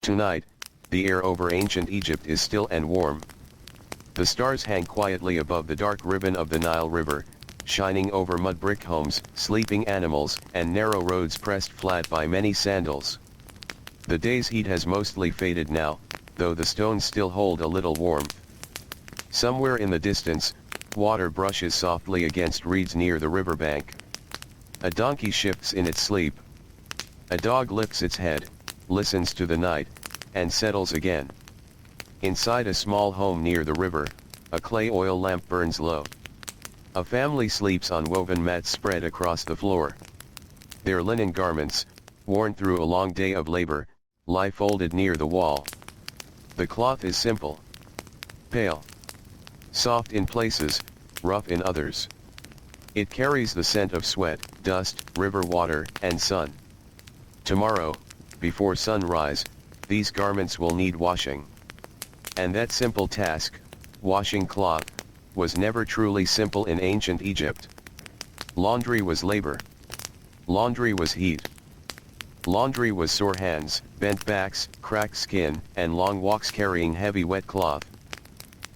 Tonight, the air over ancient Egypt is still and warm. The stars hang quietly above the dark ribbon of the Nile River, shining over mud brick homes, sleeping animals, and narrow roads pressed flat by many sandals. The day's heat has mostly faded now, though the stones still hold a little warmth. Somewhere in the distance, water brushes softly against reeds near the riverbank. A donkey shifts in its sleep. A dog lifts its head, listens to the night, and settles again. Inside a small home near the river, a clay oil lamp burns low. A family sleeps on woven mats spread across the floor. Their linen garments, worn through a long day of labor, lie folded near the wall. The cloth is simple, pale, soft in places, rough in others. It carries the scent of sweat, dust, river water, and sun. Tomorrow, before sunrise, these garments will need washing. And that simple task, washing cloth, was never truly simple in ancient Egypt. Laundry was labor. Laundry was heat. Laundry was sore hands, bent backs, cracked skin, and long walks carrying heavy wet cloth.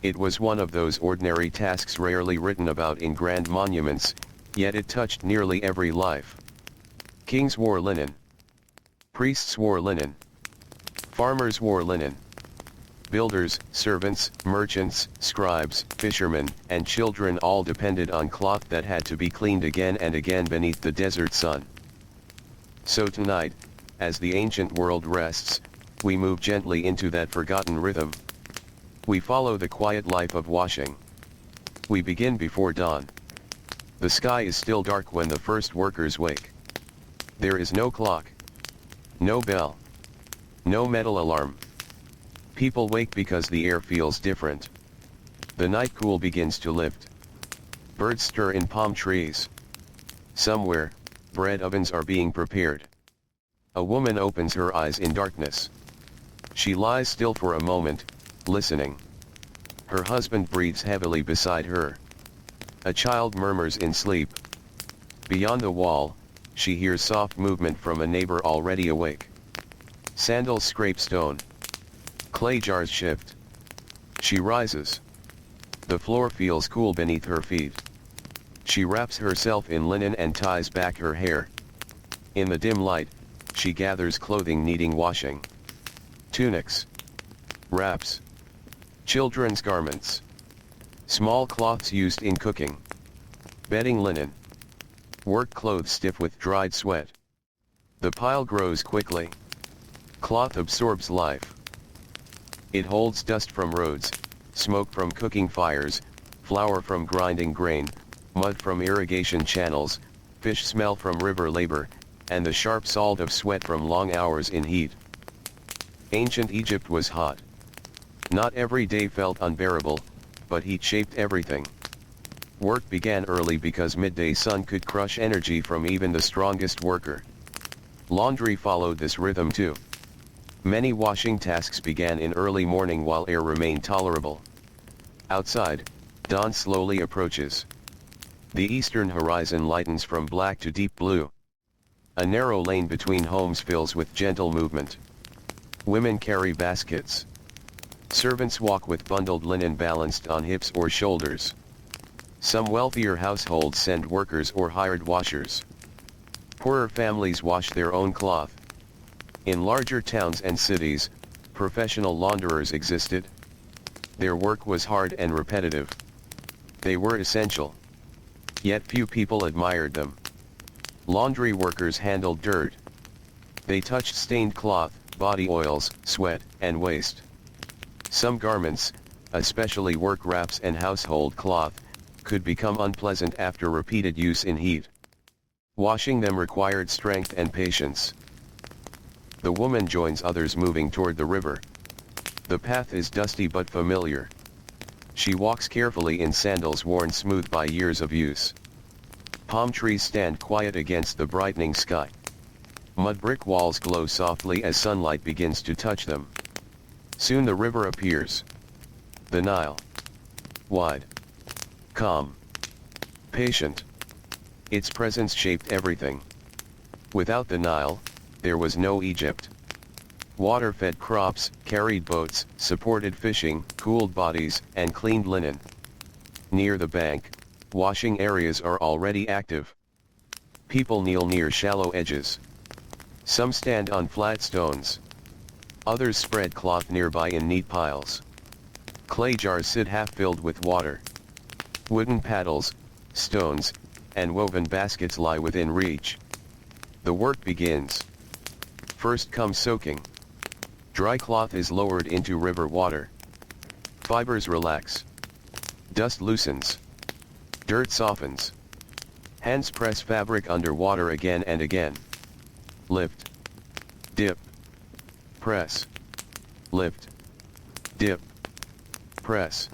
It was one of those ordinary tasks rarely written about in grand monuments, yet it touched nearly every life. Kings wore linen. Priests wore linen. Farmers wore linen. Builders, servants, merchants, scribes, fishermen, and children all depended on cloth that had to be cleaned again and again beneath the desert sun. So tonight, as the ancient world rests, we move gently into that forgotten rhythm. We follow the quiet life of washing. We begin before dawn. The sky is still dark when the first workers wake. There is no clock. No bell. No metal alarm. People wake because the air feels different. The night cool begins to lift. Birds stir in palm trees. Somewhere, bread ovens are being prepared. A woman opens her eyes in darkness. She lies still for a moment, listening. Her husband breathes heavily beside her. A child murmurs in sleep. Beyond the wall, she hears soft movement from a neighbor already awake. Sandals scrape stone. Clay jars shift. She rises. The floor feels cool beneath her feet. She wraps herself in linen and ties back her hair. In the dim light, she gathers clothing needing washing. Tunics. Wraps. Children's garments. Small cloths used in cooking. Bedding linen. Work clothes stiff with dried sweat. The pile grows quickly. Cloth absorbs life. It holds dust from roads, smoke from cooking fires, flour from grinding grain, mud from irrigation channels, fish smell from river labor, and the sharp salt of sweat from long hours in heat. Ancient Egypt was hot. Not every day felt unbearable, but heat shaped everything. Work began early because midday sun could crush energy from even the strongest worker. Laundry followed this rhythm too. Many washing tasks began in early morning while air remained tolerable. Outside, dawn slowly approaches. The eastern horizon lightens from black to deep blue. A narrow lane between homes fills with gentle movement. Women carry baskets. Servants walk with bundled linen balanced on hips or shoulders. Some wealthier households send workers or hired washers. Poorer families wash their own cloth. In larger towns and cities, professional launderers existed. Their work was hard and repetitive. They were essential. Yet few people admired them. Laundry workers handled dirt. They touched stained cloth, body oils, sweat, and waste. Some garments, especially work wraps and household cloth, could become unpleasant after repeated use in heat. Washing them required strength and patience. The woman joins others moving toward the river. The path is dusty but familiar. She walks carefully in sandals worn smooth by years of use. Palm trees stand quiet against the brightening sky. Mud brick walls glow softly as sunlight begins to touch them. Soon the river appears. The Nile. Wide. Calm. Patient. Its presence shaped everything. Without the Nile, there was no Egypt. Water fed crops, carried boats, supported fishing, cooled bodies, and cleaned linen. Near the bank, washing areas are already active. People kneel near shallow edges. Some stand on flat stones. Others spread cloth nearby in neat piles. Clay jars sit half-filled with water. Wooden paddles, stones, and woven baskets lie within reach. The work begins. First comes soaking. Dry cloth is lowered into river water. Fibers relax. Dust loosens. Dirt softens. Hands press fabric under water again and again. Lift. Dip. Press. Lift. Dip. Press.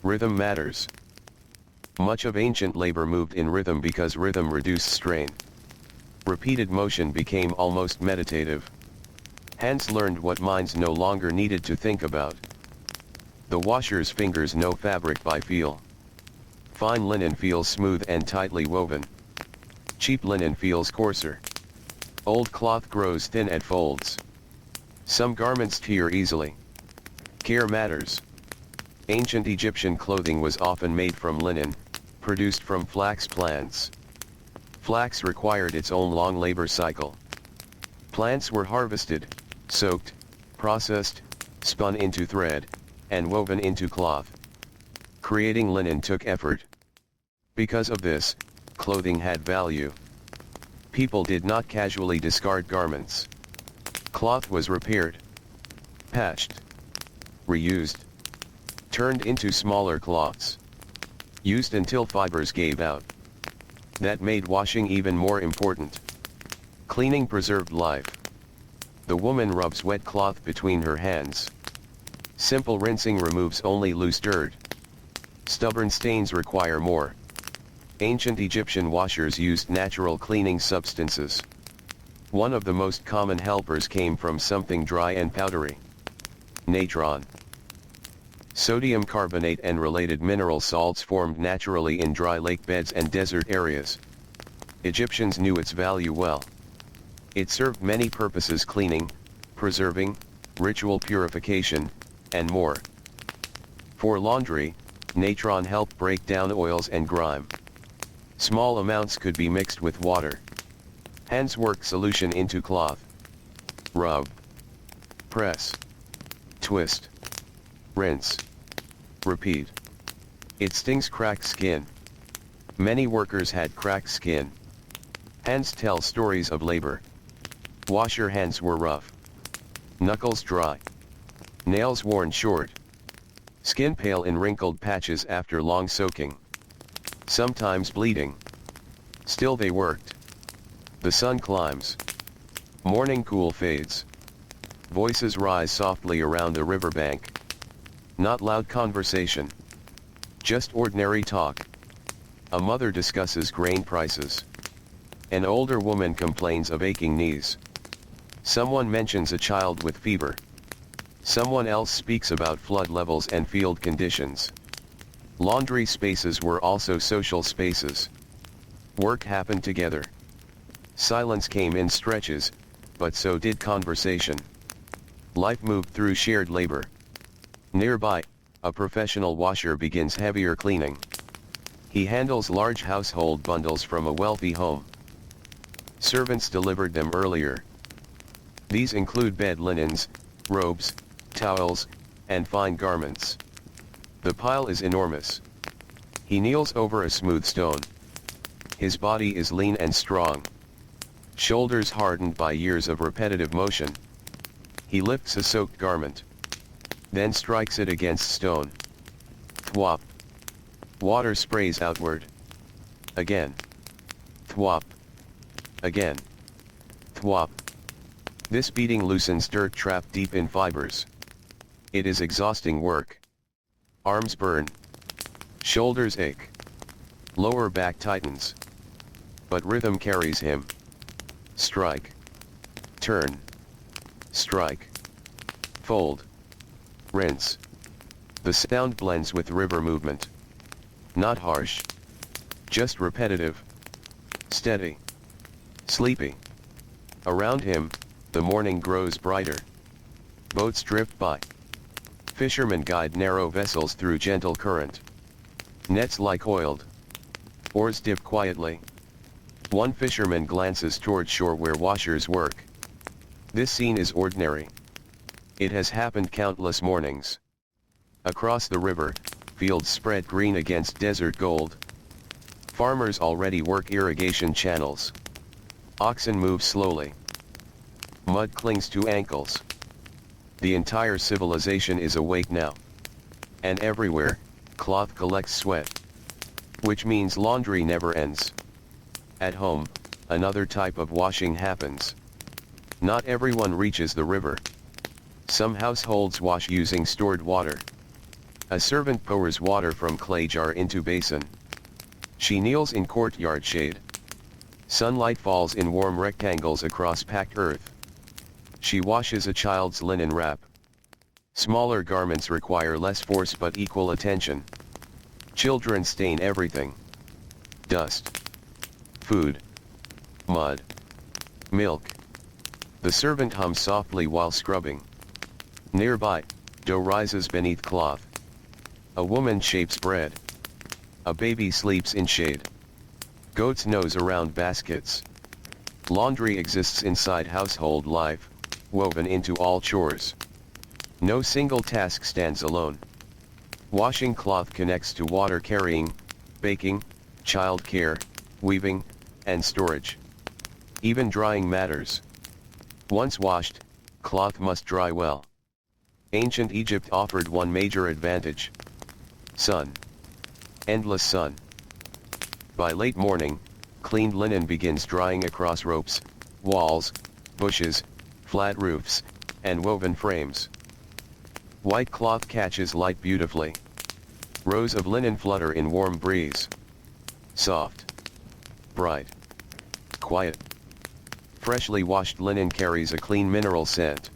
Rhythm matters. Much of ancient labor moved in rhythm because rhythm reduced strain. Repeated motion became almost meditative. Hands learned what minds no longer needed to think about. The washer's fingers know fabric by feel. Fine linen feels smooth and tightly woven. Cheap linen feels coarser. Old cloth grows thin at folds. Some garments tear easily. Care matters. Ancient Egyptian clothing was often made from linen, produced from flax plants. Flax required its own long labor cycle. Plants were harvested, soaked, processed, spun into thread, and woven into cloth. Creating linen took effort. Because of this, clothing had value. People did not casually discard garments. Cloth was repaired, patched, reused, turned into smaller cloths, used until fibers gave out. That made washing even more important. Cleaning preserved life. The woman rubs wet cloth between her hands. Simple rinsing removes only loose dirt. Stubborn stains require more. Ancient Egyptian washers used natural cleaning substances. One of the most common helpers came from something dry and powdery. Natron. Sodium carbonate and related mineral salts formed naturally in dry lake beds and desert areas. Egyptians knew its value well. It served many purposes: cleaning, preserving, ritual purification, and more. For laundry, natron helped break down oils and grime. Small amounts could be mixed with water. Hands worked solution into cloth. Rub. Press. Twist. Rinse. Repeat. It stings cracked skin. Many workers had cracked skin. Hands tell stories of labor. Washer hands were rough. Knuckles dry. Nails worn short. Skin pale in wrinkled patches after long soaking. Sometimes bleeding. Still they worked. The sun climbs. Morning cool fades. Voices rise softly around the riverbank. Not loud conversation. Just ordinary talk. A mother discusses grain prices. An older woman complains of aching knees. Someone mentions a child with fever. Someone else speaks about flood levels and field conditions. Laundry spaces were also social spaces. Work happened together. Silence came in stretches, but so did conversation. Life moved through shared labor. Nearby, a professional washer begins heavier cleaning. He handles large household bundles from a wealthy home. Servants delivered them earlier. These include bed linens, robes, towels, and fine garments. The pile is enormous. He kneels over a smooth stone. His body is lean and strong. Shoulders hardened by years of repetitive motion. He lifts a soaked garment. Then strikes it against stone. Thwop. Water sprays outward. Again. Thwop. Again. Thwop. This beating loosens dirt trapped deep in fibers. It is exhausting work. Arms burn. Shoulders ache. Lower back tightens. But rhythm carries him. Strike. Turn. Strike. Fold. Rinse. The sound blends with river movement. Not harsh. Just repetitive. Steady. Sleepy. Around him, the morning grows brighter. Boats drift by. Fishermen guide narrow vessels through gentle current. Nets lie coiled. Oars dip quietly. One fisherman glances toward shore where washers work. This scene is ordinary. It has happened countless mornings. Across the river, fields spread green against desert gold. Farmers already work irrigation channels. Oxen move slowly. Mud clings to ankles. The entire civilization is awake now. And everywhere, cloth collects sweat. Which means laundry never ends. At home, another type of washing happens. Not everyone reaches the river. Some households wash using stored water. A servant pours water from clay jar into basin. She kneels in courtyard shade. Sunlight falls in warm rectangles across packed earth. She washes a child's linen wrap. Smaller garments require less force but equal attention. Children stain everything. Dust. Food. Mud. Milk. The servant hums softly while scrubbing. Nearby, dough rises beneath cloth. A woman shapes bread. A baby sleeps in shade. Goats nose around baskets. Laundry exists inside household life, woven into all chores. No single task stands alone. Washing cloth connects to water carrying, baking, child care, weaving, and storage. Even drying matters. Once washed, cloth must dry well. Ancient Egypt offered one major advantage. Sun. Endless sun. By late morning, cleaned linen begins drying across ropes, walls, bushes, flat roofs, and woven frames. White cloth catches light beautifully. Rows of linen flutter in warm breeze. Soft. Bright. Quiet. Freshly washed linen carries a clean mineral scent.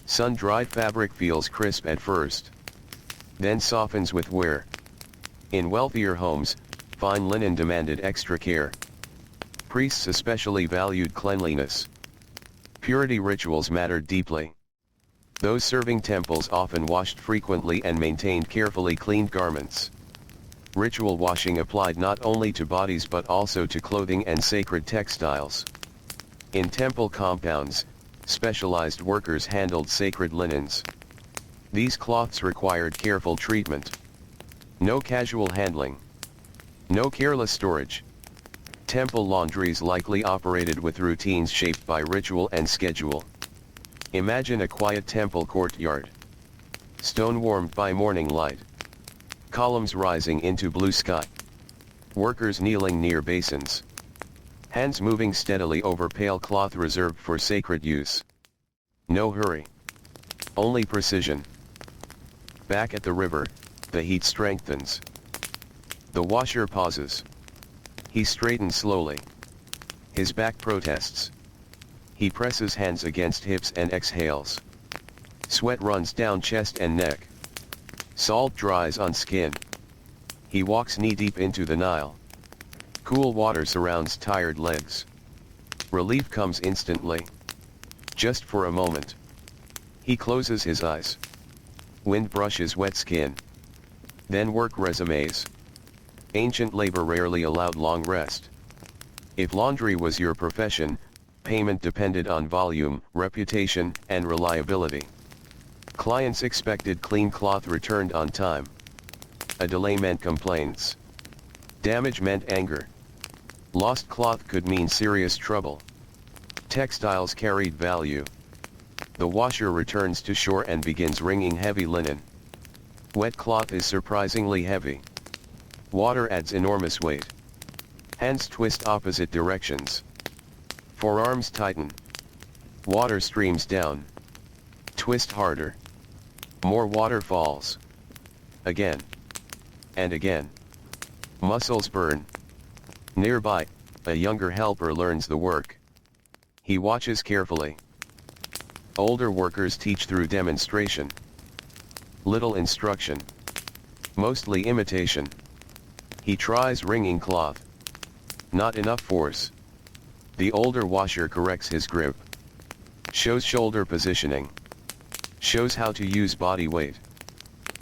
Sun-dried fabric feels crisp at first. Then softens with wear. In wealthier homes, fine linen demanded extra care. Priests especially valued cleanliness. Purity rituals mattered deeply. Those serving temples often washed frequently and maintained carefully cleaned garments. Ritual washing applied not only to bodies but also to clothing and sacred textiles. In temple compounds, specialized workers handled sacred linens. These cloths required careful treatment. No casual handling. No careless storage. Temple laundries likely operated with routines shaped by ritual and schedule. Imagine a quiet temple courtyard. Stone warmed by morning light. Columns rising into blue sky. Workers kneeling near basins. Hands moving steadily over pale cloth reserved for sacred use. No hurry. Only precision. Back at the river, the heat strengthens. The washer pauses. He straightens slowly. His back protests. He presses hands against hips and exhales. Sweat runs down chest and neck. Salt dries on skin. He walks knee-deep into the Nile. Cool water surrounds tired legs. Relief comes instantly. Just for a moment. He closes his eyes. Wind brushes wet skin. Then work resumes. Ancient labor rarely allowed long rest. If laundry was your profession, payment depended on volume, reputation, and reliability. Clients expected clean cloth returned on time. A delay meant complaints. Damage meant anger. Lost cloth could mean serious trouble. Textiles carried value. The washer returns to shore and begins wringing heavy linen. Wet cloth is surprisingly heavy. Water adds enormous weight. Hands twist opposite directions. Forearms tighten. Water streams down. Twist harder. More water falls. Again. And again. Muscles burn. Nearby, a younger helper learns the work. He watches carefully. Older workers teach through demonstration. Little instruction. Mostly imitation. He tries wringing cloth. Not enough force. The older washer corrects his grip. Shows shoulder positioning. Shows how to use body weight.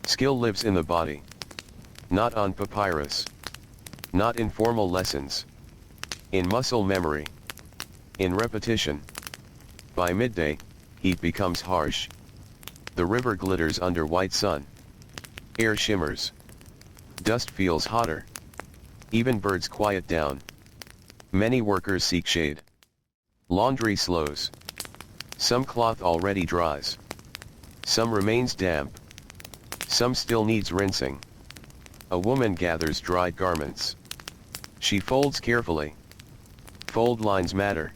Skill lives in the body. Not on papyrus. Not in formal lessons. In muscle memory. In repetition. By midday, heat becomes harsh. The river glitters under white sun. Air shimmers. Dust feels hotter. Even birds quiet down. Many workers seek shade. Laundry slows. Some cloth already dries. Some remains damp. Some still needs rinsing. A woman gathers dried garments. She folds carefully. Fold lines matter.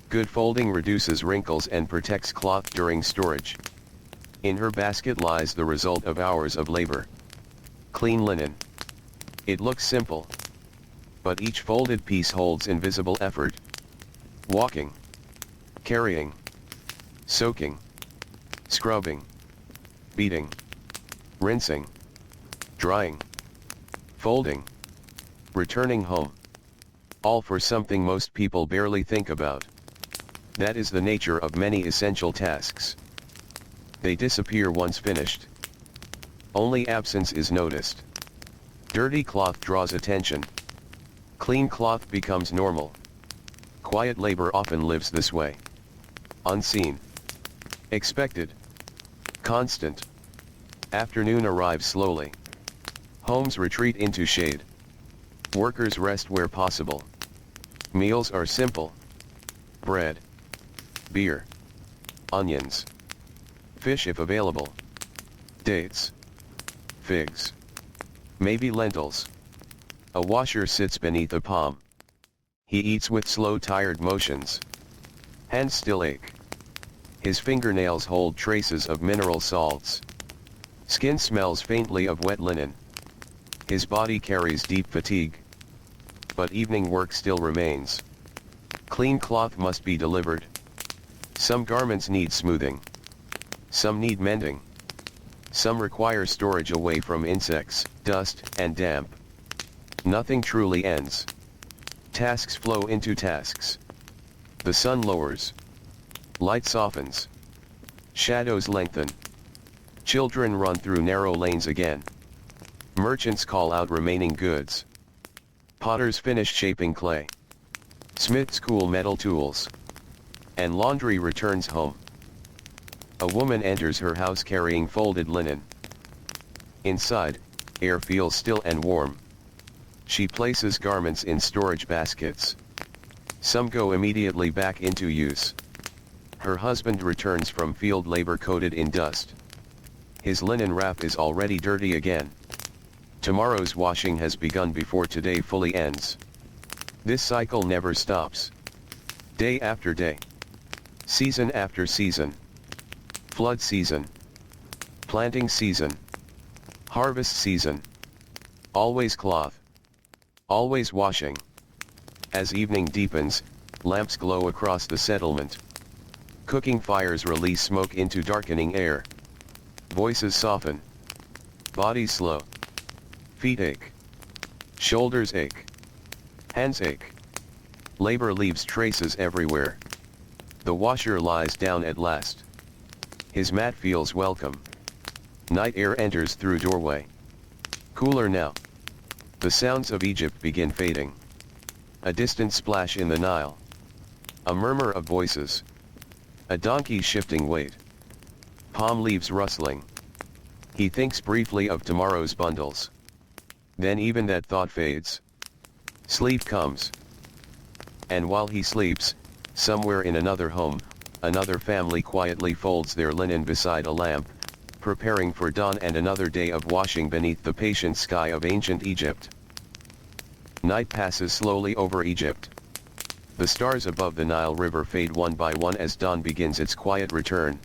Good folding reduces wrinkles and protects cloth during storage. In her basket lies the result of hours of labor. Clean linen. It looks simple. But each folded piece holds invisible effort. Walking. Carrying. Soaking. Scrubbing. Beating. Rinsing. Drying. Folding. Returning home. All for something most people barely think about. That is the nature of many essential tasks. They disappear once finished. Only absence is noticed. Dirty cloth draws attention. Clean cloth becomes normal. Quiet labor often lives this way. Unseen. Expected. Constant. Afternoon arrives slowly. Homes retreat into shade. Workers rest where possible. Meals are simple. Bread. Beer. Onions. Fish if available. Dates. Figs. Maybe lentils. A washer sits beneath a palm. He eats with slow tired motions. Hands still ache. His fingernails hold traces of mineral salts. Skin smells faintly of wet linen. His body carries deep fatigue. But evening work still remains. Clean cloth must be delivered. Some garments need smoothing. Some need mending. Some require storage away from insects, dust, and damp. Nothing truly ends. Tasks flow into tasks. The sun lowers. Light softens. Shadows lengthen. Children run through narrow lanes again. Merchants call out remaining goods. Potters finish shaping clay. Smiths cool metal tools. And laundry returns home. A woman enters her house carrying folded linen. Inside, air feels still and warm. She places garments in storage baskets. Some go immediately back into use. Her husband returns from field labor coated in dust. His linen wrap is already dirty again. Tomorrow's washing has begun before today fully ends. This cycle never stops. Day after day. Season after season. Flood season. Planting season. Harvest season. Always cloth. Always washing. As evening deepens, lamps glow across the settlement. Cooking fires release smoke into darkening air. Voices soften. Bodies slow. Feet ache. Shoulders ache. Hands ache. Labor leaves traces everywhere. The washer lies down at last. His mat feels welcome. Night air enters through doorway. Cooler now. The sounds of Egypt begin fading. A distant splash in the Nile. A murmur of voices. A donkey shifting weight. Palm leaves rustling. He thinks briefly of tomorrow's bundles. Then even that thought fades. Sleep comes. And while he sleeps, somewhere in another home, another family quietly folds their linen beside a lamp, preparing for dawn and another day of washing beneath the patient sky of ancient Egypt. Night passes slowly over Egypt. The stars above the Nile River fade one by one as dawn begins its quiet return.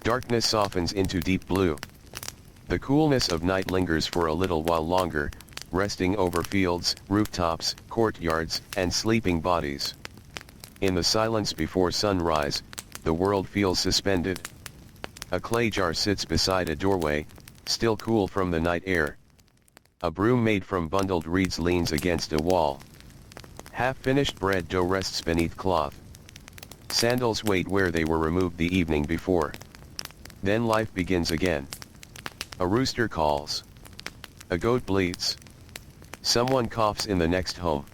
Darkness softens into deep blue. The coolness of night lingers for a little while longer, resting over fields, rooftops, courtyards, and sleeping bodies. In the silence before sunrise, the world feels suspended. A clay jar sits beside a doorway, still cool from the night air. A broom made from bundled reeds leans against a wall. Half-finished bread dough rests beneath cloth. Sandals wait where they were removed the evening before. Then life begins again. A rooster calls. A goat bleats. Someone coughs in the next home.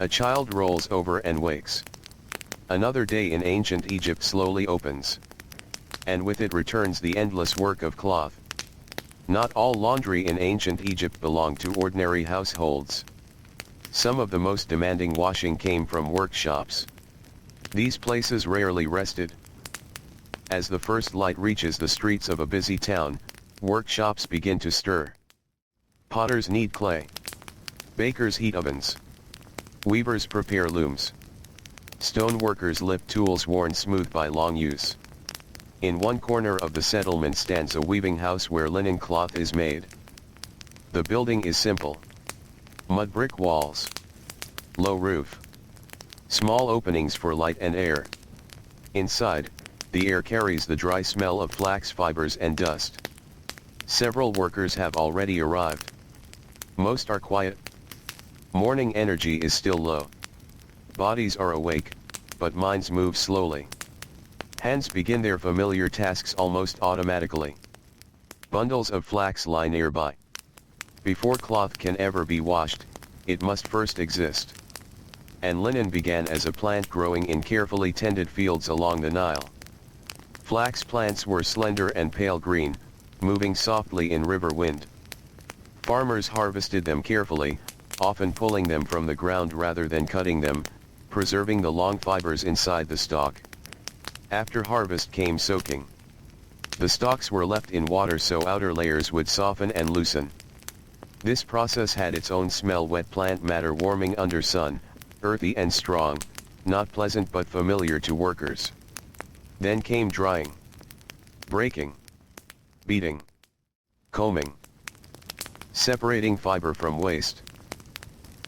A child rolls over and wakes. Another day in ancient Egypt slowly opens. And with it returns the endless work of cloth. Not all laundry in ancient Egypt belonged to ordinary households. Some of the most demanding washing came from workshops. These places rarely rested. As the first light reaches the streets of a busy town, workshops begin to stir. Potters knead clay. Bakers heat ovens. Weavers prepare looms. Stone workers lift tools worn smooth by long use. In one corner of the settlement stands a weaving house where linen cloth is made. The building is simple. Mud brick walls. Low roof. Small openings for light and air. Inside, the air carries the dry smell of flax fibers and dust. Several workers have already arrived. Most are quiet. Morning energy is still low. Bodies are awake, but minds move slowly. Hands begin their familiar tasks almost automatically. Bundles of flax lie nearby. Before cloth can ever be washed, it must first exist. And linen began as a plant growing in carefully tended fields along the Nile. Flax plants were slender and pale green, moving softly in river wind. Farmers harvested them carefully, often pulling them from the ground rather than cutting them, preserving the long fibers inside the stalk. After harvest came soaking. The stalks were left in water so outer layers would soften and loosen. This process had its own smell: wet plant matter warming under sun, earthy and strong, not pleasant but familiar to workers. Then came drying. Breaking. Beating. Combing. Separating fiber from waste.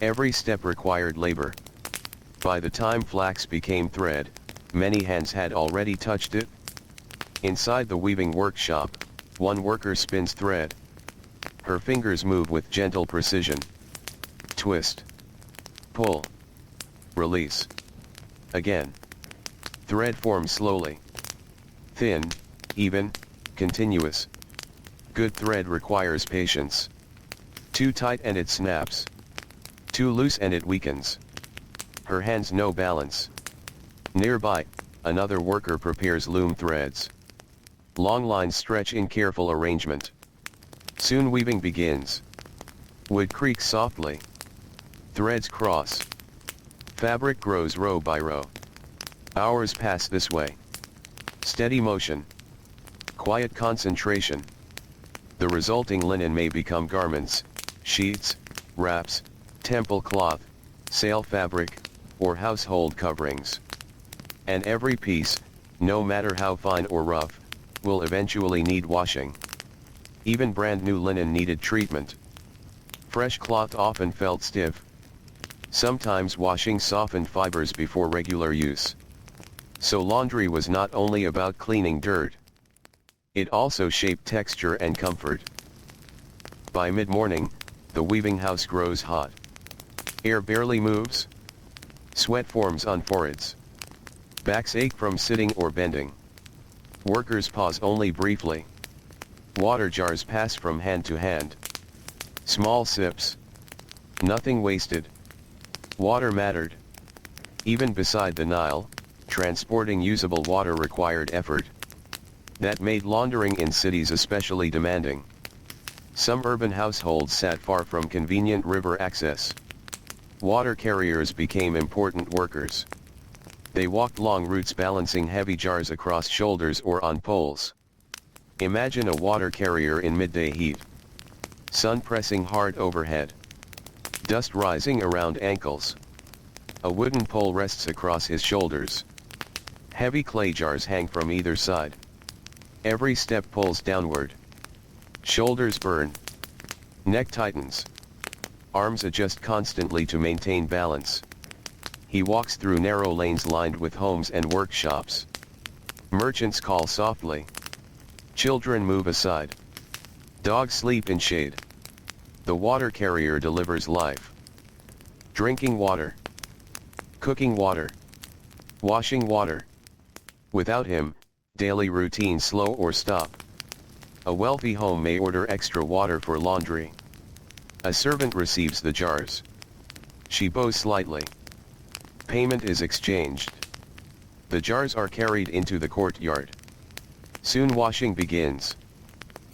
Every step required labor. By the time flax became thread, many hands had already touched it. Inside the weaving workshop, one worker spins thread. Her fingers move with gentle precision. Twist. Pull. Release. Again. Thread forms slowly. Thin, even, continuous. Good thread requires patience. Too tight and it snaps. Too loose and it weakens. Her hands know balance. Nearby, another worker prepares loom threads. Long lines stretch in careful arrangement. Soon weaving begins. Wood creaks softly. Threads cross. Fabric grows row by row. Hours pass this way. Steady motion. Quiet concentration. The resulting linen may become garments, sheets, wraps, temple cloth, sail fabric, or household coverings. And every piece, no matter how fine or rough, will eventually need washing. Even brand new linen needed treatment. Fresh cloth often felt stiff. Sometimes washing softened fibers before regular use. So laundry was not only about cleaning dirt. It also shaped texture and comfort. By mid-morning, the weaving house grows hot. Air barely moves. Sweat forms on foreheads. Backs ache from sitting or bending. Workers pause only briefly. Water jars pass from hand to hand. Small sips. Nothing wasted. Water mattered. Even beside the Nile, transporting usable water required effort. That made laundering in cities especially demanding. Some urban households sat far from convenient river access. Water carriers became important workers. They walked long routes balancing heavy jars across shoulders or on poles. Imagine a water carrier in midday heat. Sun pressing hard overhead. Dust rising around ankles. A wooden pole rests across his shoulders. Heavy clay jars hang from either side. Every step pulls downward. Shoulders burn. Neck tightens. Arms adjust constantly to maintain balance. He walks through narrow lanes lined with homes and workshops. Merchants call softly. Children move aside. Dogs sleep in shade. The water carrier delivers life. Drinking water. Cooking water. Washing water. Without him, Daily routine slow or stop. A wealthy home may order extra water for laundry. A servant receives the jars. She bows slightly. Payment is exchanged. The jars are carried into the courtyard. Soon washing begins.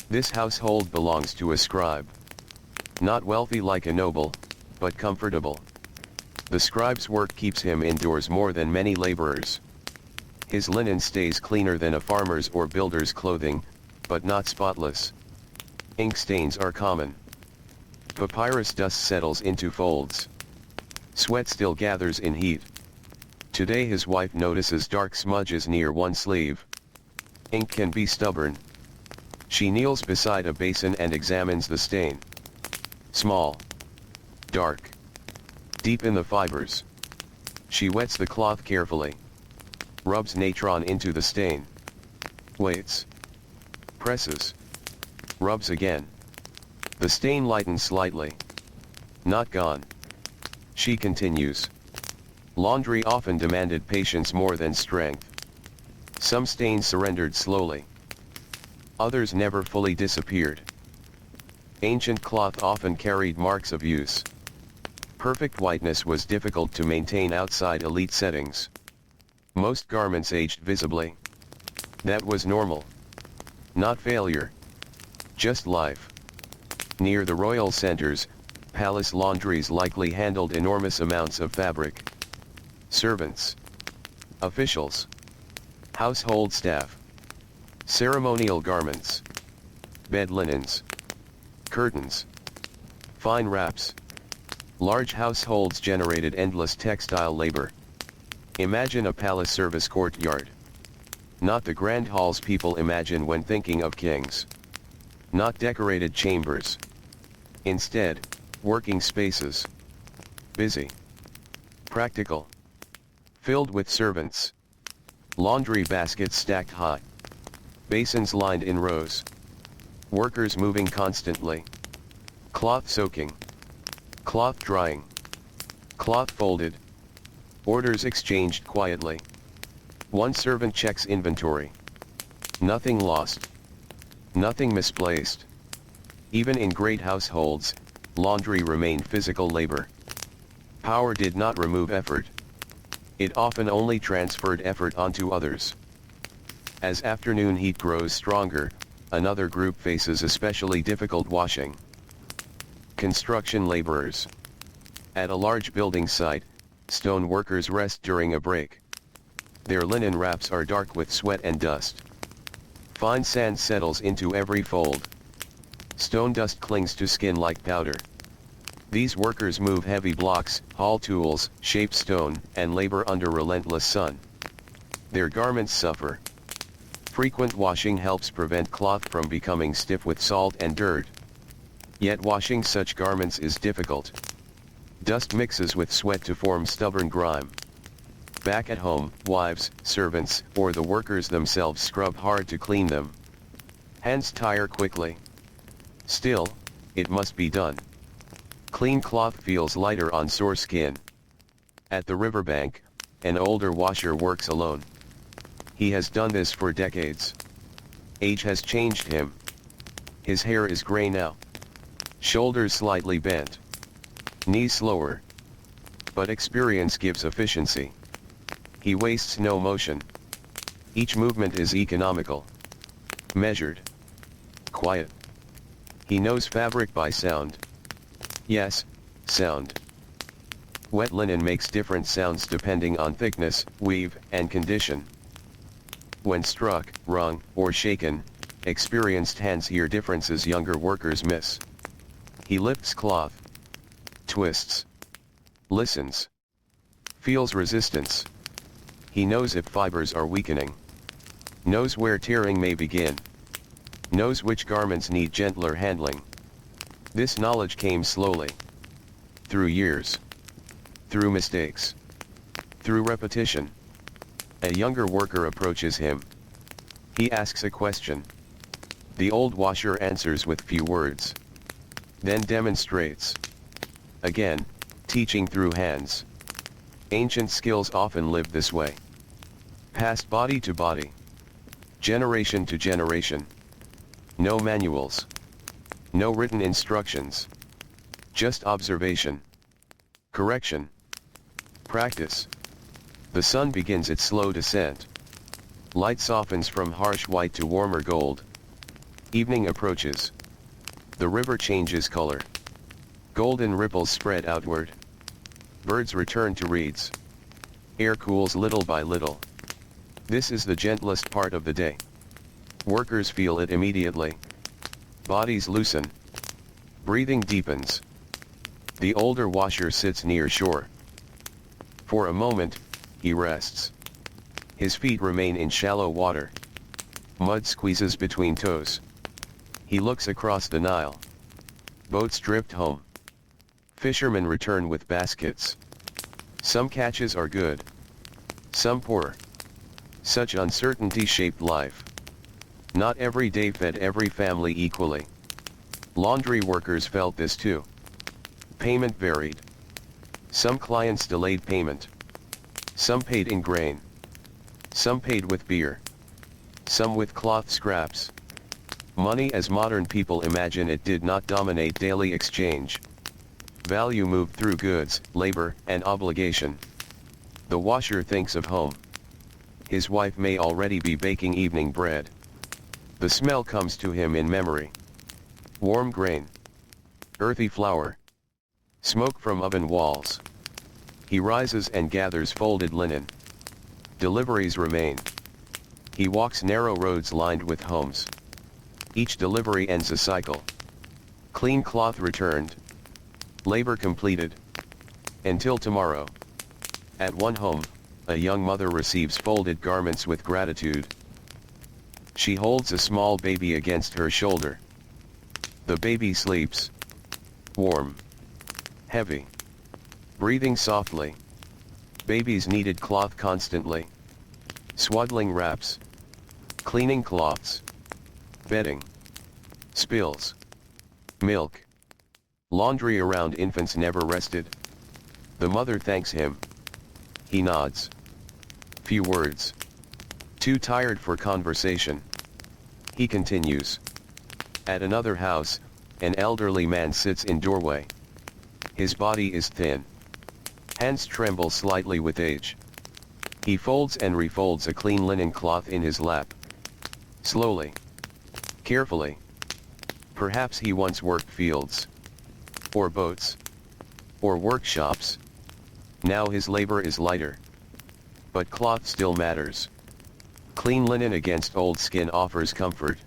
This household belongs to a scribe. Not wealthy like a noble, but comfortable. The scribe's work keeps him indoors more than many laborers. His linen stays cleaner than a farmer's or builder's clothing, but not spotless. Ink stains are common. Papyrus dust settles into folds. Sweat still gathers in heat. Today his wife notices dark smudges near one sleeve. Ink can be stubborn. She kneels beside a basin and examines the stain. Small. Dark. Deep in the fibers. She wets the cloth carefully. Rubs natron into the stain. Waits. Presses. Rubs again. The stain lightens slightly. Not gone. She continues. Laundry often demanded patience more than strength. Some stains surrendered slowly. Others never fully disappeared. Ancient cloth often carried marks of use. Perfect whiteness was difficult to maintain outside elite settings. Most garments aged visibly. That was normal. Not failure. Just life. Near the royal centers, palace laundries likely handled enormous amounts of fabric. Servants. Officials. Household staff. Ceremonial garments. Bed linens. Curtains. Fine wraps. Large households generated endless textile labor. Imagine a palace service courtyard. Not the grand halls people imagine when thinking of kings. Not decorated chambers. Instead, working spaces. Busy. Practical. Filled with servants. Laundry baskets stacked high. Basins lined in rows. Workers moving constantly. Cloth soaking. Cloth drying. Cloth folded. Orders exchanged quietly. One servant checks inventory. Nothing lost. Nothing misplaced. Even in great households, laundry remained physical labor. Power did not remove effort. It often only transferred effort onto others. As afternoon heat grows stronger, another group faces especially difficult washing. Construction laborers. At a large building site, stone workers rest during a break. Their linen wraps are dark with sweat and dust. Fine sand settles into every fold. Stone dust clings to skin like powder. These workers move heavy blocks, haul tools, shape stone, and labor under relentless sun. Their garments suffer. Frequent washing helps prevent cloth from becoming stiff with salt and dirt. Yet washing such garments is difficult. Dust mixes with sweat to form stubborn grime. Back at home, wives, servants, or the workers themselves scrub hard to clean them. Hands tire quickly. Still, it must be done. Clean cloth feels lighter on sore skin. At the riverbank, an older washer works alone. He has done this for decades. Age has changed him. His hair is gray now. Shoulders slightly bent. Knees slower. But experience gives efficiency. He wastes no motion. Each movement is economical. Measured. Quiet. He knows fabric by sound. Yes, sound. Wet linen makes different sounds depending on thickness, weave, and condition. When struck, wrung, or shaken, experienced hands hear differences younger workers miss. He lifts cloth. Twists. Listens. Feels resistance. He knows if fibers are weakening. Knows where tearing may begin. Knows which garments need gentler handling. This knowledge came slowly. Through years. Through mistakes. Through repetition. A younger worker approaches him. He asks a question. The old washer answers with few words. Then demonstrates. Again, teaching through hands. Ancient skills often lived this way. Passed body to body. Generation to generation. No manuals. No written instructions. Just observation. Correction. Practice. The sun begins its slow descent. Light softens from harsh white to warmer gold. Evening approaches. The river changes color. Golden ripples spread outward. Birds return to reeds. Air cools little by little. This is the gentlest part of the day. Workers feel it immediately. Bodies loosen. Breathing deepens. The older washer sits near shore. For a moment, he rests. His feet remain in shallow water. Mud squeezes between toes. He looks across the Nile. Boats drift home. Fishermen return with baskets. Some catches are good. Some poor. Such uncertainty shaped life. Not every day fed every family equally. Laundry workers felt this too. Payment varied. Some clients delayed payment. Some paid in grain. Some paid with beer. Some with cloth scraps. Money as modern people imagine it did not dominate daily exchange. Value moved through goods, labor, and obligation. The washer thinks of home. His wife may already be baking evening bread. The smell comes to him in memory. Warm grain. Earthy flour. Smoke from oven walls. He rises and gathers folded linen. Deliveries remain. He walks narrow roads lined with homes. Each delivery ends a cycle. Clean cloth returned. Labor completed. Until tomorrow. At one home, a young mother receives folded garments with gratitude. She holds a small baby against her shoulder. The baby sleeps. Warm. Heavy. Breathing softly. Babies needed cloth constantly. Swaddling wraps. Cleaning cloths. Bedding. Spills. Milk. Laundry around infants never rested. The mother thanks him. He nods. Few words. Too tired for conversation. He continues. At another house, an elderly man sits in doorway. His body is thin. Hands tremble slightly with age. He folds and refolds a clean linen cloth in his lap. Slowly. Carefully. Perhaps he once worked fields. Or boats. Or workshops. Now his labor is lighter. But cloth still matters. Clean linen against old skin offers comfort.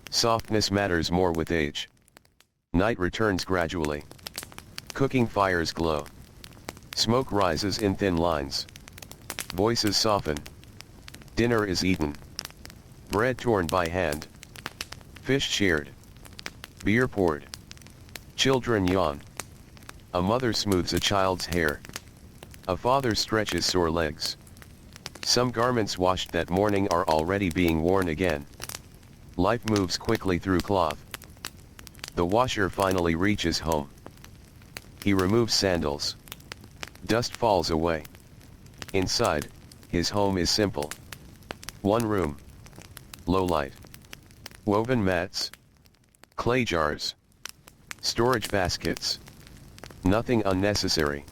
Softness matters more with age. Night returns gradually. Cooking fires glow. Smoke rises in thin lines. Voices soften. Dinner is eaten. Bread torn by hand. Fish shared. Beer poured. Children yawn. A mother smooths a child's hair. A father stretches sore legs. Some garments washed that morning are already being worn again. Life moves quickly through cloth. The washer finally reaches home. He removes sandals. Dust falls away. Inside, his home is simple. One room. Low light. Woven mats. Clay jars. Storage baskets. Nothing unnecessary.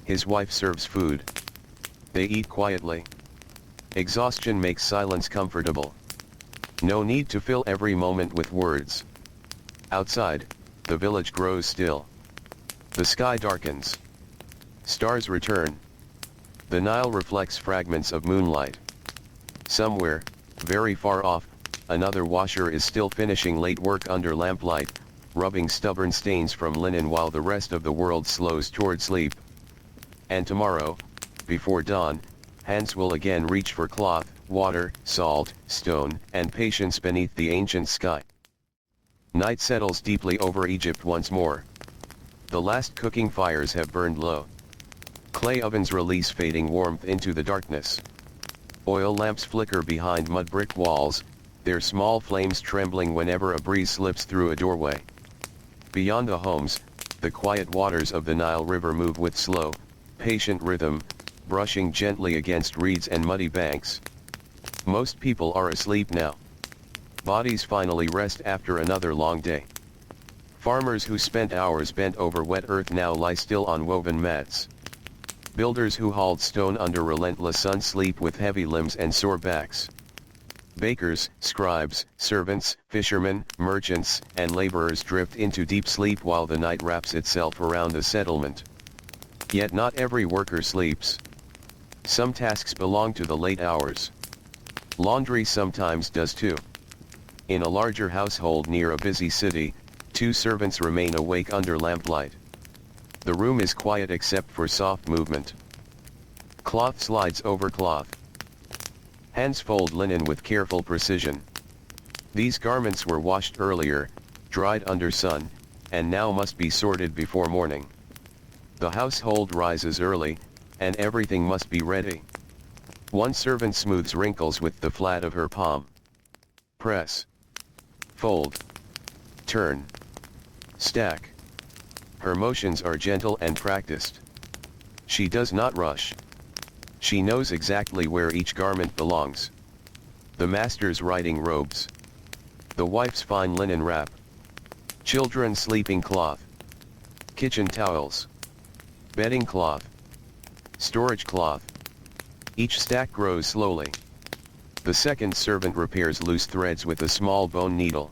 His wife serves food. They eat quietly. Exhaustion makes silence comfortable. No need to fill every moment with words. Outside, the village grows still. The sky darkens. Stars return. The Nile reflects fragments of moonlight. Somewhere, very far off, another washer is still finishing late work under lamplight, rubbing stubborn stains from linen while the rest of the world slows toward sleep. And tomorrow, before dawn, hands will again reach for cloth, water, salt, stone, and patience beneath the ancient sky. Night settles deeply over Egypt once more. The last cooking fires have burned low. Clay ovens release fading warmth into the darkness. Oil lamps flicker behind mud brick walls, their small flames trembling whenever a breeze slips through a doorway. Beyond the homes, the quiet waters of the Nile River move with slow, patient rhythm, brushing gently against reeds and muddy banks. Most people are asleep now. Bodies finally rest after another long day. Farmers who spent hours bent over wet earth now lie still on woven mats. Builders who hauled stone under relentless sun sleep with heavy limbs and sore backs. Bakers, scribes, servants, fishermen, merchants, and laborers drift into deep sleep while the night wraps itself around the settlement. Yet not every worker sleeps. Some tasks belong to the late hours. Laundry sometimes does too. In a larger household near a busy city, 2 servants remain awake under lamplight. The room is quiet except for soft movement. Cloth slides over cloth. Hands fold linen with careful precision. These garments were washed earlier, dried under sun, and now must be sorted before morning. The household rises early, and everything must be ready. One servant smooths wrinkles with the flat of her palm. Press. Fold. Turn. Stack. Her motions are gentle and practiced. She does not rush. She knows exactly where each garment belongs. The master's riding robes. The wife's fine linen wrap. Children's sleeping cloth. Kitchen towels. Bedding cloth. Storage cloth. Each stack grows slowly. The second servant repairs loose threads with a small bone needle.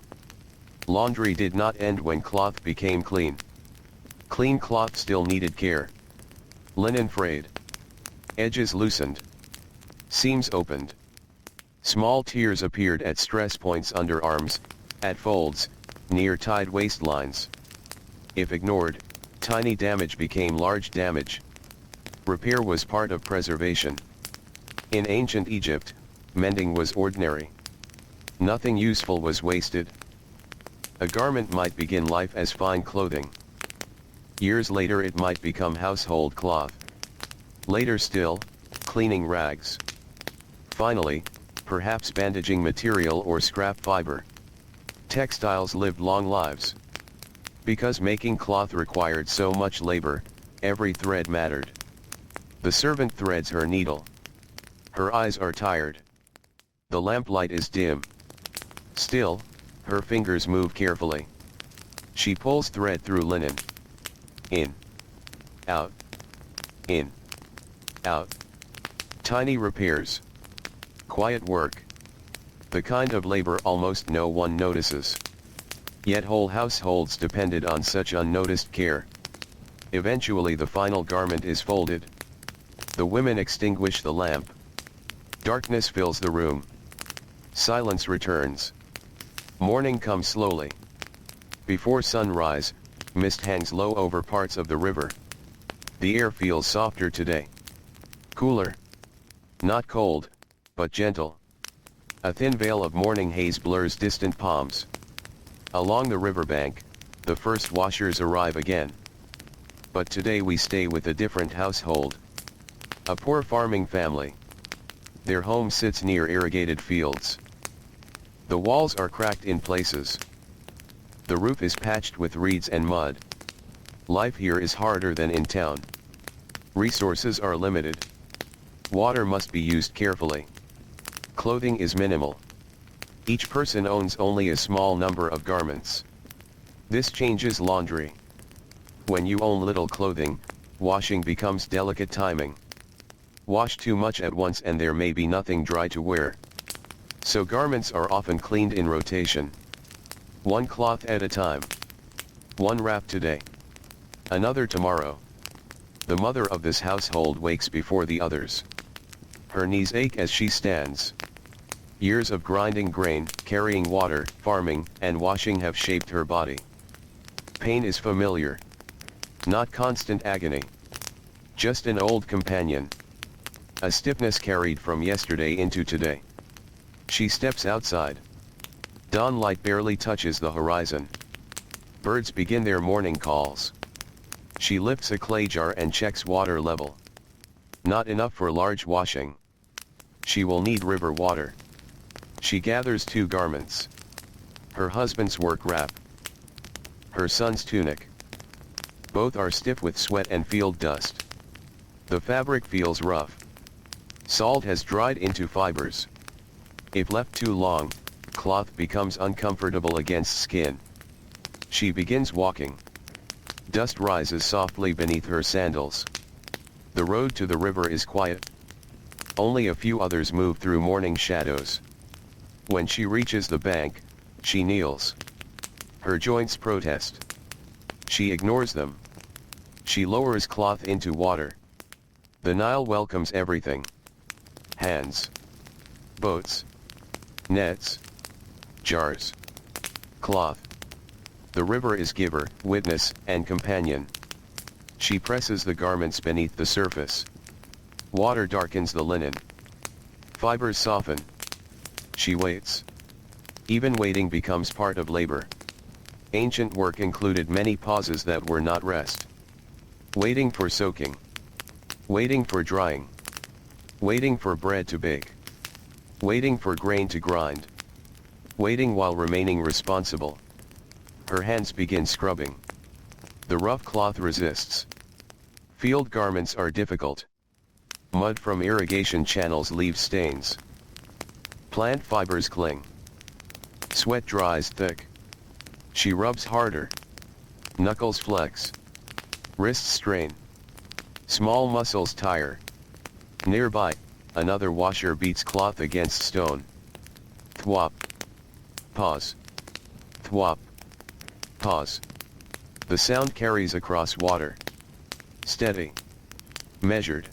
Laundry did not end when cloth became clean. Clean cloth still needed care. Linen frayed. Edges loosened. Seams opened. Small tears appeared at stress points under arms, at folds, near tied waistlines. If ignored, tiny damage became large damage. Repair was part of preservation. In ancient Egypt, mending was ordinary. Nothing useful was wasted. A garment might begin life as fine clothing. Years later it might become household cloth. Later still, cleaning rags. Finally, perhaps bandaging material or scrap fiber. Textiles lived long lives. Because making cloth required so much labor, every thread mattered. The servant threads her needle. Her eyes are tired. The lamplight is dim. Still, her fingers move carefully. She pulls thread through linen. In. Out. In. Out. Tiny repairs. Quiet work. The kind of labor almost no one notices. Yet whole households depended on such unnoticed care. Eventually the final garment is folded. The women extinguish the lamp. Darkness fills the room. Silence returns. Morning comes slowly. Before sunrise, mist hangs low over parts of the river. The air feels softer today. Cooler. Not cold, but gentle. A thin veil of morning haze blurs distant palms. Along the riverbank, the first washers arrive again. But today we stay with a different household. A poor farming family. Their home sits near irrigated fields. The walls are cracked in places. The roof is patched with reeds and mud. Life here is harder than in town. Resources are limited. Water must be used carefully. Clothing is minimal. Each person owns only a small number of garments. This changes laundry. When you own little clothing, washing becomes delicate timing. Wash too much at once and there may be nothing dry to wear. So garments are often cleaned in rotation. One cloth at a time. One wrap today. Another tomorrow. The mother of this household wakes before the others. Her knees ache as she stands. Years of grinding grain, carrying water, farming, and washing have shaped her body. Pain is familiar. Not constant agony. Just an old companion. A stiffness carried from yesterday into today. She steps outside. Dawn light barely touches the horizon. Birds begin their morning calls. She lifts a clay jar and checks water level. Not enough for large washing. She will need river water. She gathers 2 garments. Her husband's work wrap. Her son's tunic. Both are stiff with sweat and field dust. The fabric feels rough. Salt has dried into fibers. If left too long, cloth becomes uncomfortable against skin. She begins walking. Dust rises softly beneath her sandals. The road to the river is quiet. Only a few others move through morning shadows. When she reaches the bank, she kneels. Her joints protest. She ignores them. She lowers cloth into water. The Nile welcomes everything. Hands. Boats. Nets. Jars. Cloth. The river is giver, witness, and companion. She presses the garments beneath the surface. Water darkens the linen. Fibers soften. She waits. Even waiting becomes part of labor. Ancient work included many pauses that were not rest. Waiting for soaking. Waiting for drying. Waiting for bread to bake. Waiting for grain to grind. Waiting while remaining responsible. Her hands begin scrubbing. The rough cloth resists. Field garments are difficult. Mud from irrigation channels leaves stains. Plant fibers cling. Sweat dries thick. She rubs harder. Knuckles flex. Wrists strain. Small muscles tire. Nearby, another washer beats cloth against stone. Thwop. Pause. Thwop. Pause. The sound carries across water. Steady. Measured.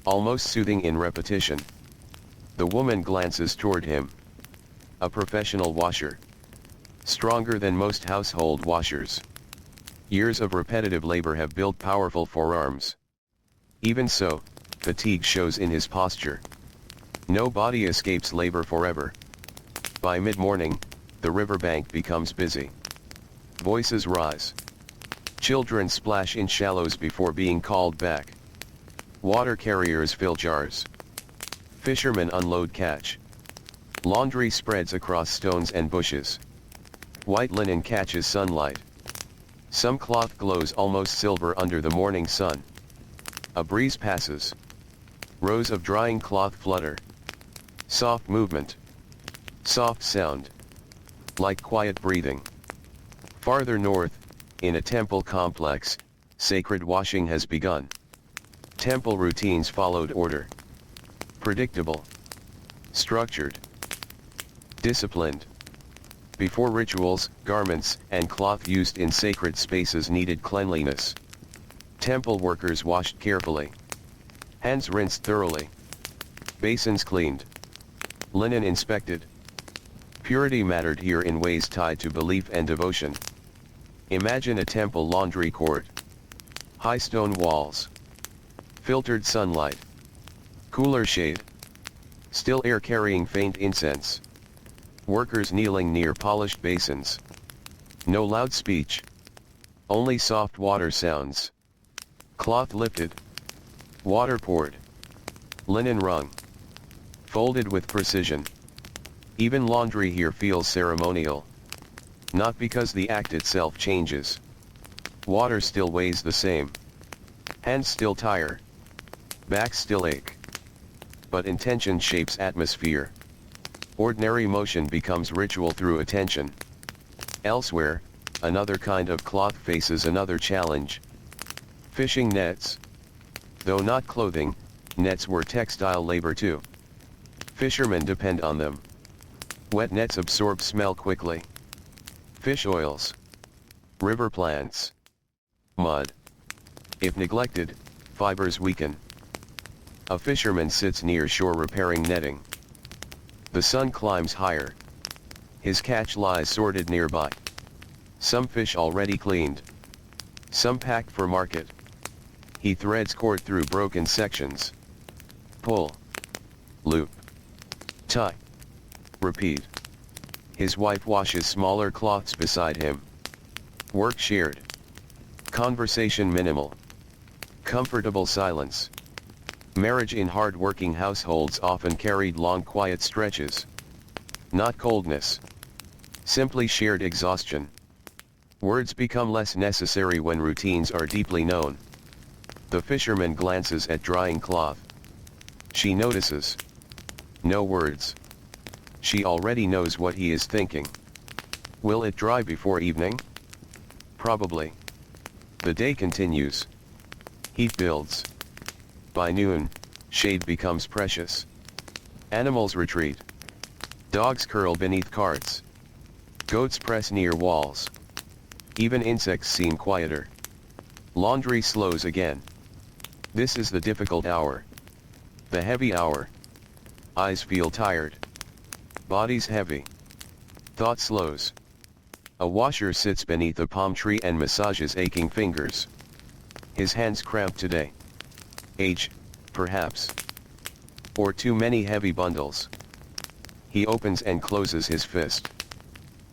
Almost soothing in repetition. The woman glances toward him. A professional washer. Stronger than most household washers. Years of repetitive labor have built powerful forearms. Even so, fatigue shows in his posture. No body escapes labor forever. By mid-morning, the riverbank becomes busy. Voices rise. Children splash in shallows before being called back. Water carriers fill jars. Fishermen unload catch. Laundry spreads across stones and bushes. White linen catches sunlight. Some cloth glows almost silver under the morning sun. A breeze passes. Rows of drying cloth flutter. Soft movement. Soft sound. Like quiet breathing. Farther north, in a temple complex, sacred washing has begun. Temple routines followed order. Predictable. Structured. Disciplined. Before rituals, garments and cloth used in sacred spaces needed cleanliness. Temple workers washed carefully. Hands rinsed thoroughly. Basins cleaned. Linen inspected. Purity mattered here in ways tied to belief and devotion. Imagine a temple laundry court. High stone walls. Filtered sunlight. Cooler shade. Still air carrying faint incense. Workers kneeling near polished basins. No loud speech. Only soft water sounds. Cloth lifted. Water poured. Linen wrung. Folded with precision. Even laundry here feels ceremonial. Not because the act itself changes. Water still weighs the same. Hands still tire. Backs still ache. But intention shapes atmosphere. Ordinary motion becomes ritual through attention. Elsewhere, another kind of cloth faces another challenge. Fishing nets. Though not clothing, nets were textile labor too. Fishermen depend on them. Wet nets absorb smell quickly. Fish oils. River plants. Mud. If neglected, fibers weaken. A fisherman sits near shore repairing netting. The sun climbs higher. His catch lies sorted nearby. Some fish already cleaned. Some packed for market. He threads cord through broken sections. Pull. Loop. Tie. Repeat. His wife washes smaller cloths beside him. Work shared. Conversation minimal. Comfortable silence. Marriage in hard-working households often carried long quiet stretches. Not coldness. Simply shared exhaustion. Words become less necessary when routines are deeply known. The fisherman glances at drying cloth. She notices. No words. She already knows what he is thinking. Will it dry before evening? Probably. The day continues. Heat builds. By noon, shade becomes precious. Animals retreat. Dogs curl beneath carts. Goats press near walls. Even insects seem quieter. Laundry slows again. This is the difficult hour. The heavy hour. Eyes feel tired. Bodies heavy. Thought slows. A washer sits beneath a palm tree and massages aching fingers. His hands cramped today. Age, perhaps. Or too many heavy bundles. He opens and closes his fist.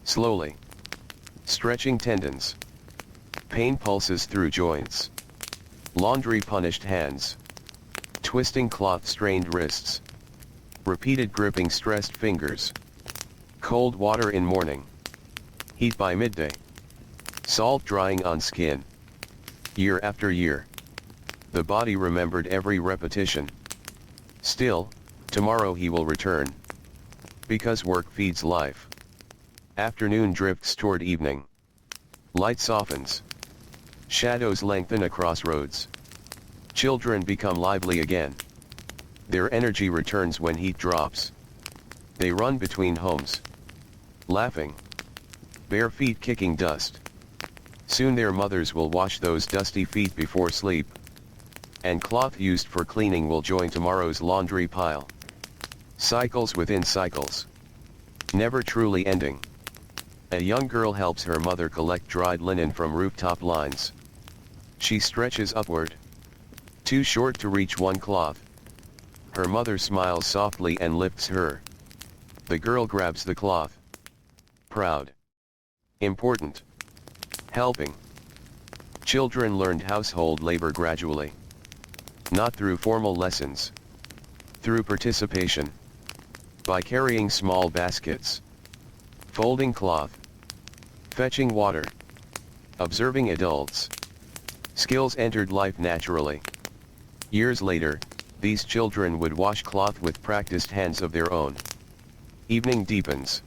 Slowly. Stretching tendons. Pain pulses through joints. Laundry punished hands. Twisting cloth strained wrists. Repeated gripping stressed fingers. Cold water in morning. Heat by midday. Salt drying on skin. Year after year. The body remembered every repetition. Still, tomorrow he will return. Because work feeds life. Afternoon drifts toward evening. Light softens. Shadows lengthen across roads. Children become lively again. Their energy returns when heat drops. They run between homes. Laughing. Bare feet kicking dust. Soon their mothers will wash those dusty feet before sleep. And cloth used for cleaning will join tomorrow's laundry pile. Cycles within cycles. Never truly ending. A young girl helps her mother collect dried linen from rooftop lines. She stretches upward. Too short to reach one cloth. Her mother smiles softly and lifts her. The girl grabs the cloth. Proud. Important. Helping. Children learned household labor gradually. Not through formal lessons. Through participation. By carrying small baskets. Folding cloth. Fetching water. Observing adults. Skills entered life naturally. Years later, these children would wash cloth with practiced hands of their own. Evening deepens.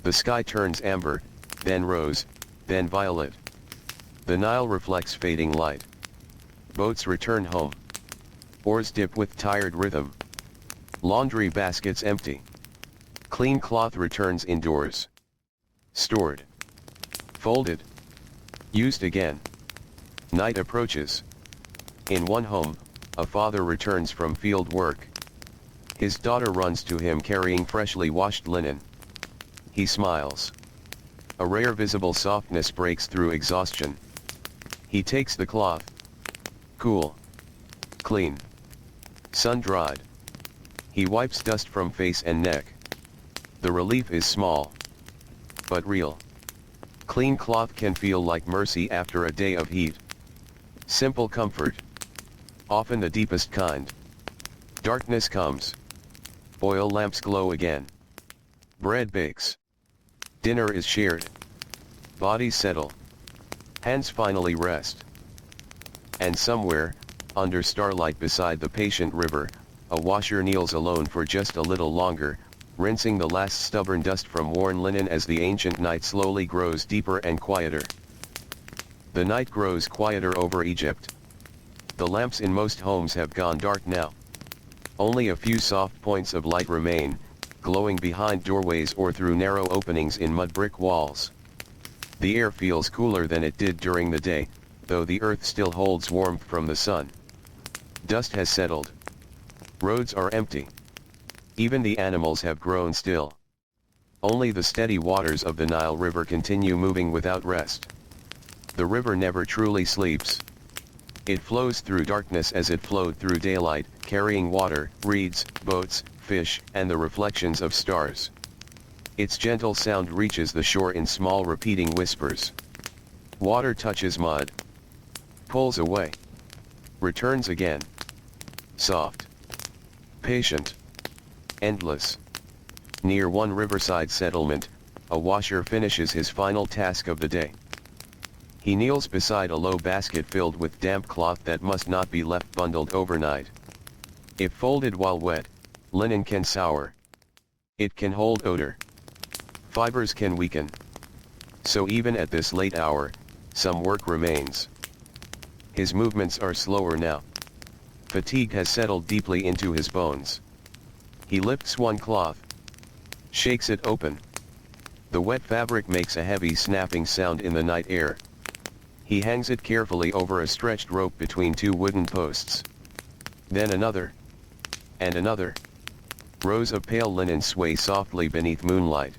The sky turns amber, then rose, then violet. The Nile reflects fading light. Boats return home. Oars dip with tired rhythm. Laundry baskets empty. Clean cloth returns indoors. Stored. Folded. Used again. Night approaches. In one home, a father returns from field work. His daughter runs to him carrying freshly washed linen. He smiles. A rare visible softness breaks through exhaustion. He takes the cloth. Cool. Clean. Sun-dried. He wipes dust from face and neck. The relief is small. But real. Clean cloth can feel like mercy after a day of heat. Simple comfort. Often the deepest kind. Darkness comes. Oil lamps glow again. Bread bakes. Dinner is shared. Bodies settle. Hands finally rest. And somewhere, under starlight beside the patient river, a washer kneels alone for just a little longer, rinsing the last stubborn dust from worn linen as the ancient night slowly grows deeper and quieter. The night grows quieter over Egypt. The lamps in most homes have gone dark now. Only a few soft points of light remain, glowing behind doorways or through narrow openings in mud brick walls. The air feels cooler than it did during the day, though the earth still holds warmth from the sun. Dust has settled. Roads are empty. Even the animals have grown still. Only the steady waters of the Nile River continue moving without rest. The river never truly sleeps. It flows through darkness as it flowed through daylight, carrying water, reeds, boats, fish, and the reflections of stars. Its gentle sound reaches the shore in small repeating whispers. Water touches mud. Pulls away. Returns again. Soft. Patient. Endless. Near one riverside settlement, a washer finishes his final task of the day. He kneels beside a low basket filled with damp cloth that must not be left bundled overnight. If folded while wet, linen can sour. It can hold odor. Fibers can weaken. So even at this late hour, some work remains. His movements are slower now. Fatigue has settled deeply into his bones. He lifts one cloth, shakes it open. The wet fabric makes a heavy snapping sound in the night air. He hangs it carefully over a stretched rope between two wooden posts. Then another. And another. Rows of pale linen sway softly beneath moonlight.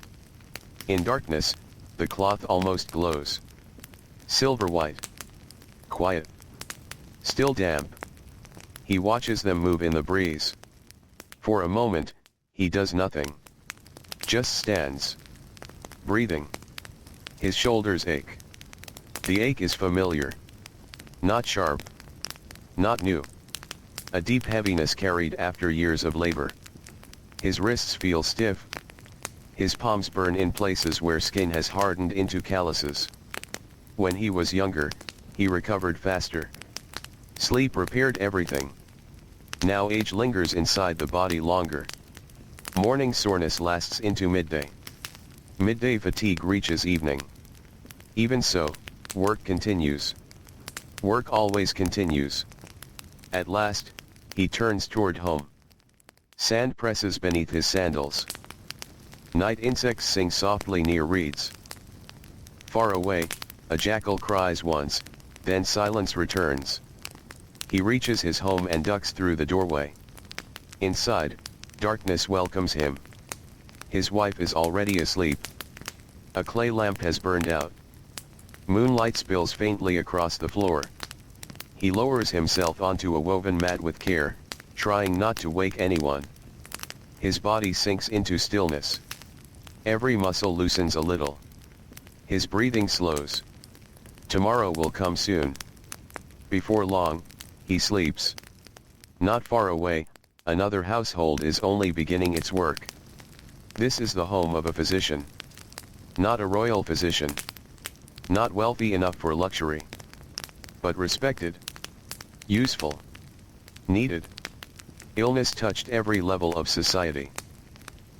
In darkness, the cloth almost glows. Silver white. Quiet. Still damp. He watches them move in the breeze. For a moment, he does nothing. Just stands. Breathing. His shoulders ache. The ache is familiar. Not sharp. Not new. A deep heaviness carried after years of labor. His wrists feel stiff. His palms burn in places where skin has hardened into calluses. When he was younger, he recovered faster. Sleep repaired everything. Now age lingers inside the body longer. Morning soreness lasts into midday. Midday fatigue reaches evening. Even so, work continues. Work always continues. At last, he turns toward home. Sand presses beneath his sandals. Night insects sing softly near reeds. Far away, a jackal cries once, then silence returns. He reaches his home and ducks through the doorway. Inside, darkness welcomes him. His wife is already asleep. A clay lamp has burned out. Moonlight spills faintly across the floor. He lowers himself onto a woven mat with care, trying not to wake anyone. His body sinks into stillness. Every muscle loosens a little. His breathing slows. Tomorrow will come soon. Before long, he sleeps. Not far away, another household is only beginning its work. This is the home of a physician. Not a royal physician. Not wealthy enough for luxury. But respected. Useful. Needed. Illness touched every level of society.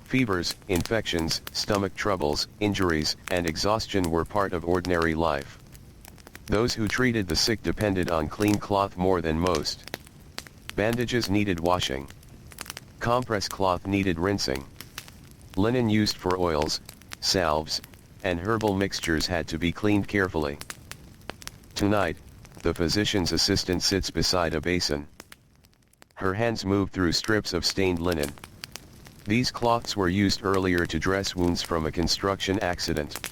Fevers, infections, stomach troubles, injuries, and exhaustion were part of ordinary life. Those who treated the sick depended on clean cloth more than most. Bandages needed washing. Compress cloth needed rinsing. Linen used for oils, salves, and herbal mixtures had to be cleaned carefully. Tonight, the physician's assistant sits beside a basin. Her hands move through strips of stained linen. These cloths were used earlier to dress wounds from a construction accident.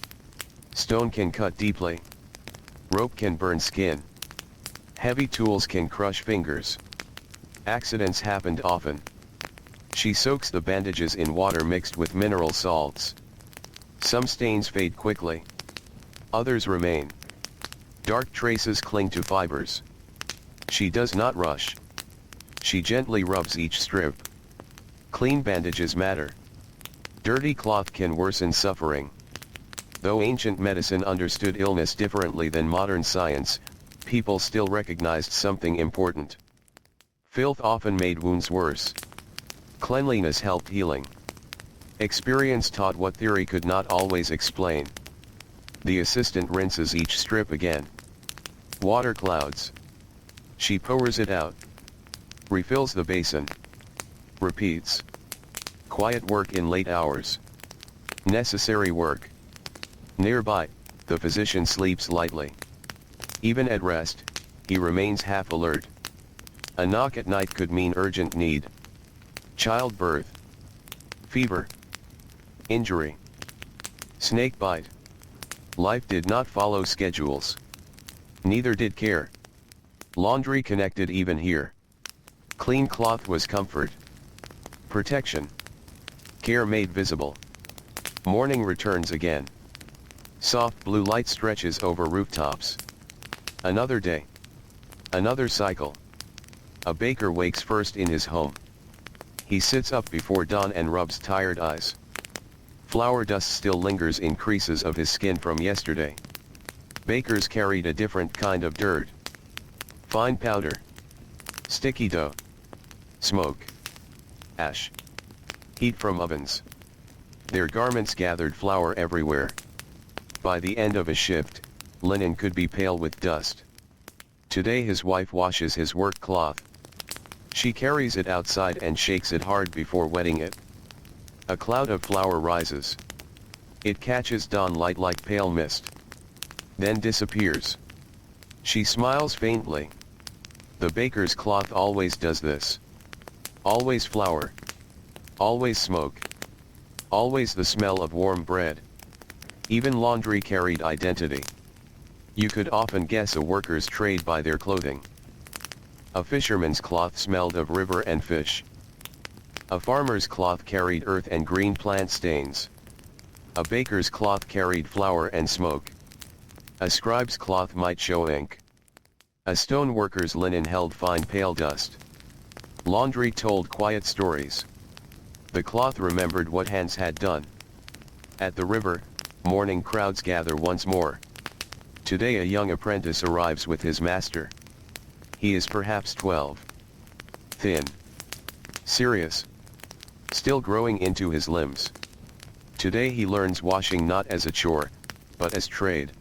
Stone can cut deeply. Rope can burn skin. Heavy tools can crush fingers. Accidents happened often. She soaks the bandages in water mixed with mineral salts. Some stains fade quickly. Others remain. Dark traces cling to fibers. She does not rush. She gently rubs each strip. Clean bandages matter. Dirty cloth can worsen suffering. Though ancient medicine understood illness differently than modern science, people still recognized something important. Filth often made wounds worse. Cleanliness helped healing. Experience taught what theory could not always explain. The assistant rinses each strip again. Water clouds. She pours it out. Refills the basin. Repeats. Quiet work in late hours. Necessary work. Nearby, the physician sleeps lightly. Even at rest, he remains half alert. A knock at night could mean urgent need. Childbirth. Fever. Injury. Snake bite. Life did not follow schedules. Neither did care. Laundry connected even here. Clean cloth was comfort. Protection. Care made visible. Morning returns again. Soft blue light stretches over rooftops. Another day. Another cycle. A baker wakes first in his home. He sits up before dawn and rubs tired eyes. Flour dust still lingers in creases of his skin from yesterday. Bakers carried a different kind of dirt. Fine powder. Sticky dough. Smoke. Ash. Heat from ovens. Their garments gathered flour everywhere. By the end of a shift, linen could be pale with dust. Today his wife washes his work cloth. She carries it outside and shakes it hard before wetting it. A cloud of flour rises. It catches dawn light like pale mist. Then disappears. She smiles faintly. The baker's cloth always does this. Always flour. Always smoke. Always the smell of warm bread. Even laundry carried identity. You could often guess a worker's trade by their clothing. A fisherman's cloth smelled of river and fish. A farmer's cloth carried earth and green plant stains. A baker's cloth carried flour and smoke. A scribe's cloth might show ink. A stone worker's linen held fine pale dust. Laundry told quiet stories. The cloth remembered what hands had done. At the river, morning crowds gather once more. Today a young apprentice arrives with his master. He is perhaps 12. Thin. Serious. Still growing into his limbs. Today he learns washing not as a chore, but as trade.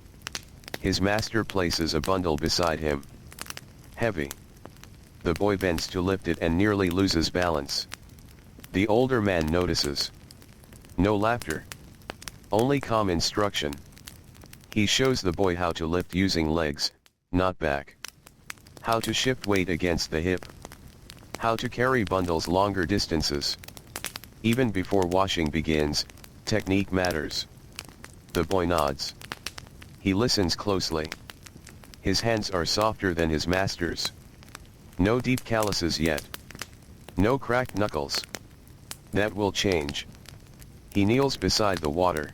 His master places a bundle beside him. Heavy. The boy bends to lift it and nearly loses balance. The older man notices. No laughter. Only calm instruction. He shows the boy how to lift using legs, not back. How to shift weight against the hip. How to carry bundles longer distances. Even before washing begins, technique matters. The boy nods. He listens closely. His hands are softer than his master's. No deep calluses yet. No cracked knuckles. That will change. He kneels beside the water.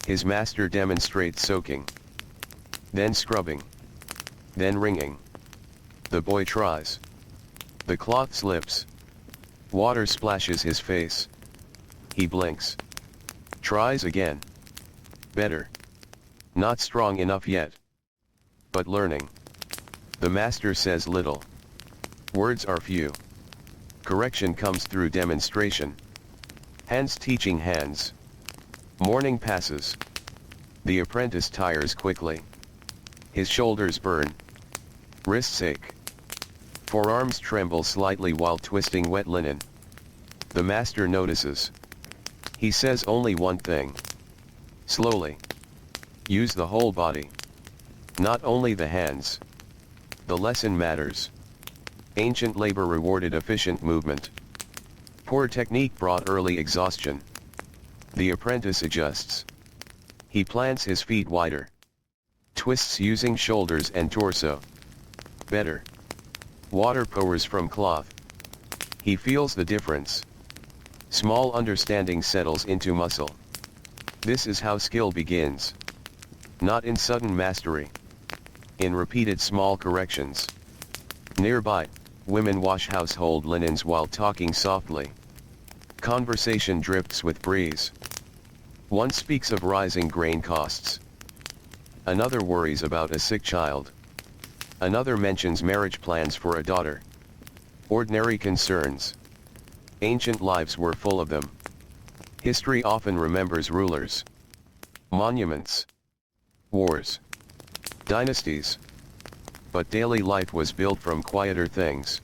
His master demonstrates soaking. Then scrubbing. Then wringing. The boy tries. The cloth slips. Water splashes his face. He blinks. Tries again. Better. Not strong enough yet. But learning. The master says little. Words are few. Correction comes through demonstration. Hands teaching hands. Morning passes. The apprentice tires quickly. His shoulders burn. Wrists ache. Forearms tremble slightly while twisting wet linen. The master notices. He says only one thing. Slowly. Use the whole body. Not only the hands. The lesson matters. Ancient labor rewarded efficient movement. Poor technique brought early exhaustion. The apprentice adjusts. He plants his feet wider. Twists using shoulders and torso. Better. Water pours from cloth. He feels the difference. Small understanding settles into muscle. This is how skill begins. Not in sudden mastery. In repeated small corrections. Nearby, women wash household linens while talking softly. Conversation drifts with breeze. One speaks of rising grain costs. Another worries about a sick child. Another mentions marriage plans for a daughter. Ordinary concerns. Ancient lives were full of them. History often remembers rulers. Monuments. Wars. Dynasties. But daily life was built from quieter things.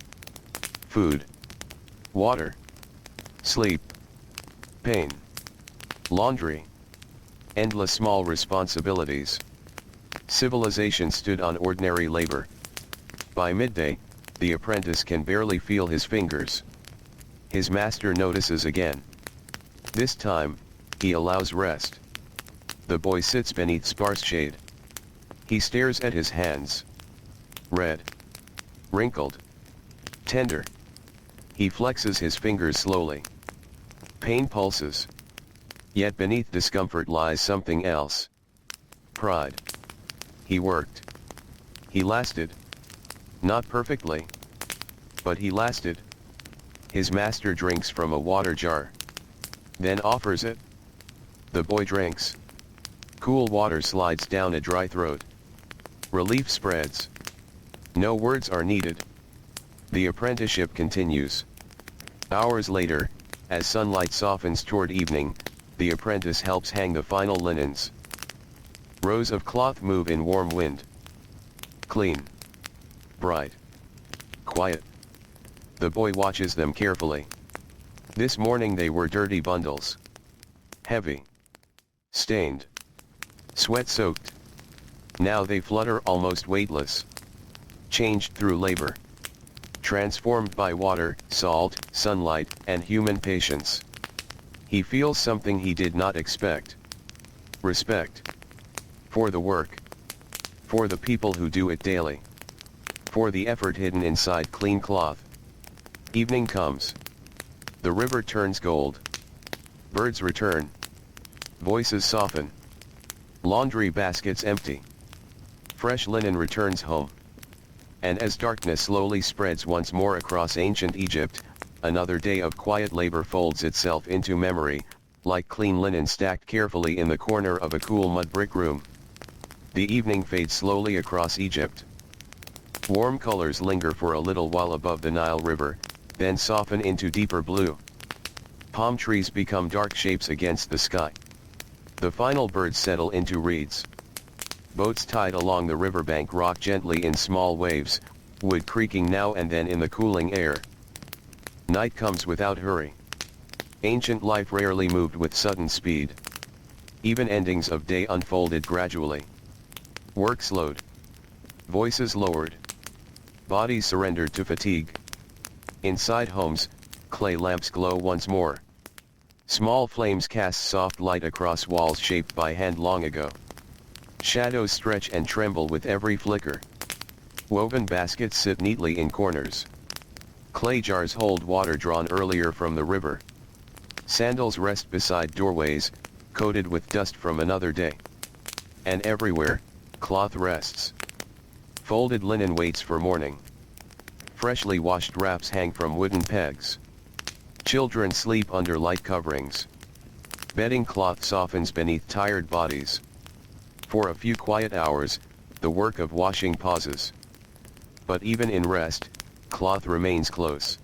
Food. Water. Sleep. Pain. Laundry. Endless small responsibilities. Civilization stood on ordinary labor. By midday, the apprentice can barely feel his fingers. His master notices again. This time, he allows rest. The boy sits beneath sparse shade. He stares at his hands. Red. Wrinkled. Tender. He flexes his fingers slowly. Pain pulses. Yet beneath discomfort lies something else. Pride. He worked. He lasted. Not perfectly. But he lasted. His master drinks from a water jar. Then offers it. The boy drinks. Cool water slides down a dry throat. Relief spreads. No words are needed. The apprenticeship continues. Hours later, as sunlight softens toward evening, the apprentice helps hang the final linens. Rows of cloth move in warm wind. Clean. Bright. Quiet. The boy watches them carefully. This morning they were dirty bundles. Heavy. Stained. Sweat-soaked. Now they flutter almost weightless. Changed through labor. Transformed by water, salt, sunlight, and human patience. He feels something he did not expect. Respect. For the work. For the people who do it daily. For the effort hidden inside clean cloth. Evening comes. The river turns gold. Birds return. Voices soften. Laundry baskets empty. Fresh linen returns home. And as darkness slowly spreads once more across ancient Egypt, another day of quiet labor folds itself into memory, like clean linen stacked carefully in the corner of a cool mud brick room. The evening fades slowly across Egypt. Warm colors linger for a little while above the Nile River, then soften into deeper blue. Palm trees become dark shapes against the sky. The final birds settle into reeds. Boats tied along the riverbank rock gently in small waves, wood creaking now and then in the cooling air. Night comes without hurry. Ancient life rarely moved with sudden speed. Even endings of day unfolded gradually. Work slowed. Voices lowered. Bodies surrendered to fatigue. Inside homes, clay lamps glow once more. Small flames cast soft light across walls shaped by hand long ago. Shadows stretch and tremble with every flicker. Woven baskets sit neatly in corners. Clay jars hold water drawn earlier from the river. Sandals rest beside doorways, coated with dust from another day. And everywhere, cloth rests. Folded linen waits for morning. Freshly washed wraps hang from wooden pegs. Children sleep under light coverings. Bedding cloth softens beneath tired bodies. For a few quiet hours, the work of washing pauses. But even in rest, cloth remains close.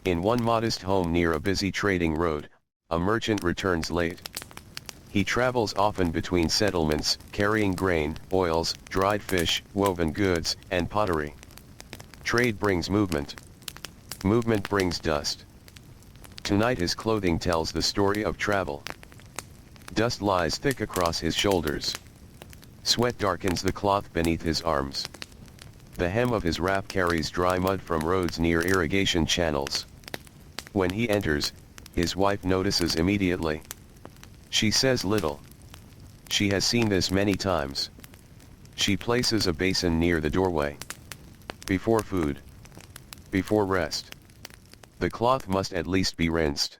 In one modest home near a busy trading road, a merchant returns late. He travels often between settlements, carrying grain, oils, dried fish, woven goods, and pottery. Trade brings movement. Movement brings dust. Tonight his clothing tells the story of travel. Dust lies thick across his shoulders. Sweat darkens the cloth beneath his arms. The hem of his wrap carries dry mud from roads near irrigation channels. When he enters, his wife notices immediately. She says little. She has seen this many times. She places a basin near the doorway. Before food. Before rest. The cloth must at least be rinsed.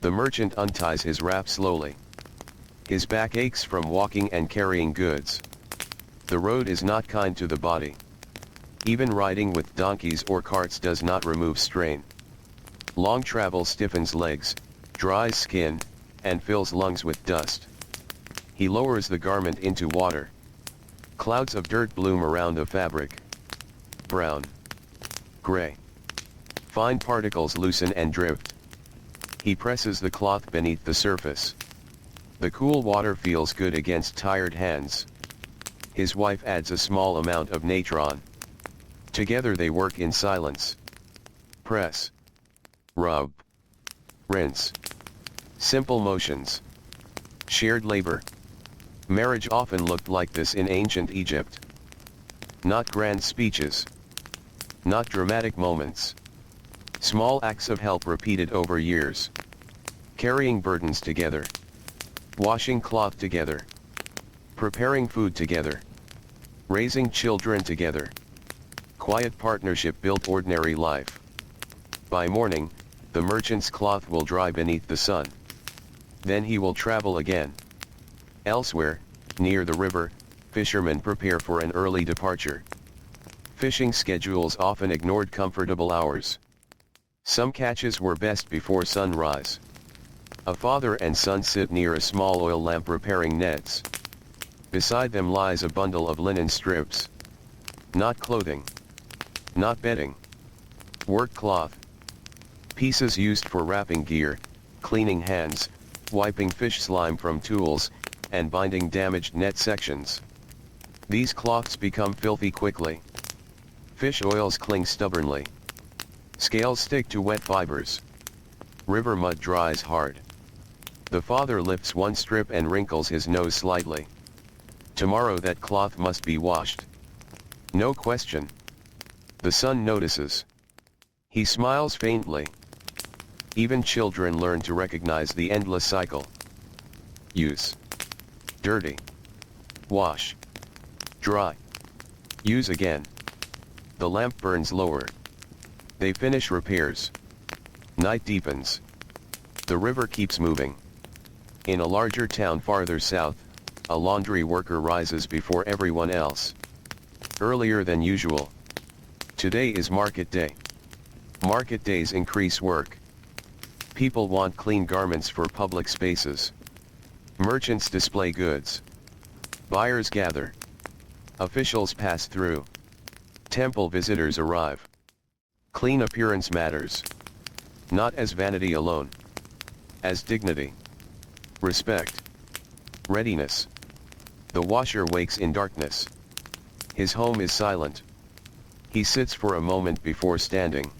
The merchant unties his wrap slowly. His back aches from walking and carrying goods. The road is not kind to the body. Even riding with donkeys or carts does not remove strain. Long travel stiffens legs, dries skin, and fills lungs with dust. He lowers the garment into water. Clouds of dirt bloom around the fabric. Brown. Gray. Fine particles loosen and drift. He presses the cloth beneath the surface. The cool water feels good against tired hands. His wife adds a small amount of natron. Together they work in silence. Press. Rub. Rinse. Simple motions. Shared labor. Marriage often looked like this in ancient Egypt. Not grand speeches. Not dramatic moments. Small acts of help repeated over years. Carrying burdens together. Washing cloth together. Preparing food together. Raising children together. Quiet partnership built ordinary life. By morning, the merchant's cloth will dry beneath the sun. Then he will travel again. Elsewhere, near the river, fishermen prepare for an early departure. Fishing schedules often ignored comfortable hours. Some catches were best before sunrise. A father and son sit near a small oil lamp repairing nets. Beside them lies a bundle of linen strips. Not clothing. Not bedding. Work cloth. Pieces used for wrapping gear, cleaning hands, wiping fish slime from tools, and binding damaged net sections. These cloths become filthy quickly. Fish oils cling stubbornly. Scales stick to wet fibers. River mud dries hard. The father lifts one strip and wrinkles his nose slightly. Tomorrow that cloth must be washed. No question. The son notices. He smiles faintly. Even children learn to recognize the endless cycle. Use. Dirty. Wash. Dry. Use again. The lamp burns lower. They finish repairs. Night deepens. The river keeps moving. In a larger town farther south, a laundry worker rises before everyone else. Earlier than usual. Today is market day. Market days increase work. People want clean garments for public spaces. Merchants display goods. Buyers gather. Officials pass through. Temple visitors arrive. Clean appearance matters. Not as vanity alone. As dignity. Respect. Readiness. The washer wakes in darkness. His home is silent. He sits for a moment before standing.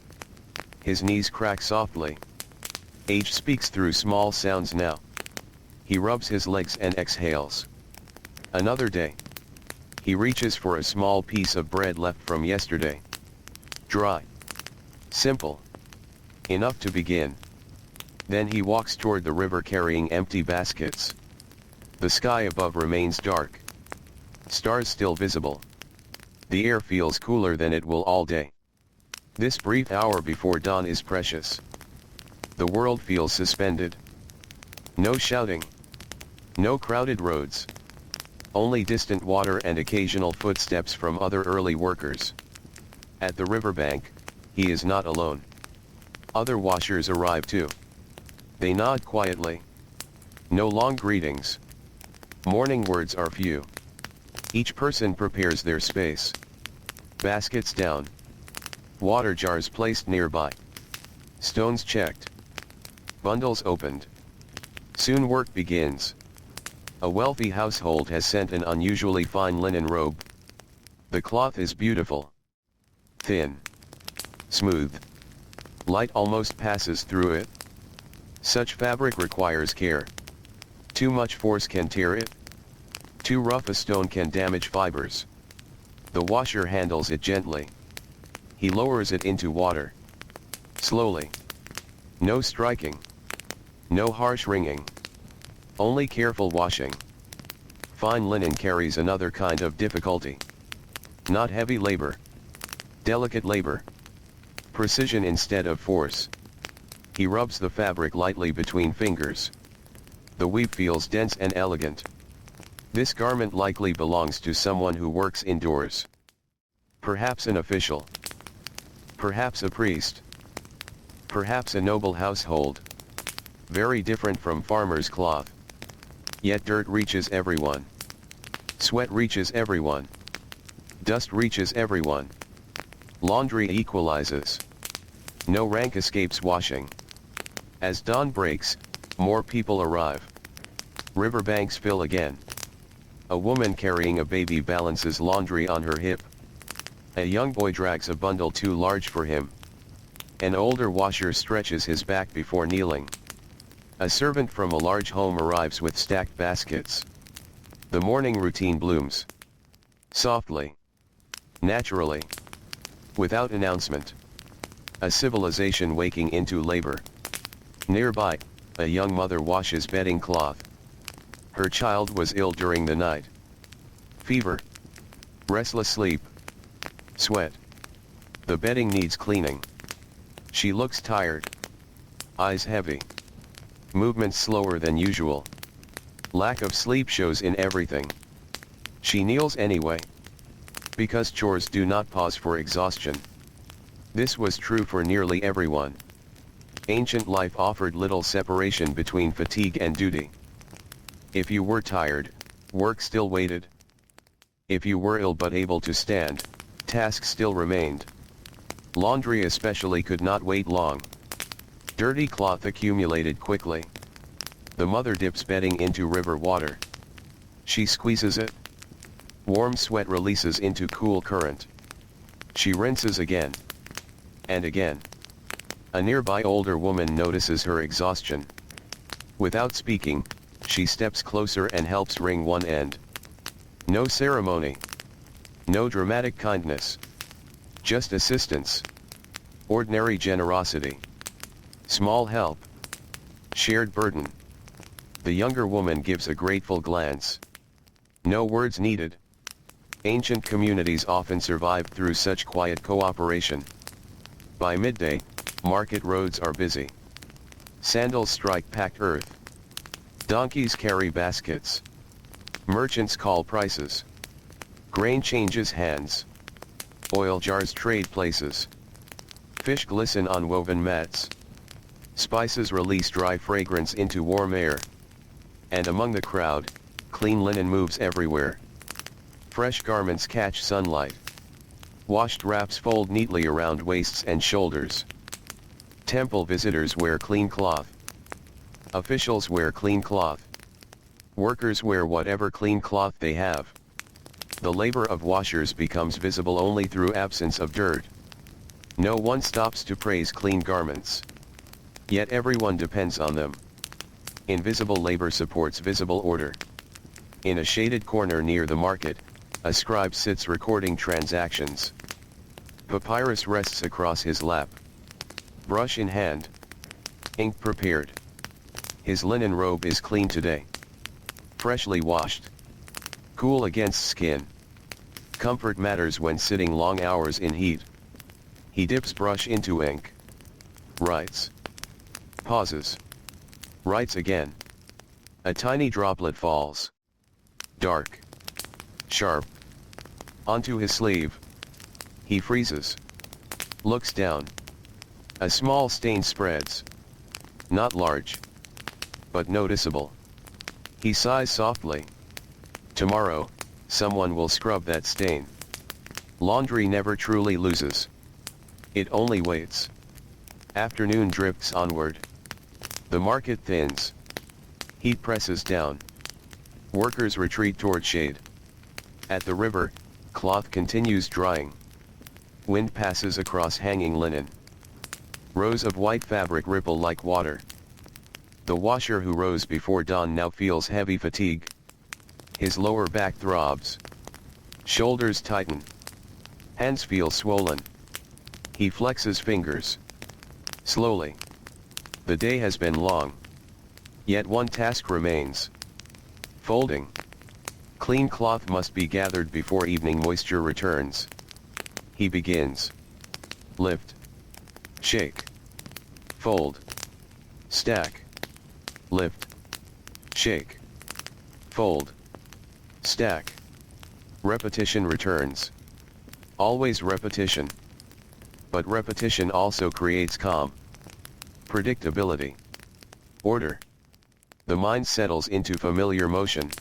His knees crack softly. Age speaks through small sounds now. He rubs his legs and exhales. Another day. He reaches for a small piece of bread left from yesterday. Dry. Simple. Enough to begin. Then he walks toward the river carrying empty baskets. The sky above remains dark. Stars still visible. The air feels cooler than it will all day. This brief hour before dawn is precious. The world feels suspended. No shouting. No crowded roads. Only distant water and occasional footsteps from other early workers. At the riverbank, he is not alone. Other washers arrive too. They nod quietly. No long greetings. Morning words are few. Each person prepares their space. Baskets down. Water jars placed nearby. Stones checked. Bundles opened. Soon work begins. A wealthy household has sent an unusually fine linen robe. The cloth is beautiful. Thin. Smooth. Light almost passes through it. Such fabric requires care. Too much force can tear it. Too rough a stone can damage fibers. The washer handles it gently. He lowers it into water. Slowly. No striking. No harsh wringing. Only careful washing. Fine linen carries another kind of difficulty. Not heavy labor. Delicate labor. Precision instead of force. He rubs the fabric lightly between fingers. The weave feels dense and elegant. This garment likely belongs to someone who works indoors. Perhaps an official. Perhaps a priest. Perhaps a noble household. Very different from farmer's cloth. Yet dirt reaches everyone. Sweat reaches everyone. Dust reaches everyone. Laundry equalizes. No rank escapes washing. As dawn breaks, more people arrive. Riverbanks fill again. A woman carrying a baby balances laundry on her hip. A young boy drags a bundle too large for him. An older washer stretches his back before kneeling. A servant from a large home arrives with stacked baskets. The morning routine blooms. Softly. Naturally. Without announcement. A civilization waking into labor. Nearby, a young mother washes bedding cloth. Her child was ill during the night. Fever. Restless sleep. Sweat. The bedding needs cleaning. She looks tired. Eyes heavy. Movements slower than usual. Lack of sleep shows in everything. She kneels anyway. Because chores do not pause for exhaustion. This was true for nearly everyone. Ancient life offered little separation between fatigue and duty. If you were tired, work still waited. If you were ill but able to stand, task still remained. Laundry especially could not wait long. Dirty cloth accumulated quickly. The mother dips bedding into river water. She squeezes it. Warm sweat releases into cool current. She rinses again. And again. A nearby older woman notices her exhaustion. Without speaking, she steps closer and helps wring one end. No ceremony. No dramatic kindness. Just assistance. Ordinary generosity. Small help. Shared burden. The younger woman gives a grateful glance. No words needed. Ancient communities often survived through such quiet cooperation. By midday, market roads are busy. Sandals strike packed earth. Donkeys carry baskets. Merchants call prices. Grain changes hands. Oil jars trade places. Fish glisten on woven mats. Spices release dry fragrance into warm air. And among the crowd, clean linen moves everywhere. Fresh garments catch sunlight. Washed wraps fold neatly around waists and shoulders. Temple visitors wear clean cloth. Officials wear clean cloth. Workers wear whatever clean cloth they have. The labor of washers becomes visible only through absence of dirt. No one stops to praise clean garments. Yet everyone depends on them. Invisible labor supports visible order. In a shaded corner near the market, a scribe sits recording transactions. Papyrus rests across his lap. Brush in hand. Ink prepared. His linen robe is clean today. Freshly washed. Cool against skin. Comfort matters when sitting long hours in heat. He dips brush into ink. Writes. Pauses. Writes again. A tiny droplet falls. Dark. Sharp. Onto his sleeve. He freezes. Looks down. A small stain spreads. Not large. But noticeable. He sighs softly. Tomorrow, someone will scrub that stain. Laundry never truly loses. It only waits. Afternoon drifts onward. The market thins. Heat presses down. Workers retreat toward shade. At the river, cloth continues drying. Wind passes across hanging linen. Rows of white fabric ripple like water. The washer who rose before dawn now feels heavy fatigue. His lower back throbs. Shoulders tighten. Hands feel swollen. He flexes fingers. Slowly. The day has been long. Yet one task remains. Folding. Clean cloth must be gathered before evening moisture returns. He begins. Lift. Shake. Fold. Stack. Lift. Shake. Fold. Stack. Repetition returns. Always repetition. But repetition also creates calm. Predictability. Order. The mind settles into familiar motion.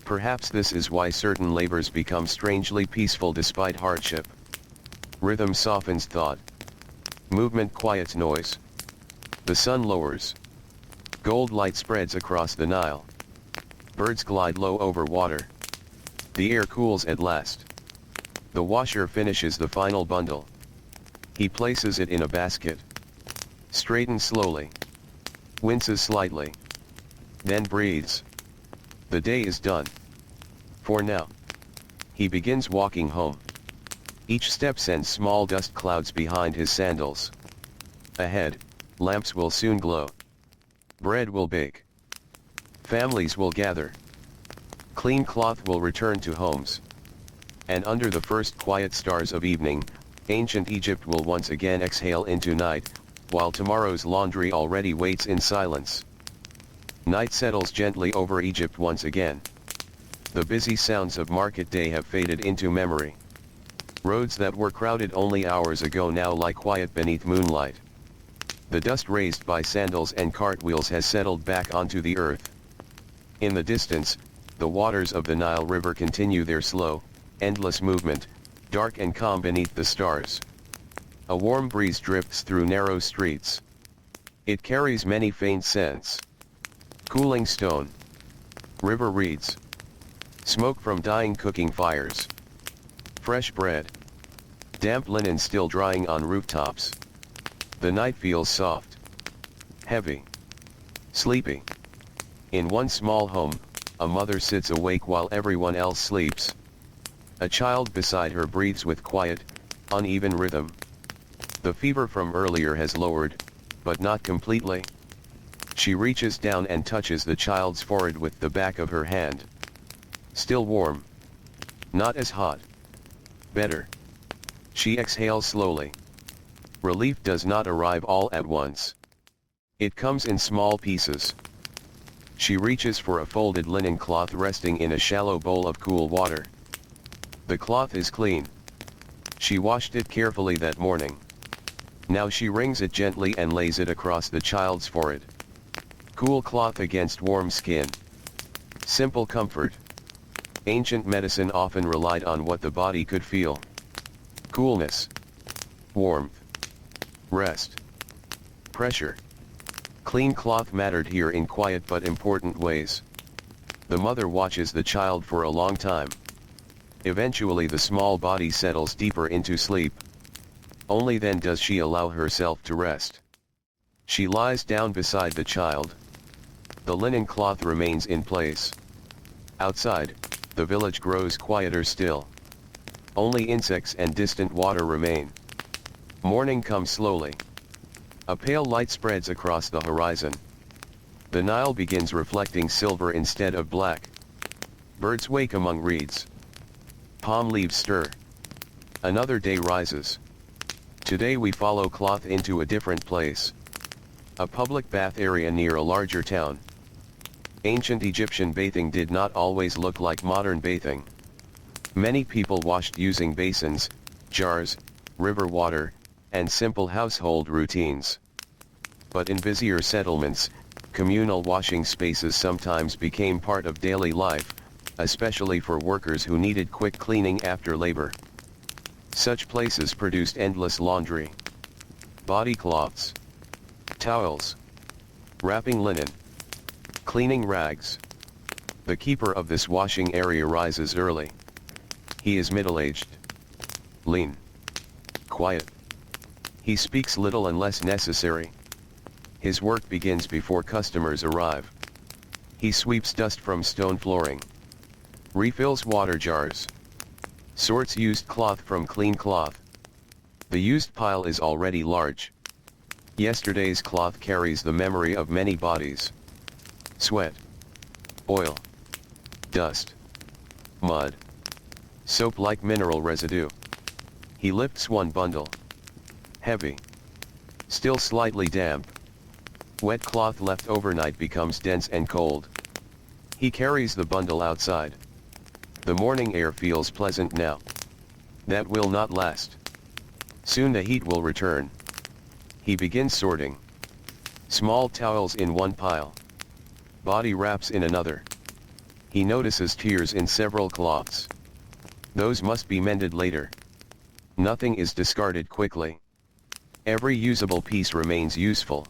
Perhaps this is why certain labors become strangely peaceful despite hardship. Rhythm softens thought. Movement quiets noise. The sun lowers. Gold light spreads across the Nile. Birds glide low over water. The air cools at last. The washer finishes the final bundle. He places it in a basket. Straightens slowly. Winces slightly. Then breathes. The day is done. For now. He begins walking home. Each step sends small dust clouds behind his sandals. Ahead, lamps will soon glow. Bread will bake. Families will gather. Clean cloth will return to homes. And under the first quiet stars of evening, ancient Egypt will once again exhale into night, while tomorrow's laundry already waits in silence. Night settles gently over Egypt once again. The busy sounds of market day have faded into memory. Roads that were crowded only hours ago now lie quiet beneath moonlight. The dust raised by sandals and cartwheels has settled back onto the earth. In the distance, the waters of the Nile River continue their slow, endless movement, dark and calm beneath the stars. A warm breeze drifts through narrow streets. It carries many faint scents. Cooling stone. River reeds. Smoke from dying cooking fires. Fresh bread. Damp linen still drying on rooftops. The night feels soft. Heavy. Sleepy. In one small home, a mother sits awake while everyone else sleeps. A child beside her breathes with quiet, uneven rhythm. The fever from earlier has lowered, but not completely. She reaches down and touches the child's forehead with the back of her hand. Still warm. Not as hot. Better. She exhales slowly. Relief does not arrive all at once. It comes in small pieces. She reaches for a folded linen cloth resting in a shallow bowl of cool water. The cloth is clean. She washed it carefully that morning. Now she wrings it gently and lays it across the child's forehead. Cool cloth against warm skin. Simple comfort. Ancient medicine often relied on what the body could feel. Coolness. Warmth. Rest. Pressure. Clean cloth mattered here in quiet but important ways. The mother watches the child for a long time. Eventually the small body settles deeper into sleep. Only then does she allow herself to rest. She lies down beside the child. The linen cloth remains in place. Outside, the village grows quieter still. Only insects and distant water remain. Morning comes slowly. A pale light spreads across the horizon. The Nile begins reflecting silver instead of black. Birds wake among reeds. Palm leaves stir. Another day rises. Today we follow cloth into a different place. A public bath area near a larger town. Ancient Egyptian bathing did not always look like modern bathing. Many people washed using basins, jars, river water, and simple household routines. But in busier settlements, communal washing spaces sometimes became part of daily life, especially for workers who needed quick cleaning after labor. Such places produced endless laundry. Body cloths. Towels. Wrapping linen. Cleaning rags. The keeper of this washing area rises early. He is middle-aged. Lean. Quiet. He speaks little unless necessary. His work begins before customers arrive. He sweeps dust from stone flooring. Refills water jars. Sorts used cloth from clean cloth. The used pile is already large. Yesterday's cloth carries the memory of many bodies. Sweat. Oil. Dust. Mud. Soap-like mineral residue. He lifts one bundle. Heavy. Still slightly damp. Wet cloth left overnight becomes dense and cold. He carries the bundle outside. The morning air feels pleasant now. That will not last. Soon the heat will return. He begins sorting. Small towels in one pile. Body wraps in another. He notices tears in several cloths. Those must be mended later. Nothing is discarded quickly. Every usable piece remains useful.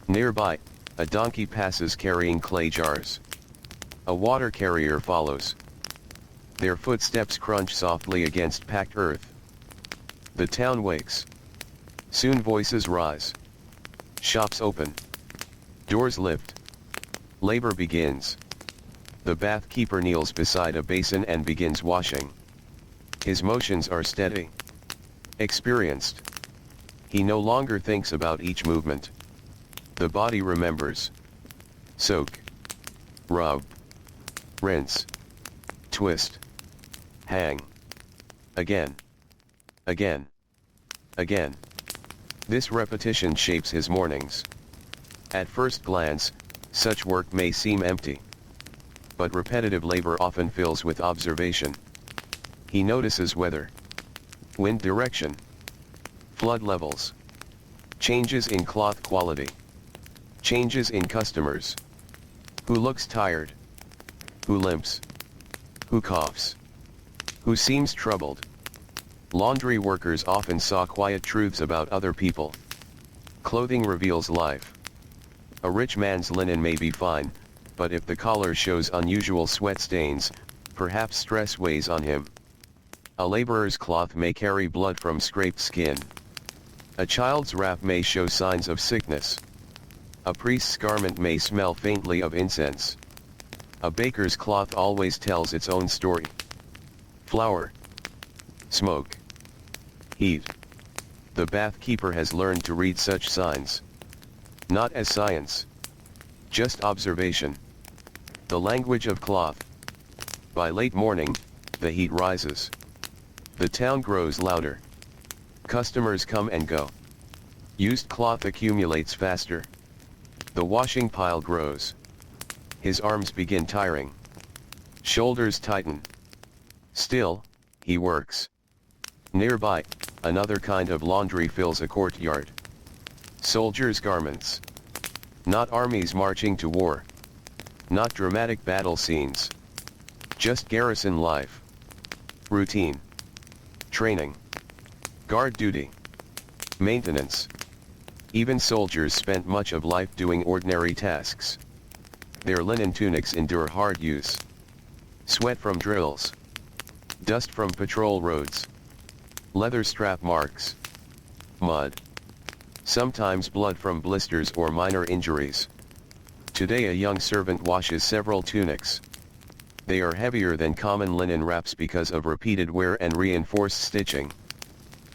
Nearby, a donkey passes carrying clay jars. A water carrier follows. Their footsteps crunch softly against packed earth. The town wakes. Soon voices rise. Shops open. Doors lift. Labor begins. The bath keeper kneels beside a basin and begins washing. His motions are steady. Experienced. He no longer thinks about each movement. The body remembers. Soak. Rub. Rinse. Twist. Hang. Again. Again. Again. This repetition shapes his mornings. At first glance, such work may seem empty. But repetitive labor often fills with observation. He notices weather. Wind direction. Flood levels. Changes in cloth quality. Changes in customers. Who looks tired? Who limps? Who coughs? Who seems troubled? Laundry workers often saw quiet truths about other people. Clothing reveals life. A rich man's linen may be fine, but if the collar shows unusual sweat stains, perhaps stress weighs on him. A laborer's cloth may carry blood from scraped skin. A child's wrap may show signs of sickness. A priest's garment may smell faintly of incense. A baker's cloth always tells its own story. Flour. Smoke. Heat. The bath keeper has learned to read such signs. Not as science. Just observation. The language of cloth. By late morning, the heat rises. The town grows louder. Customers come and go. Used cloth accumulates faster. The washing pile grows. His arms begin tiring. Shoulders tighten. Still, he works. Nearby, another kind of laundry fills a courtyard. Soldiers' garments. Not armies marching to war. Not dramatic battle scenes. Just garrison life. Routine. Training. Guard duty. Maintenance. Even soldiers spent much of life doing ordinary tasks. Their linen tunics endure hard use. Sweat from drills. Dust from patrol roads. Leather strap marks. Mud. Sometimes blood from blisters or minor injuries. Today a young servant washes several tunics. They are heavier than common linen wraps because of repeated wear and reinforced stitching.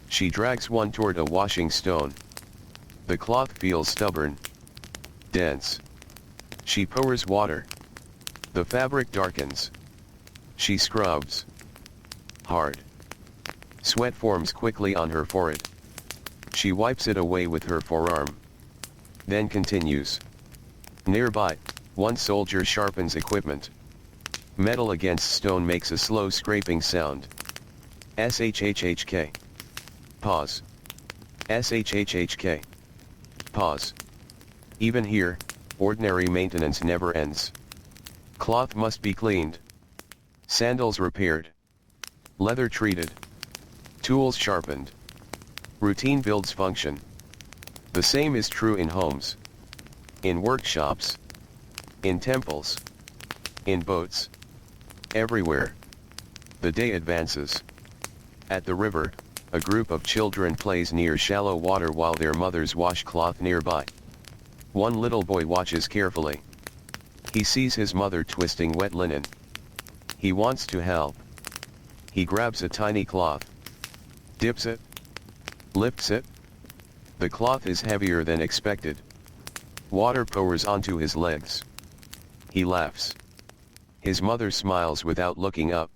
She drags one toward a washing stone. The cloth feels stubborn. Dense. She pours water. The fabric darkens. She scrubs. Hard. Sweat forms quickly on her forehead. She wipes it away with her forearm. Then continues. Nearby, one soldier sharpens equipment. Metal against stone makes a slow scraping sound. SHHHK. Pause. SHHHK. Pause. Even here, ordinary maintenance never ends. Cloth must be cleaned. Sandals repaired. Leather treated. Tools sharpened. Routine builds function. The same is true in homes. In workshops. In temples. In boats. Everywhere. The day advances. At the river, a group of children plays near shallow water while their mothers wash cloth nearby. One little boy watches carefully. He sees his mother twisting wet linen. He wants to help. He grabs a tiny cloth. Dips it. Lifts it. The cloth is heavier than expected. Water pours onto his legs. He laughs. His mother smiles without looking up.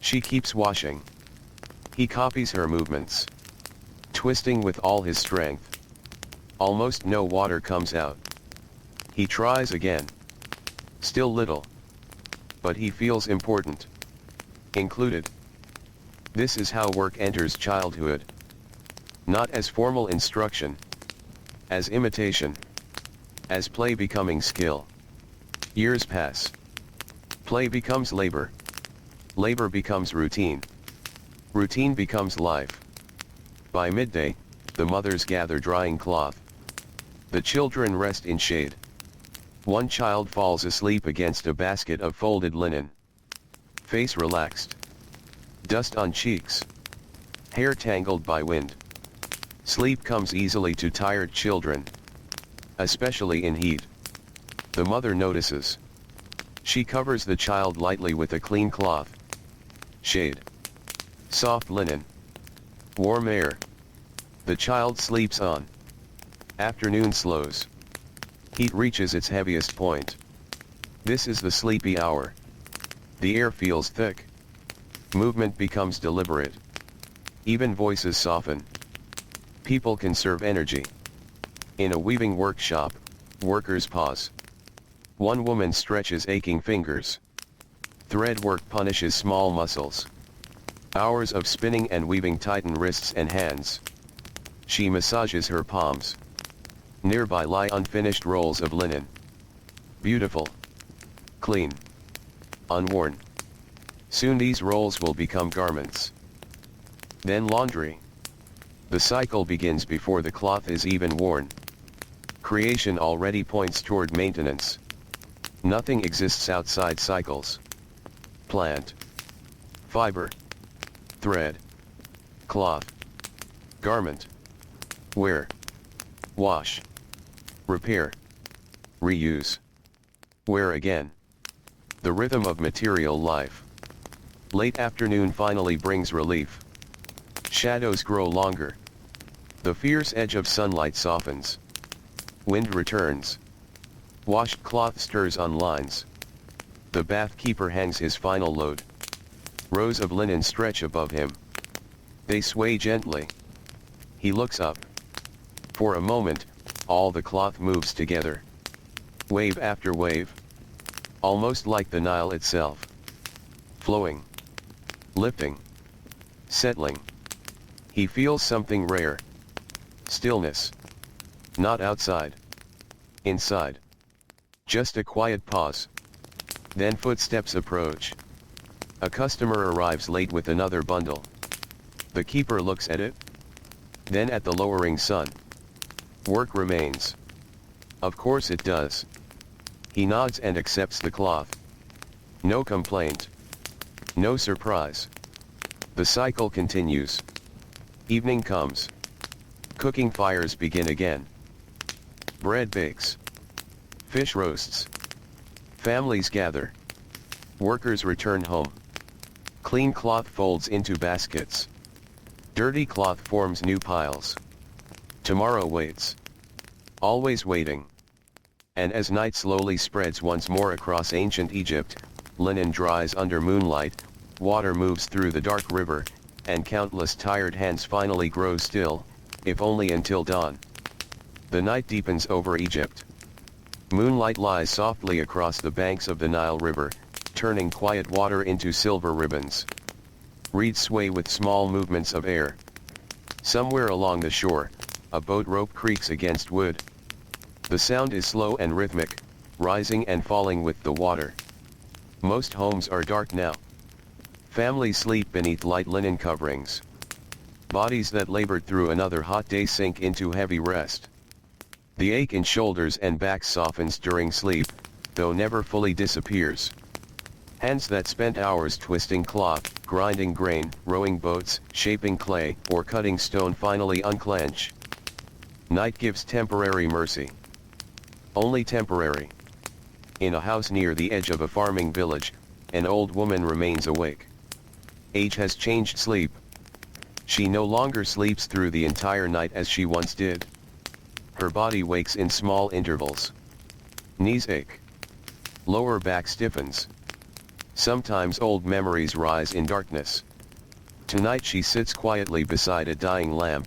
She keeps washing. He copies her movements. Twisting with all his strength. Almost no water comes out. He tries again. Still little. But he feels important. Included. This is how work enters childhood. Not as formal instruction. As imitation. As play becoming skill. Years pass. Play becomes labor. Labor becomes routine. Routine becomes life. By midday, the mothers gather drying cloth. The children rest in shade. One child falls asleep against a basket of folded linen. Face relaxed. Dust on cheeks. Hair tangled by wind. Sleep comes easily to tired children. Especially in heat. The mother notices. She covers the child lightly with a clean cloth. Shade. Soft linen. Warm air. The child sleeps on. Afternoon slows. Heat reaches its heaviest point. This is the sleepy hour. The air feels thick. Movement becomes deliberate. Even voices soften. People conserve energy. In a weaving workshop, workers pause. One woman stretches aching fingers. Thread work punishes small muscles. Hours of spinning and weaving tighten wrists and hands. She massages her palms. Nearby lie unfinished rolls of linen. Beautiful. Clean. Unworn. Soon these rolls will become garments. Then laundry. The cycle begins before the cloth is even worn. Creation already points toward maintenance. Nothing exists outside cycles. Plant, fiber, thread, cloth, garment, wear, wash, repair, reuse, wear again. The rhythm of material life. Late afternoon finally brings relief. Shadows grow longer. The fierce edge of sunlight softens. Wind returns. Washed cloth stirs on lines. The bath keeper hangs his final load. Rows of linen stretch above him. They sway gently. He looks up. For a moment, all the cloth moves together. Wave after wave. Almost like the Nile itself. Flowing. Lifting. Settling. He feels something rare. Stillness. Not outside. Inside. Just a quiet pause. Then footsteps approach. A customer arrives late with another bundle. The keeper looks at it. Then at the lowering sun. Work remains. Of course it does. He nods and accepts the cloth. No complaint. No surprise. The cycle continues. Evening comes. Cooking fires begin again. Bread bakes. Fish roasts. Families gather. Workers return home. Clean cloth folds into baskets. Dirty cloth forms new piles. Tomorrow waits. Always waiting. And as night slowly spreads once more across ancient Egypt, linen dries under moonlight, water moves through the dark river, and countless tired hands finally grow still, if only until dawn. The night deepens over Egypt. Moonlight lies softly across the banks of the Nile River, turning quiet water into silver ribbons. Reeds sway with small movements of air. Somewhere along the shore, a boat rope creaks against wood. The sound is slow and rhythmic, rising and falling with the water. Most homes are dark now. Families sleep beneath light linen coverings. Bodies that labored through another hot day sink into heavy rest. The ache in shoulders and back softens during sleep, though never fully disappears. Hands that spent hours twisting cloth, grinding grain, rowing boats, shaping clay, or cutting stone finally unclench. Night gives temporary mercy. Only temporary. In a house near the edge of a farming village, an old woman remains awake. Age has changed sleep. She no longer sleeps through the entire night as she once did. Her body wakes in small intervals. Knees ache. Lower back stiffens. Sometimes old memories rise in darkness. Tonight she sits quietly beside a dying lamp.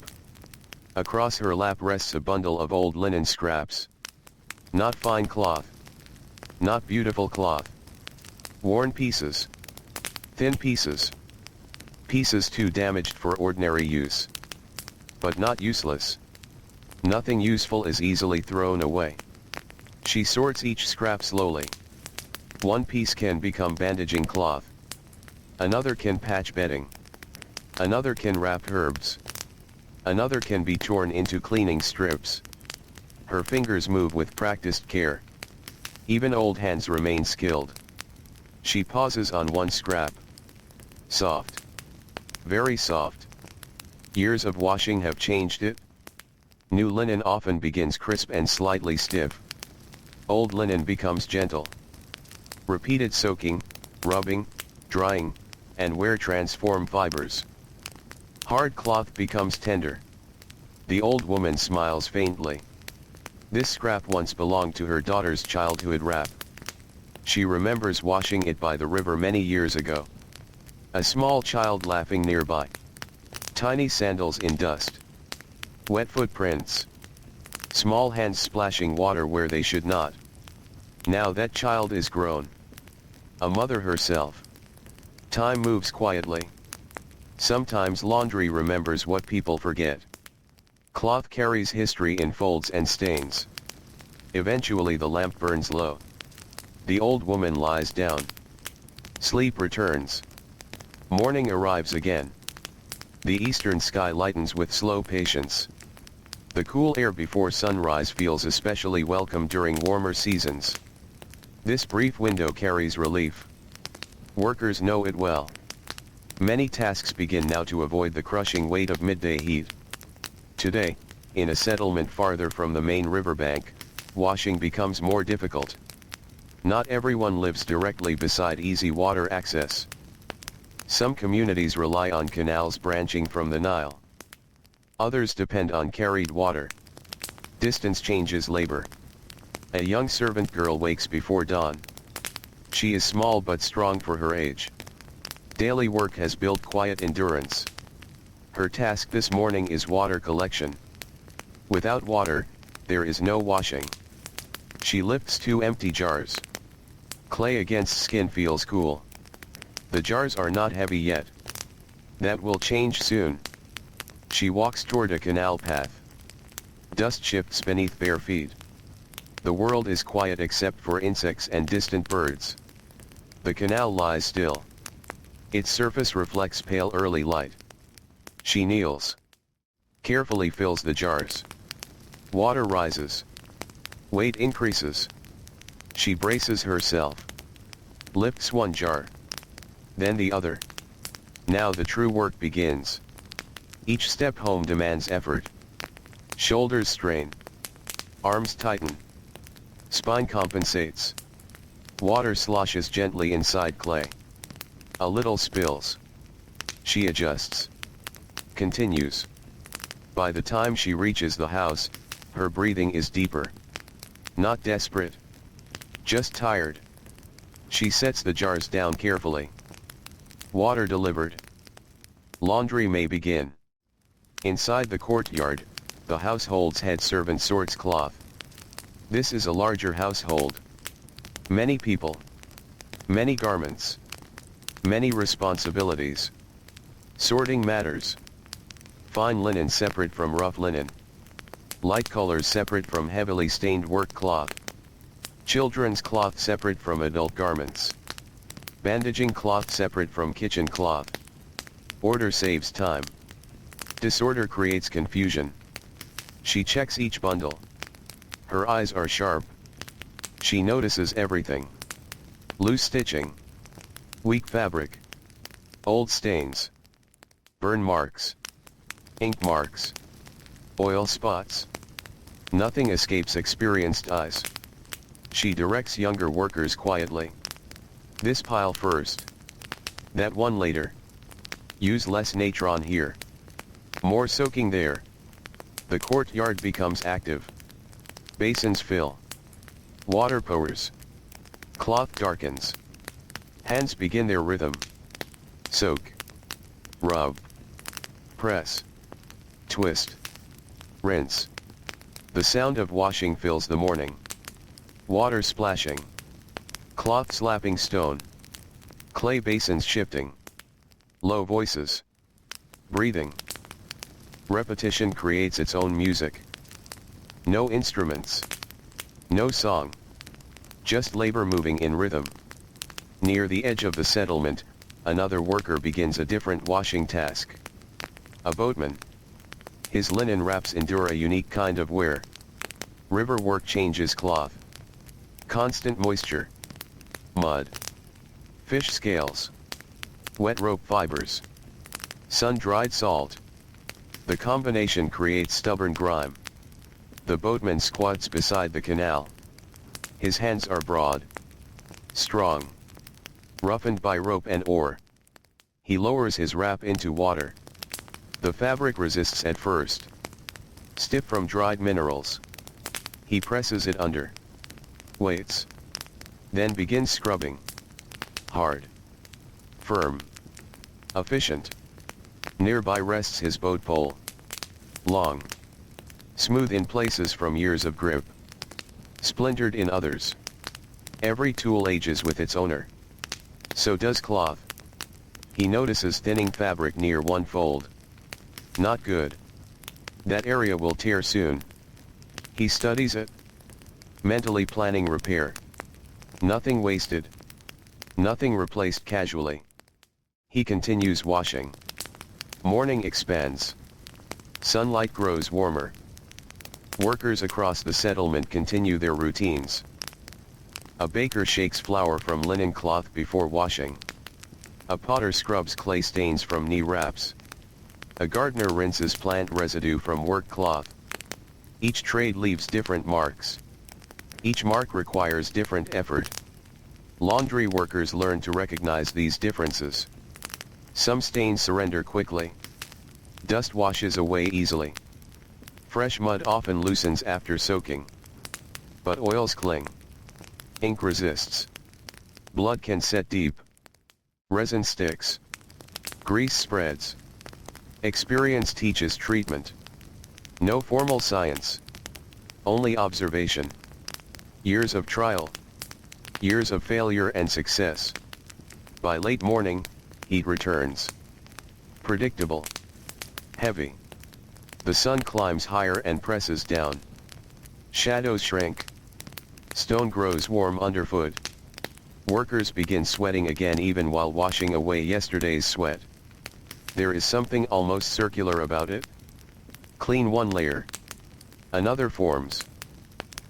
Across her lap rests a bundle of old linen scraps. Not fine cloth. Not beautiful cloth. Worn pieces. Thin pieces. Pieces too damaged for ordinary use. But not useless. Nothing useful is easily thrown away. She sorts each scrap slowly. One piece can become bandaging cloth. Another can patch bedding. Another can wrap herbs. Another can be torn into cleaning strips. Her fingers move with practiced care. Even old hands remain skilled. She pauses on one scrap. Soft. Very soft. Years of washing have changed it. New linen often begins crisp and slightly stiff. Old linen becomes gentle. Repeated soaking, rubbing, drying, and wear transform fibers. Hard cloth becomes tender. The old woman smiles faintly. This scrap once belonged to her daughter's childhood wrap. She remembers washing it by the river many years ago. A small child laughing nearby. Tiny sandals in dust. Wet footprints. Small hands splashing water where they should not. Now that child is grown. A mother herself. Time moves quietly. Sometimes laundry remembers what people forget. Cloth carries history in folds and stains. Eventually the lamp burns low. The old woman lies down. Sleep returns. Morning arrives again. The eastern sky lightens with slow patience. The cool air before sunrise feels especially welcome during warmer seasons. This brief window carries relief. Workers know it well. Many tasks begin now to avoid the crushing weight of midday heat. Today, in a settlement farther from the main riverbank, washing becomes more difficult. Not everyone lives directly beside easy water access. Some communities rely on canals branching from the Nile. Others depend on carried water. Distance changes labor. A young servant girl wakes before dawn. She is small but strong for her age. Daily work has built quiet endurance. Her task this morning is water collection. Without water, there is no washing. She lifts 2 empty jars. Clay against skin feels cool. The jars are not heavy yet. That will change soon. She walks toward a canal path. Dust shifts beneath bare feet. The world is quiet except for insects and distant birds. The canal lies still. Its surface reflects pale early light. She kneels. Carefully fills the jars. Water rises. Weight increases. She braces herself. Lifts 1 jar. Then the other. Now the true work begins. Each step home demands effort. Shoulders strain. Arms tighten. Spine compensates. Water sloshes gently inside clay. A little spills. She adjusts. Continues. By the time she reaches the house, her breathing is deeper. Not desperate. Just tired. She sets the jars down carefully. Water delivered. Laundry may begin. Inside the courtyard, the household's head servant sorts cloth. This is a larger household. Many people. Many garments. Many responsibilities. Sorting matters. Fine linen separate from rough linen. Light colors separate from heavily stained work cloth. Children's cloth separate from adult garments. Bandaging cloth separate from kitchen cloth. Order saves time. Disorder creates confusion. She checks each bundle. Her eyes are sharp. She notices everything. Loose stitching. Weak fabric. Old stains. Burn marks. Ink marks. Oil spots. Nothing escapes experienced eyes. She directs younger workers quietly. This pile first. That one later. Use less natron here. More soaking there. The courtyard becomes active. Basins fill. Water pours. Cloth darkens. Hands begin their rhythm. Soak. Rub. Press. Twist. Rinse. The sound of washing fills the morning. Water splashing. Cloth slapping stone. Clay basins shifting. Low voices. Breathing. Repetition creates its own music. No instruments. No song. Just labor moving in rhythm. Near the edge of the settlement, another worker begins a different washing task. A boatman. His linen wraps endure a unique kind of wear. River work changes cloth. Constant moisture. Mud. Fish scales. Wet rope fibers. Sun-dried salt. The combination creates stubborn grime. The boatman squats beside the canal. His hands are broad. Strong. Roughened by rope and oar. He lowers his wrap into water. The fabric resists at first. Stiff from dried minerals. He presses it under. Waits. Then begins scrubbing. Hard. Firm. Efficient. Nearby rests his boat pole. Long. Smooth in places from years of grip. Splintered in others. Every tool ages with its owner. So does cloth. He notices thinning fabric near one fold. Not good. That area will tear soon. He studies it. Mentally planning repair. Nothing wasted. Nothing replaced casually. He continues washing. Morning expands. Sunlight grows warmer. Workers across the settlement continue their routines. A baker shakes flour from linen cloth before washing. A potter scrubs clay stains from knee wraps. A gardener rinses plant residue from work cloth. Each trade leaves different marks. Each mark requires different effort. Laundry workers learn to recognize these differences. Some stains surrender quickly. Dust washes away easily. Fresh mud often loosens after soaking. But oils cling. Ink resists. Blood can set deep. Resin sticks. Grease spreads. Experience teaches treatment. No formal science. Only observation. Years of trial. Years of failure and success. By late morning, heat returns. Predictable. Heavy. The sun climbs higher and presses down. Shadows shrink. Stone grows warm underfoot. Workers begin sweating again even while washing away yesterday's sweat. There is something almost circular about it. Clean one layer. Another forms.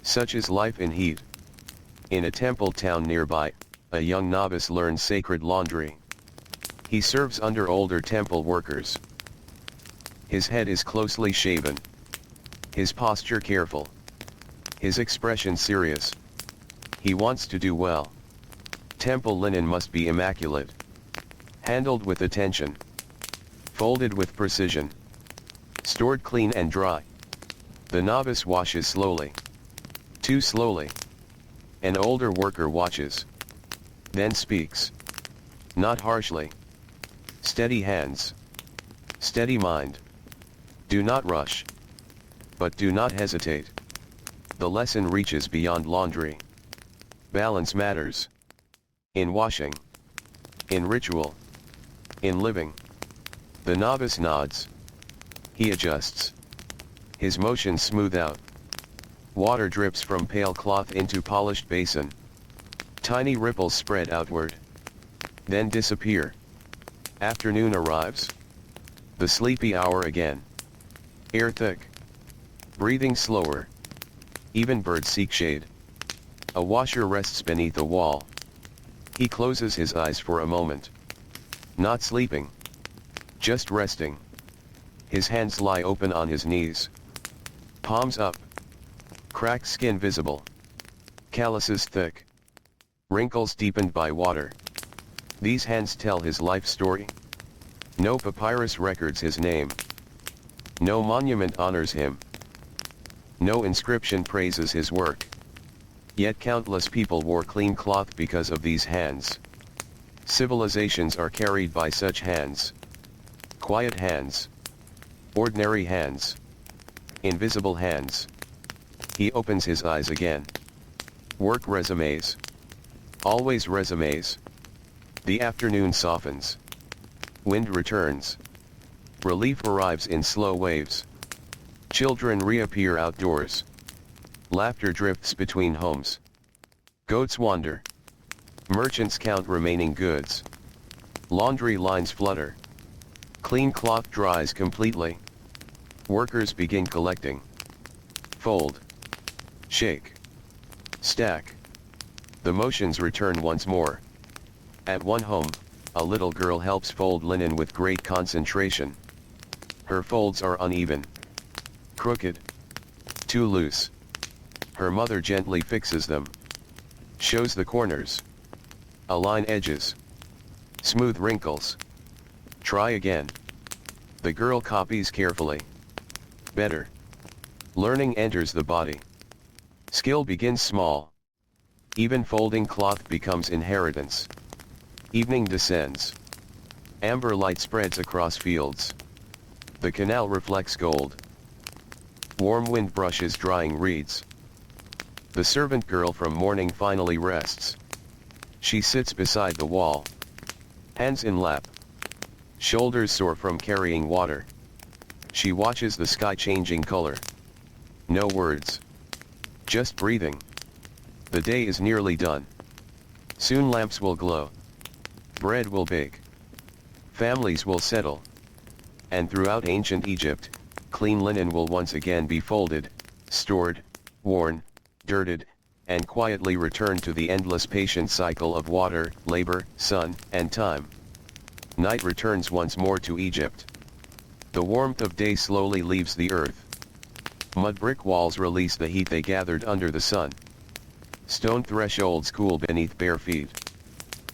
Such is life in heat. In a temple town nearby, a young novice learns sacred laundry. He serves under older temple workers. His head is closely shaven. His posture careful. His expression serious. He wants to do well. Temple linen must be immaculate. Handled with attention. Folded with precision. Stored clean and dry. The novice washes slowly. Too slowly. An older worker watches. Then speaks. Not harshly. Steady hands. Steady mind. Do not rush. But do not hesitate. The lesson reaches beyond laundry. Balance matters. In washing. In ritual. In living. The novice nods. He adjusts. His motions smooth out. Water drips from pale cloth into polished basin. Tiny ripples spread outward. Then disappear. Afternoon arrives. The sleepy hour again. Air thick. Breathing slower. Even birds seek shade. A washer rests beneath a wall. He closes his eyes for a moment. Not sleeping. Just resting. His hands lie open on his knees. Palms up. Cracked skin visible. Calluses thick. Wrinkles deepened by water. These hands tell his life story. No papyrus records his name. No monument honors him. No inscription praises his work. Yet countless people wore clean cloth because of these hands. Civilizations are carried by such hands. Quiet hands. Ordinary hands. Invisible hands. He opens his eyes again. Work resumes. Always resumes. The afternoon softens. Wind returns. Relief arrives in slow waves. Children reappear outdoors. Laughter drifts between homes. Goats wander. Merchants count remaining goods. Laundry lines flutter. Clean cloth dries completely. Workers begin collecting. Fold. Shake. Stack. The motions return once more. At one home, a little girl helps fold linen with great concentration. Her folds are uneven. Crooked. Too loose. Her mother gently fixes them. Shows the corners. Align edges. Smooth wrinkles. Try again. The girl copies carefully. Better. Learning enters the body. Skill begins small. Even folding cloth becomes inheritance. Evening descends. Amber light spreads across fields. The canal reflects gold. Warm wind brushes drying reeds. The servant girl from morning finally rests. She sits beside the wall. Hands in lap. Shoulders sore from carrying water. She watches the sky changing color. No words. Just breathing. The day is nearly done. Soon lamps will glow. Bread will bake. Families will settle. And throughout ancient Egypt, clean linen will once again be folded, stored, worn, dirted, and quietly returned to the endless patient cycle of water, labor, sun, and time. Night returns once more to Egypt. The warmth of day slowly leaves the earth. Mud brick walls release the heat they gathered under the sun. Stone thresholds cool beneath bare feet.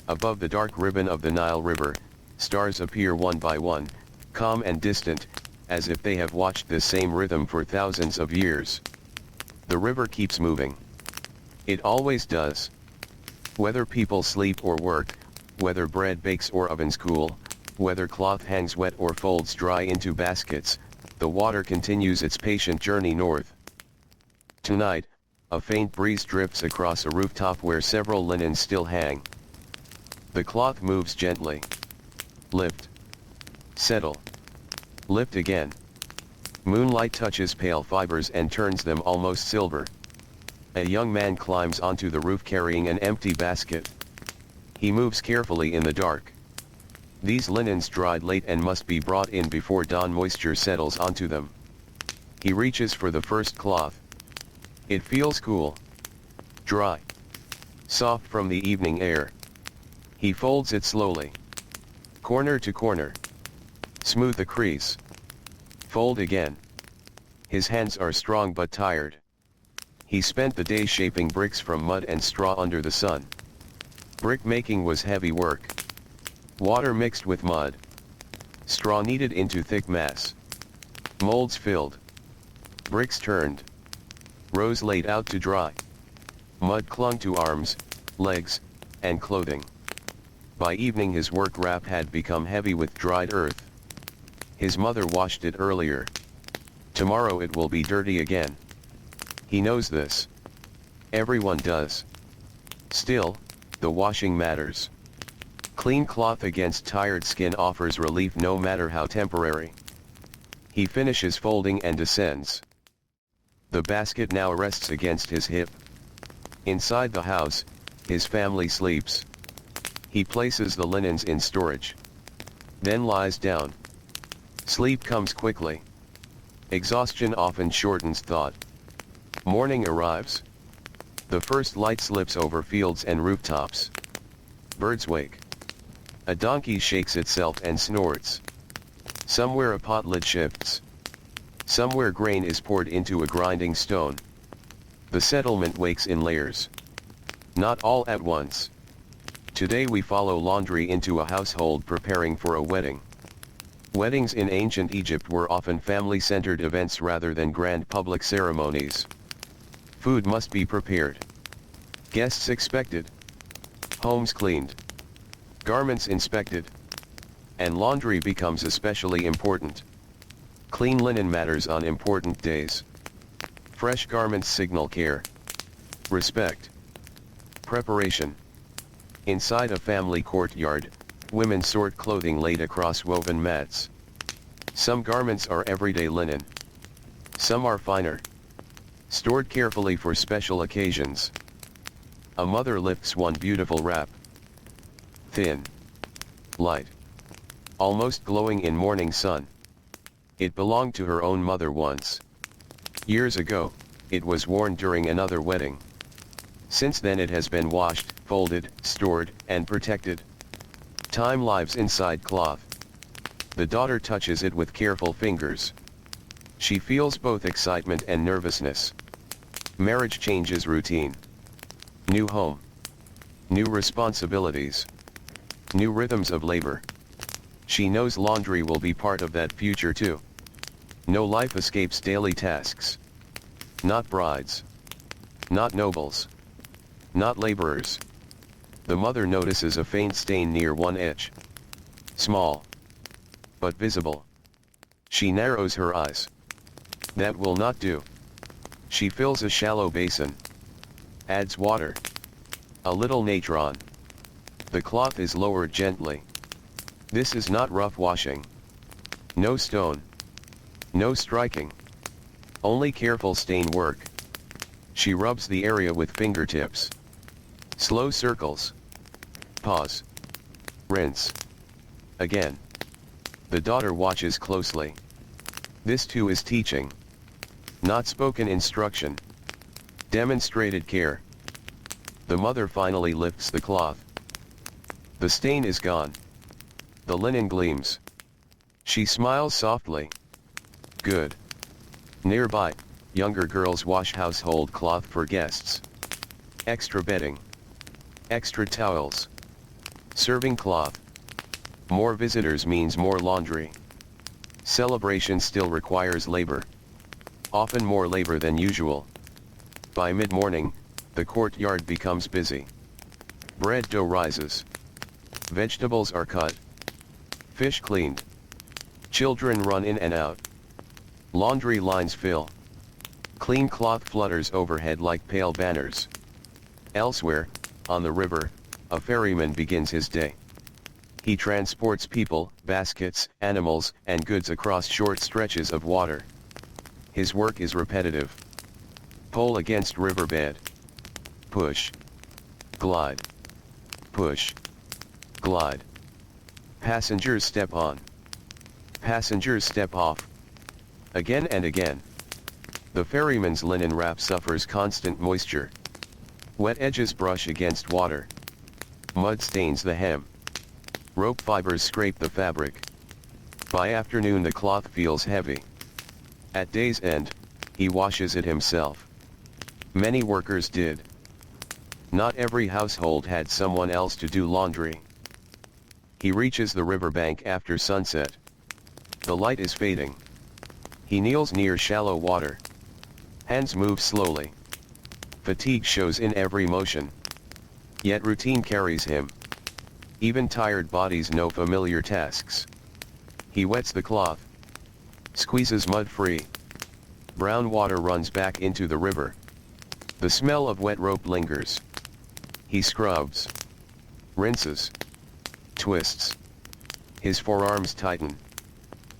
Above the dark ribbon of the Nile River, stars appear one by one, calm and distant, as if they have watched this same rhythm for thousands of years. The river keeps moving. It always does. Whether people sleep or work, whether bread bakes or ovens cool, whether cloth hangs wet or folds dry into baskets, the water continues its patient journey north. Tonight, a faint breeze drifts across a rooftop where several linens still hang. The cloth moves gently. Lift. Settle. Lift again. Moonlight touches pale fibers and turns them almost silver. A young man climbs onto the roof carrying an empty basket. He moves carefully in the dark. These linens dried late and must be brought in before dawn moisture settles onto them. He reaches for the first cloth. It feels cool. Dry. Soft from the evening air. He folds it slowly. Corner to corner. Smooth the crease. Fold again. His hands are strong but tired. He spent the day shaping bricks from mud and straw under the sun. Brick making was heavy work. Water mixed with mud. Straw kneaded into thick mass. Molds filled. Bricks turned. Rows laid out to dry. Mud clung to arms, legs, and clothing. By evening his work wrap had become heavy with dried earth. His mother washed it earlier. Tomorrow it will be dirty again. He knows this. Everyone does. Still, the washing matters. Clean cloth against tired skin offers relief no matter how temporary. He finishes folding and descends. The basket now rests against his hip. Inside the house, his family sleeps. He places the linens in storage. Then lies down. Sleep comes quickly. Exhaustion often shortens thought. Morning arrives. The first light slips over fields and rooftops. Birds wake. A donkey shakes itself and snorts. Somewhere a pot lid shifts. Somewhere grain is poured into a grinding stone. The settlement wakes in layers. Not all at once. Today we follow laundry into a household preparing for a wedding. Weddings in ancient Egypt were often family-centered events rather than grand public ceremonies. Food must be prepared. Guests expected. Homes cleaned. Garments inspected. And laundry becomes especially important. Clean linen matters on important days. Fresh garments signal care. Respect. Preparation. Inside a family courtyard, women sort clothing laid across woven mats. Some garments are everyday linen. Some are finer. Stored carefully for special occasions. A mother lifts one beautiful wrap. Thin. Light. Almost glowing in morning sun. It belonged to her own mother once. Years ago, it was worn during another wedding. Since then it has been washed, folded, stored, and protected. Time lives inside cloth. The daughter touches it with careful fingers. She feels both excitement and nervousness. Marriage changes routine. New home. New responsibilities. New rhythms of labor. She knows laundry will be part of that future too. No life escapes daily tasks. Not brides. Not nobles. Not laborers. The mother notices a faint stain near one edge. Small. But visible. She narrows her eyes. That will not do. She fills a shallow basin. Adds water. A little natron. The cloth is lowered gently. This is not rough washing. No stone. No striking. Only careful stain work. She rubs the area with fingertips. Slow circles. Pause. Rinse. Again. The daughter watches closely. This too is teaching. Not spoken instruction. Demonstrated care. The mother finally lifts the cloth. The stain is gone. The linen gleams. She smiles softly. Good. Nearby, younger girls wash household cloth for guests. Extra bedding. Extra towels. Serving cloth. More visitors means more laundry. Celebration still requires labor. Often more labor than usual. By mid-morning, the courtyard becomes busy. Bread dough rises. Vegetables are cut. Fish cleaned. Children run in and out. Laundry lines fill. Clean cloth flutters overhead like pale banners. Elsewhere, on the river, a ferryman begins his day. He transports people, baskets, animals, and goods across short stretches of water. His work is repetitive. Pole against riverbed. Push. Glide. Push. Glide. Passengers step on. Passengers step off. Again and again. The ferryman's linen wrap suffers constant moisture. Wet edges brush against water. Mud stains the hem. Rope fibers scrape the fabric. By afternoon the cloth feels heavy. At day's end, he washes it himself. Many workers did. Not every household had someone else to do laundry. He reaches the riverbank after sunset. The light is fading. He kneels near shallow water. Hands move slowly. Fatigue shows in every motion. Yet routine carries him. Even tired bodies know familiar tasks. He wets the cloth. Squeezes mud free. Brown water runs back into the river. The smell of wet rope lingers. He scrubs. Rinses. Twists. His forearms tighten.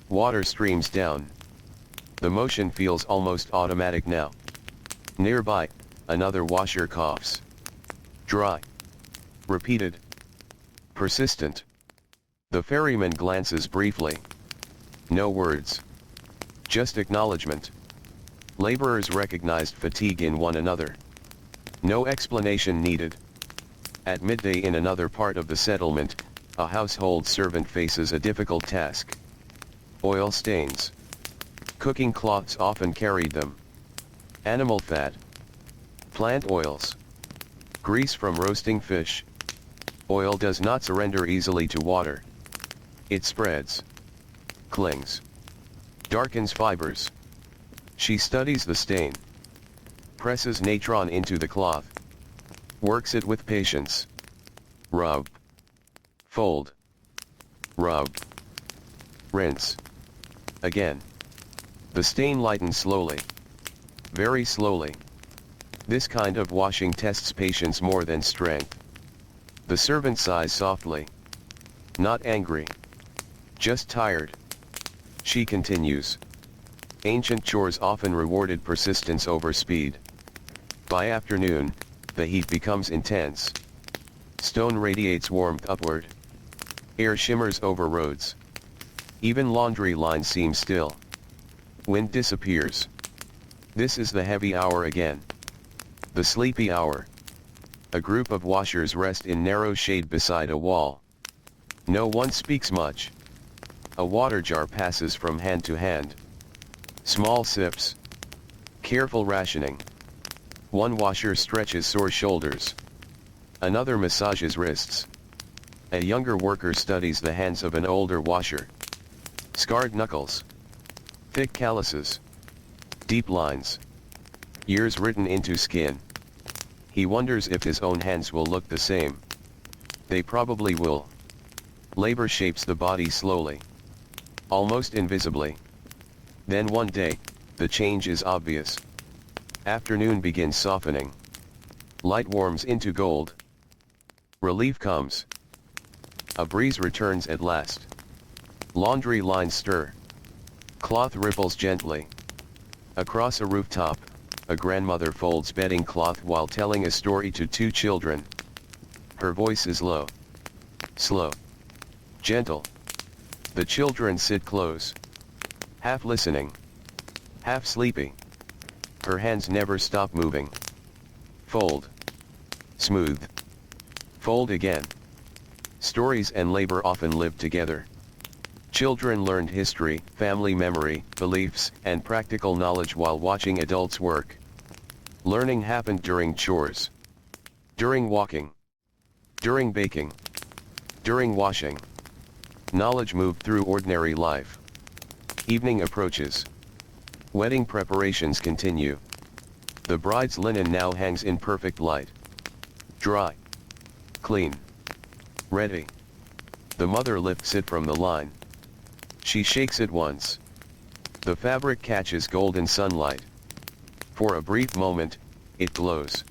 Water streams down. The motion feels almost automatic now. Nearby, another washer coughs. Dry. Repeated. Persistent. The ferryman glances briefly. No words. Just acknowledgement. Laborers recognized fatigue in one another. No explanation needed. At midday in another part of the settlement, a household servant faces a difficult task. Oil stains. Cooking cloths often carried them. Animal fat. Plant oils. Grease from roasting fish. Oil does not surrender easily to water. It spreads. Clings. Darkens fibers. She studies the stain. Presses natron into the cloth. Works it with patience. Rub. Fold. Rub. Rinse. Again. The stain lightens slowly. Very slowly. This kind of washing tests patience more than strength. The servant sighs softly. Not angry. Just tired. She continues. Ancient chores often rewarded persistence over speed. By afternoon, the heat becomes intense. Stone radiates warmth upward. Air shimmers over roads. Even laundry lines seem still. Wind disappears. This is the heavy hour again. The sleepy hour. A group of washers rest in narrow shade beside a wall. No one speaks much. A water jar passes from hand to hand. Small sips. Careful rationing. One washer stretches sore shoulders. Another massages wrists. A younger worker studies the hands of an older washer. Scarred knuckles. Thick calluses. Deep lines. Years written into skin. He wonders if his own hands will look the same. They probably will. Labor shapes the body slowly. Almost invisibly. Then one day, the change is obvious. Afternoon begins softening. Light warms into gold. Relief comes. A breeze returns at last. Laundry lines stir. Cloth ripples gently. Across a rooftop, a grandmother folds bedding cloth while telling a story to two children. Her voice is low. Slow. Gentle. The children sit close. Half listening. Half sleepy. Her hands never stop moving. Fold. Smooth. Fold again. Stories and labor often lived together. Children learned history, family memory, beliefs, and practical knowledge while watching adults work. Learning happened during chores. During walking. During baking. During washing. Knowledge moved through ordinary life. Evening approaches. Wedding preparations continue. The bride's linen now hangs in perfect light. Dry. Clean. Ready. The mother lifts it from the line. She shakes it once. The fabric catches golden sunlight. For a brief moment, it glows.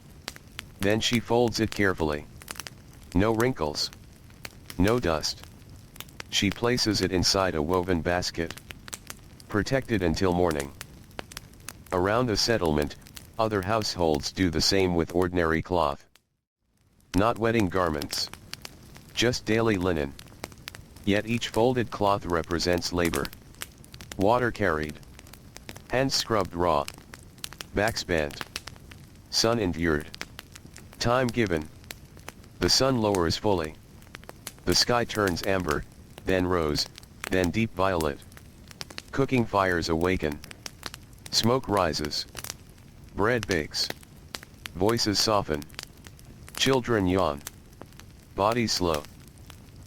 Then she folds it carefully. No wrinkles. No dust. She places it inside a woven basket. Protected until morning. Around the settlement, other households do the same with ordinary cloth. Not wedding garments. Just daily linen. Yet each folded cloth represents labor. Water carried. Hands scrubbed raw. Backs bent. Sun endured. Time given. The sun lowers fully. The sky turns amber, then rose, then deep violet. Cooking fires awaken. Smoke rises. Bread bakes. Voices soften. Children yawn. Bodies slow.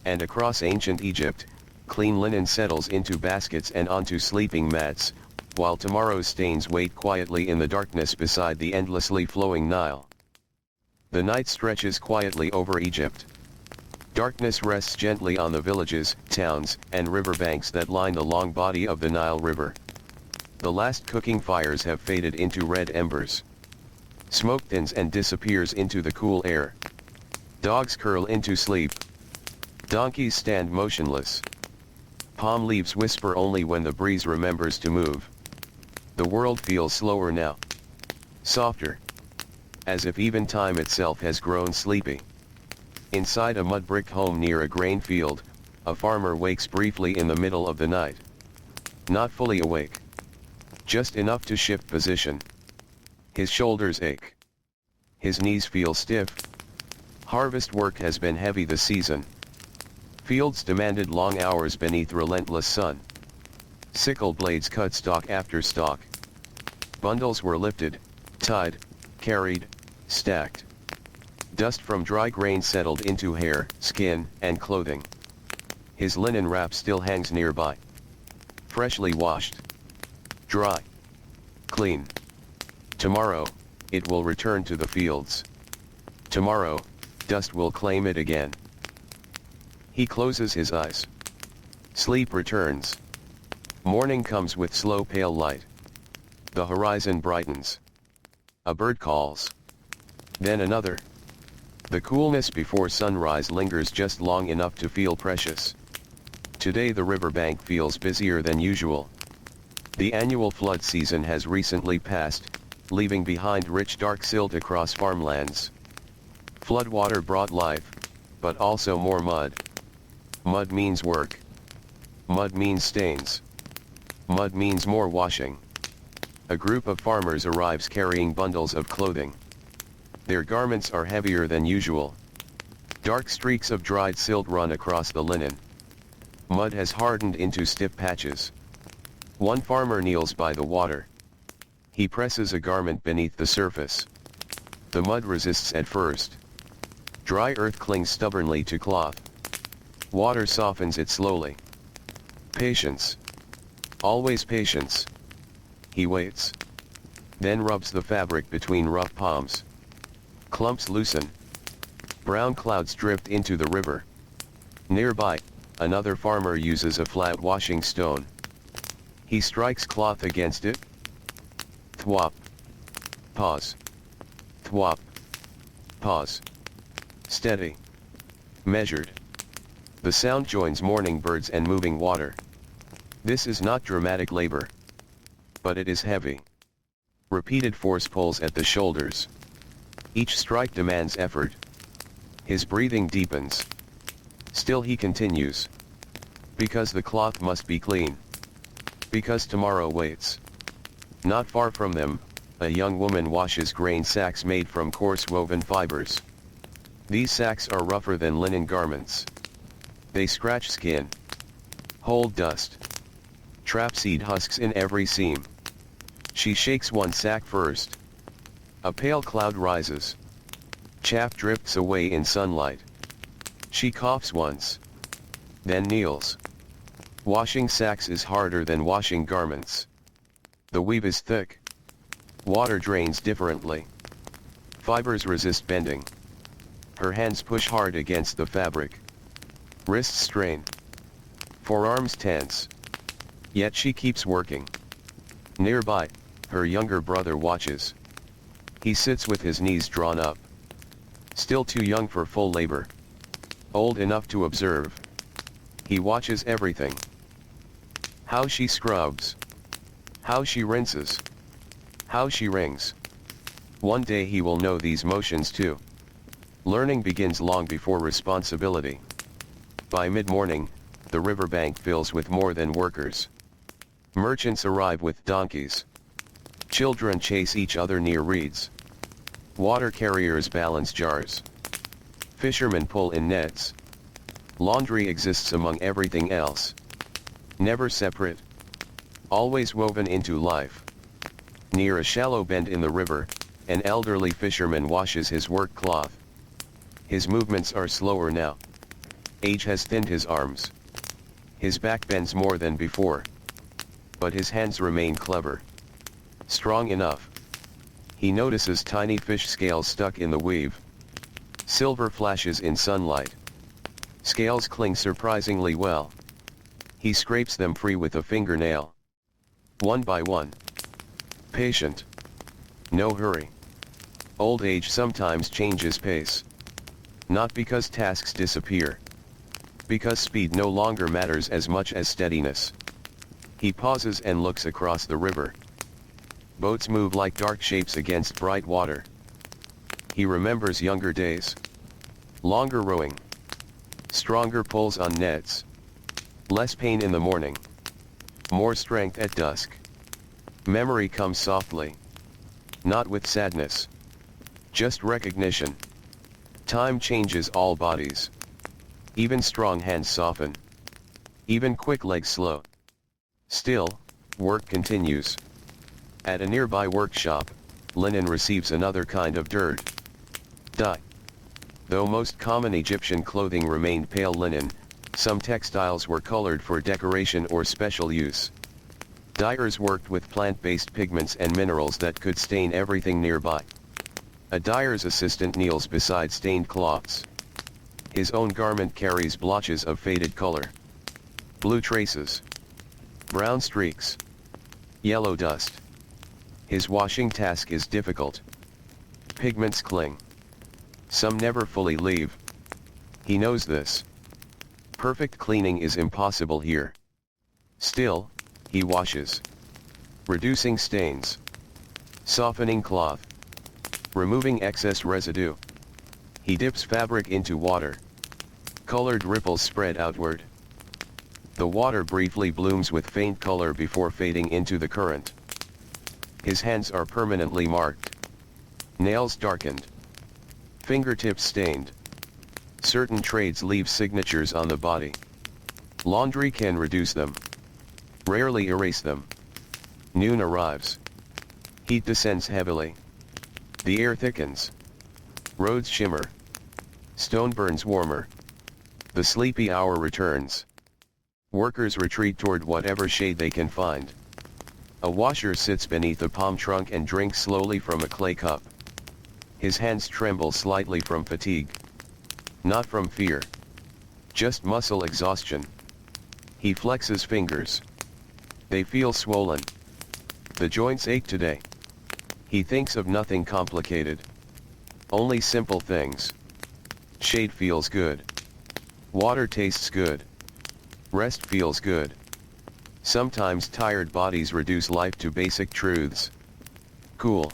And across ancient Egypt, clean linen settles into baskets and onto sleeping mats, while tomorrow's stains wait quietly in the darkness beside the endlessly flowing Nile. The night stretches quietly over Egypt. Darkness rests gently on the villages, towns, and riverbanks that line the long body of the Nile River. The last cooking fires have faded into red embers. Smoke thins and disappears into the cool air. Dogs curl into sleep. Donkeys stand motionless. Palm leaves whisper only when the breeze remembers to move. The world feels slower now. Softer. As if even time itself has grown sleepy. Inside a mud brick home near a grain field, a farmer wakes briefly in the middle of the night. Not fully awake. Just enough to shift position. His shoulders ache. His knees feel stiff. Harvest work has been heavy this season. Fields demanded long hours beneath relentless sun. Sickle blades cut stalk after stalk. Bundles were lifted, tied, carried, stacked. Dust from dry grain settled into hair, skin, and clothing. His linen wrap still hangs nearby. Freshly washed. Dry. Clean. Tomorrow, it will return to the fields. Tomorrow, dust will claim it again. He closes his eyes. Sleep returns. Morning comes with slow pale light. The horizon brightens. A bird calls. Then another. The coolness before sunrise lingers just long enough to feel precious. Today the riverbank feels busier than usual. The annual flood season has recently passed, leaving behind rich dark silt across farmlands. Floodwater brought life, but also more mud. Mud means work. Mud means stains. Mud means more washing. A group of farmers arrives carrying bundles of clothing. Their garments are heavier than usual. Dark streaks of dried silt run across the linen. Mud has hardened into stiff patches. One farmer kneels by the water. He presses a garment beneath the surface. The mud resists at first. Dry earth clings stubbornly to cloth. Water softens it slowly. Patience. Always patience. He waits. Then rubs the fabric between rough palms. Clumps loosen. Brown clouds drift into the river. Nearby, another farmer uses a flat washing stone. He strikes cloth against it. Thwop. Pause. Thwop. Pause. Steady. Measured. The sound joins morning birds and moving water. This is not dramatic labor. But it is heavy. Repeated force pulls at the shoulders. Each strike demands effort. His breathing deepens. Still he continues. Because the cloth must be clean. Because tomorrow waits. Not far from them, a young woman washes grain sacks made from coarse woven fibers. These sacks are rougher than linen garments. They scratch skin, hold dust, trap seed husks in every seam. She shakes one sack first. A pale cloud rises. Chaff drifts away in sunlight. She coughs once, then kneels. Washing sacks is harder than washing garments. The weave is thick. Water drains differently. Fibers resist bending. Her hands push hard against the fabric. Wrists strain. Forearms tense. Yet she keeps working. Nearby, her younger brother watches. He sits with his knees drawn up. Still too young for full labor. Old enough to observe. He watches everything. How she scrubs. How she rinses. How she wrings. One day he will know these motions too. Learning begins long before responsibility. By mid-morning, the riverbank fills with more than workers. Merchants arrive with donkeys. Children chase each other near reeds. Water carriers balance jars. Fishermen pull in nets. Laundry exists among everything else. Never separate. Always woven into life. Near a shallow bend in the river, an elderly fisherman washes his work cloth. His movements are slower now. Age has thinned his arms. His back bends more than before. But his hands remain clever. Strong enough. He notices tiny fish scales stuck in the weave. Silver flashes in sunlight. Scales cling surprisingly well. He scrapes them free with a fingernail. One by one. Patient. No hurry. Old age sometimes changes pace. Not because tasks disappear. Because speed no longer matters as much as steadiness. He pauses and looks across the river. Boats move like dark shapes against bright water. He remembers younger days. Longer rowing. Stronger pulls on nets. Less pain in the morning. More strength at dusk. Memory comes softly. Not with sadness. Just recognition. Time changes all bodies. Even strong hands soften. Even quick legs slow. Still, work continues. At a nearby workshop, linen receives another kind of dirt. Dye. Though most common Egyptian clothing remained pale linen, some textiles were colored for decoration or special use. Dyers worked with plant-based pigments and minerals that could stain everything nearby. A dyer's assistant kneels beside stained cloths. His own garment carries blotches of faded color. Blue traces. Brown streaks. Yellow dust. His washing task is difficult. Pigments cling. Some never fully leave. He knows this. Perfect cleaning is impossible here. Still, he washes. Reducing stains. Softening cloth. Removing excess residue. He dips fabric into water. Colored ripples spread outward. The water briefly blooms with faint color before fading into the current. His hands are permanently marked. Nails darkened. Fingertips stained. Certain trades leave signatures on the body. Laundry can reduce them. Rarely erase them. Noon arrives. Heat descends heavily. The air thickens. Roads shimmer. Stone burns warmer. The sleepy hour returns. Workers retreat toward whatever shade they can find. A washer sits beneath a palm trunk and drinks slowly from a clay cup. His hands tremble slightly from fatigue. Not from fear. Just muscle exhaustion. He flexes fingers. They feel swollen. The joints ache today. He thinks of nothing complicated. Only simple things. Shade feels good. Water tastes good. Rest feels good. Sometimes tired bodies reduce life to basic truths. Cool.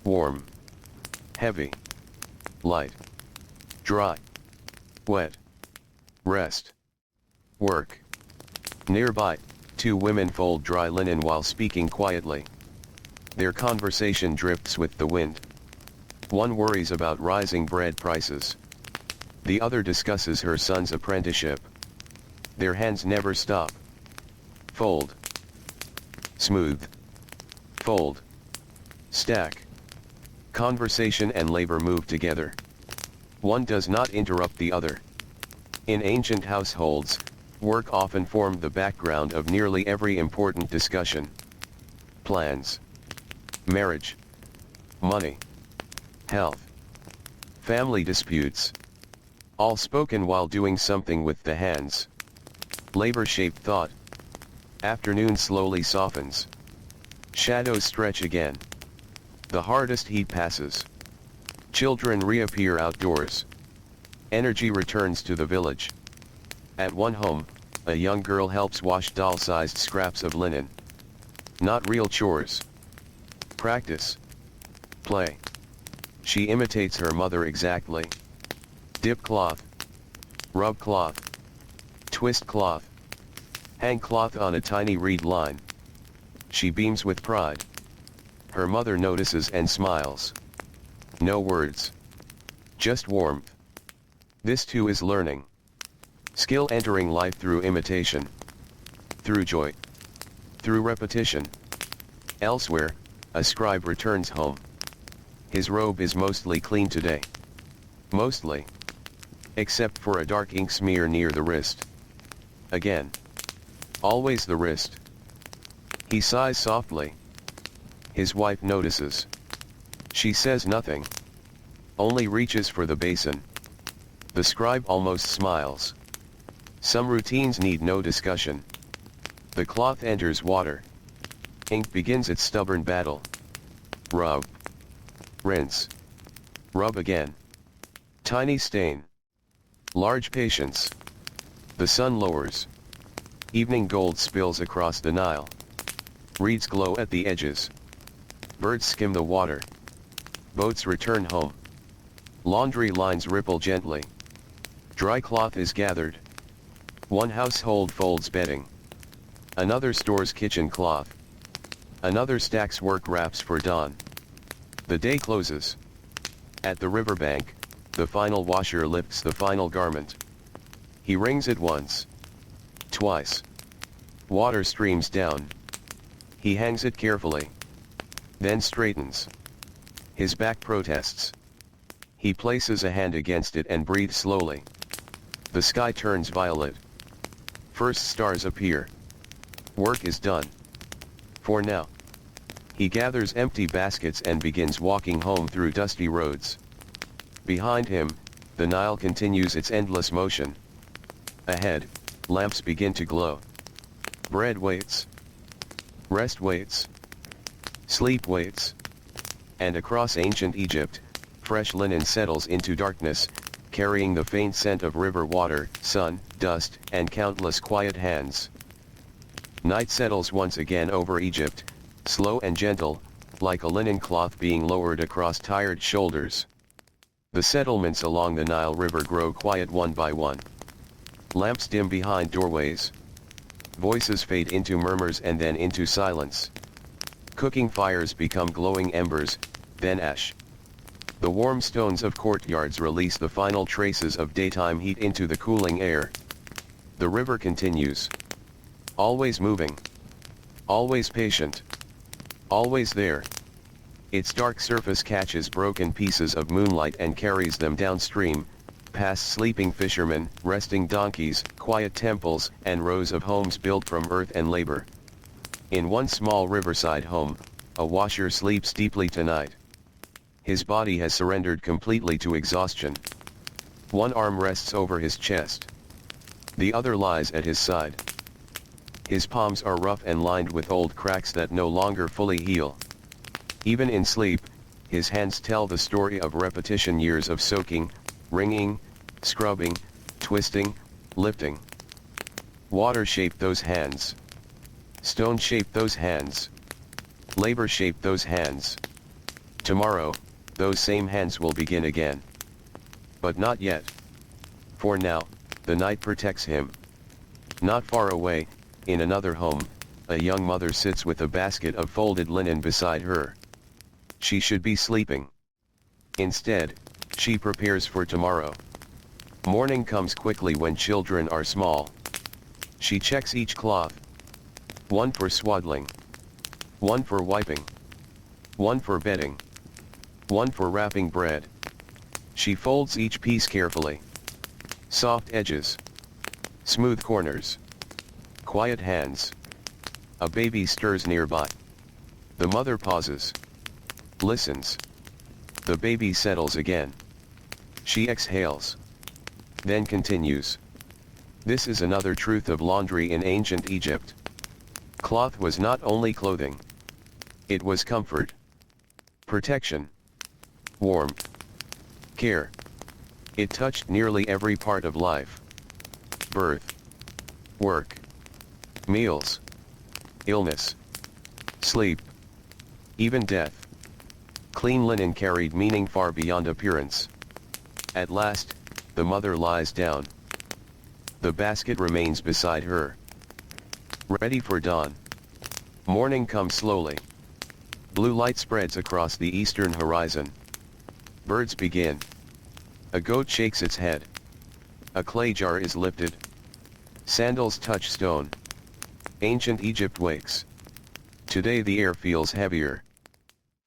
Warm. Heavy. Light. Dry. Wet. Rest. Work. Nearby, two women fold dry linen while speaking quietly. Their conversation drifts with the wind. One worries about rising bread prices. The other discusses her son's apprenticeship. Their hands never stop. Fold. Smooth. Fold. Stack. Conversation and labor move together. One does not interrupt the other. In ancient households, work often formed the background of nearly every important discussion. Plans. Marriage. Money. Health. Family disputes. All spoken while doing something with the hands. Labor-shaped thought. Afternoon slowly softens. Shadows stretch again. The hardest heat passes. Children reappear outdoors. Energy returns to the village. At one home, a young girl helps wash doll-sized scraps of linen. Not real chores. Practice. Play. She imitates her mother exactly. Dip cloth. Rub cloth. Twist cloth. Hang cloth on a tiny reed line. She beams with pride. Her mother notices and smiles. No words. Just warmth. This too is learning. Skill entering life through imitation. Through joy. Through repetition. Elsewhere, a scribe returns home. His robe is mostly clean today. Mostly. Except for a dark ink smear near the wrist. Again. Always the wrist. He sighs softly. His wife notices. She says nothing. Only reaches for the basin. The scribe almost smiles. Some routines need no discussion. The cloth enters water. Ink begins its stubborn battle. Rub. Rinse. Rub again. Tiny stain. Large patience. The sun lowers. Evening gold spills across the Nile. Reeds glow at the edges. Birds skim the water. Boats return home. Laundry lines ripple gently. Dry cloth is gathered. One household folds bedding. Another stores kitchen cloth. Another stacks work wraps for dawn. The day closes. At the riverbank, the final washer lifts the final garment. He wrings it once. Twice. Water streams down. He hangs it carefully. Then straightens. His back protests. He places a hand against it and breathes slowly. The sky turns violet. First stars appear. Work is done. For now. He gathers empty baskets and begins walking home through dusty roads. Behind him, the Nile continues its endless motion. Ahead, lamps begin to glow. Bread waits. Rest waits. Sleep waits. And across ancient Egypt, fresh linen settles into darkness, carrying the faint scent of river water, sun, dust, and countless quiet hands. Night settles once again over Egypt, slow and gentle, like a linen cloth being lowered across tired shoulders. The settlements along the Nile River grow quiet one by one. Lamps dim behind doorways. Voices fade into murmurs and then into silence. Cooking fires become glowing embers, then ash. The warm stones of courtyards release the final traces of daytime heat into the cooling air. The river continues. Always moving. Always patient. Always there. Its dark surface catches broken pieces of moonlight and carries them downstream, past sleeping fishermen, resting donkeys, quiet temples, and rows of homes built from earth and labor. In one small riverside home, a washer sleeps deeply tonight. His body has surrendered completely to exhaustion. One arm rests over his chest. The other lies at his side. His palms are rough and lined with old cracks that no longer fully heal. Even in sleep, his hands tell the story of repetition, years of soaking, wringing, scrubbing, twisting, lifting. Water shaped those hands. Stone shaped those hands. Labor shaped those hands. Tomorrow, those same hands will begin again. But not yet. For now, the night protects him. Not far away, in another home, a young mother sits with a basket of folded linen beside her. She should be sleeping. Instead, she prepares for tomorrow. Morning comes quickly when children are small. She checks each cloth. One for swaddling. One for wiping. One for bedding. One for wrapping bread. She folds each piece carefully. Soft edges. Smooth corners. Quiet hands. A baby stirs nearby. The mother pauses. Listens. The baby settles again. She exhales. Then continues. This is another truth of laundry in ancient Egypt. Cloth was not only clothing. It was comfort. Protection. Warmth. Care. It touched nearly every part of life. Birth. Work. Meals. Illness. Sleep. Even death. Clean linen carried meaning far beyond appearance. At last, the mother lies down. The basket remains beside her. Ready for dawn. Morning comes slowly. Blue light spreads across the eastern horizon. Birds begin. A goat shakes its head. A clay jar is lifted. Sandals touch stone. Ancient Egypt wakes. Today the air feels heavier.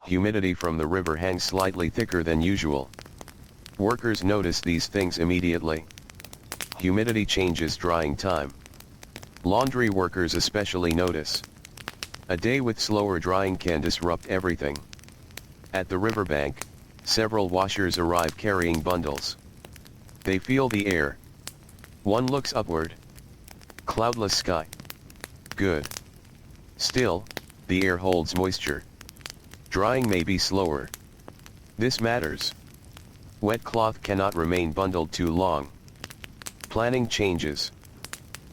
Humidity from the river hangs slightly thicker than usual. Workers notice these things immediately. Humidity changes drying time. Laundry workers especially notice. A day with slower drying can disrupt everything. At the riverbank, several washers arrive carrying bundles. They feel the air. One looks upward. Cloudless sky. Good. Still, the air holds moisture. Drying may be slower. This matters. Wet cloth cannot remain bundled too long. Planning changes.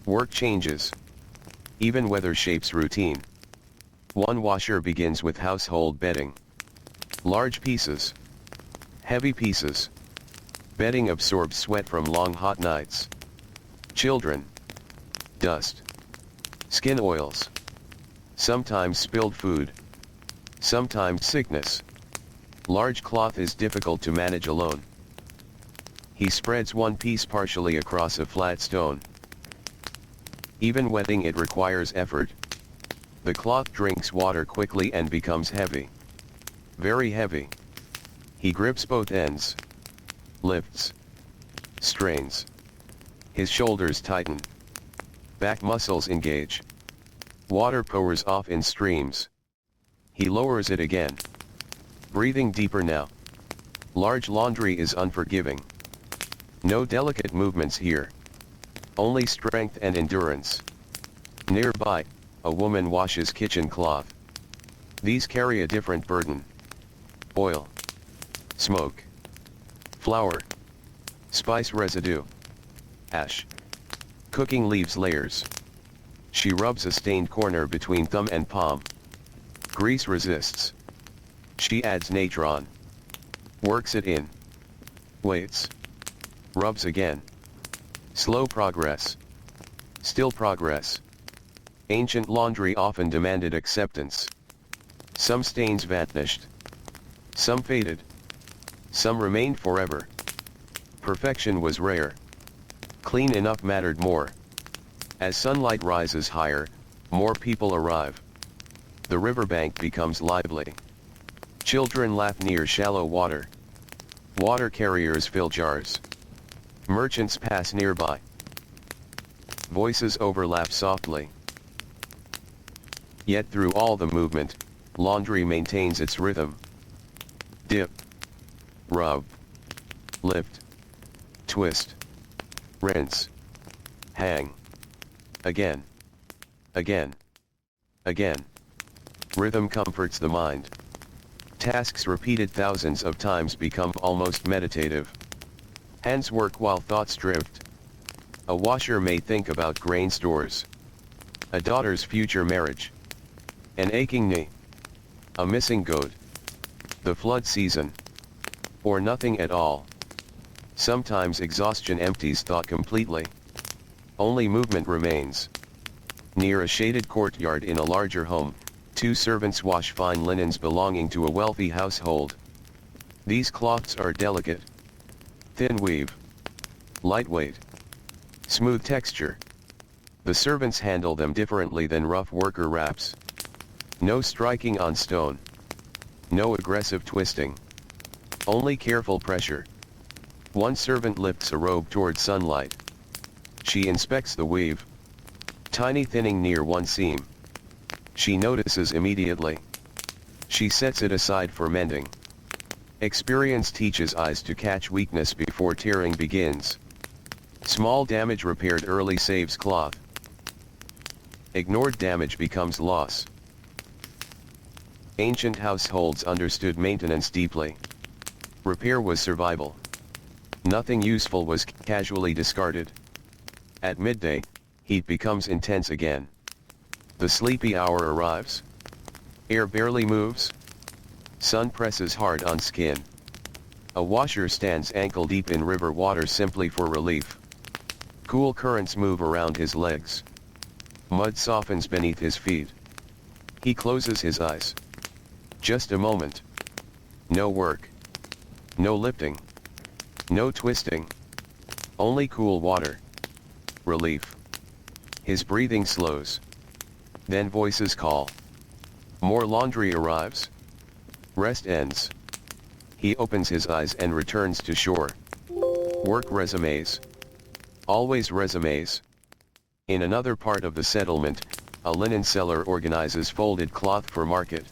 Work changes. Even weather shapes routine. One washer begins with household bedding. Large pieces. Heavy pieces. Bedding absorbs sweat from long hot nights. Children. Dust. Skin oils. Sometimes spilled food. Sometimes sickness. Large cloth is difficult to manage alone. He spreads one piece partially across a flat stone. Even wetting it requires effort. The cloth drinks water quickly and becomes heavy. Very heavy. He grips both ends. Lifts. Strains. His shoulders tighten. Back muscles engage. Water pours off in streams. He lowers it again. Breathing deeper now. Large laundry is unforgiving. No delicate movements here. Only strength and endurance. Nearby, a woman washes kitchen cloth. These carry a different burden. Oil. Smoke. Flour. Spice residue. Ash. Cooking leaves layers. She rubs a stained corner between thumb and palm. Grease resists. She adds natron. Works it in. Waits. Rubs again. Slow progress. Still progress. Ancient laundry often demanded acceptance. Some stains vanished. Some faded. Some remained forever. Perfection was rare. Clean enough mattered more. As sunlight rises higher, more people arrive. The riverbank becomes lively. Children laugh near shallow water. Water carriers fill jars. Merchants pass nearby. Voices overlap softly. Yet through all the movement, laundry maintains its rhythm. Dip. Rub. Lift. Twist. Rinse. Hang. Again. Again. Again. Rhythm comforts the mind. Tasks repeated thousands of times become almost meditative. Hands work while thoughts drift. A washer may think about grain stores. A daughter's future marriage. An aching knee. A missing goat. The flood season. Or nothing at all. Sometimes exhaustion empties thought completely. Only movement remains. Near a shaded courtyard in a larger home, two servants wash fine linens belonging to a wealthy household. These cloths are delicate, thin weave, lightweight, smooth texture. The servants handle them differently than rough worker wraps. No striking on stone. No aggressive twisting. Only careful pressure. One servant lifts a robe toward sunlight. She inspects the weave. Tiny thinning near one seam. She notices immediately. She sets it aside for mending. Experience teaches eyes to catch weakness before tearing begins. Small damage repaired early saves cloth. Ignored damage becomes loss. Ancient households understood maintenance deeply. Repair was survival. Nothing useful was casually discarded. At midday, heat becomes intense again. The sleepy hour arrives. Air barely moves. Sun presses hard on skin. A washer stands ankle deep in river water simply for relief. Cool currents move around his legs. Mud softens beneath his feet. He closes his eyes. Just a moment. No work. No lifting. No twisting. Only cool water. Relief. His breathing slows. Then voices call. More laundry arrives. Rest ends. He opens his eyes and returns to shore. Work resumes. Always resumes. In another part of the settlement, a linen seller organizes folded cloth for market.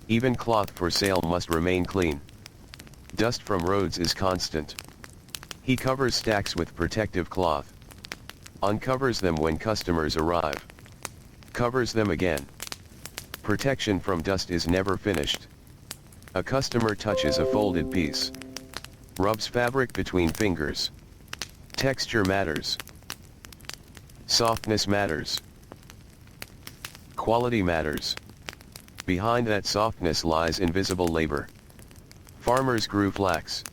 Even cloth for sale must remain clean. Dust from roads is constant. He covers stacks with protective cloth. Uncovers them when customers arrive. Covers them again. Protection from dust is never finished. A customer touches a folded piece. Rubs fabric between fingers. Texture matters. Softness matters. Quality matters. Behind that softness lies invisible labor. Farmers grew flax.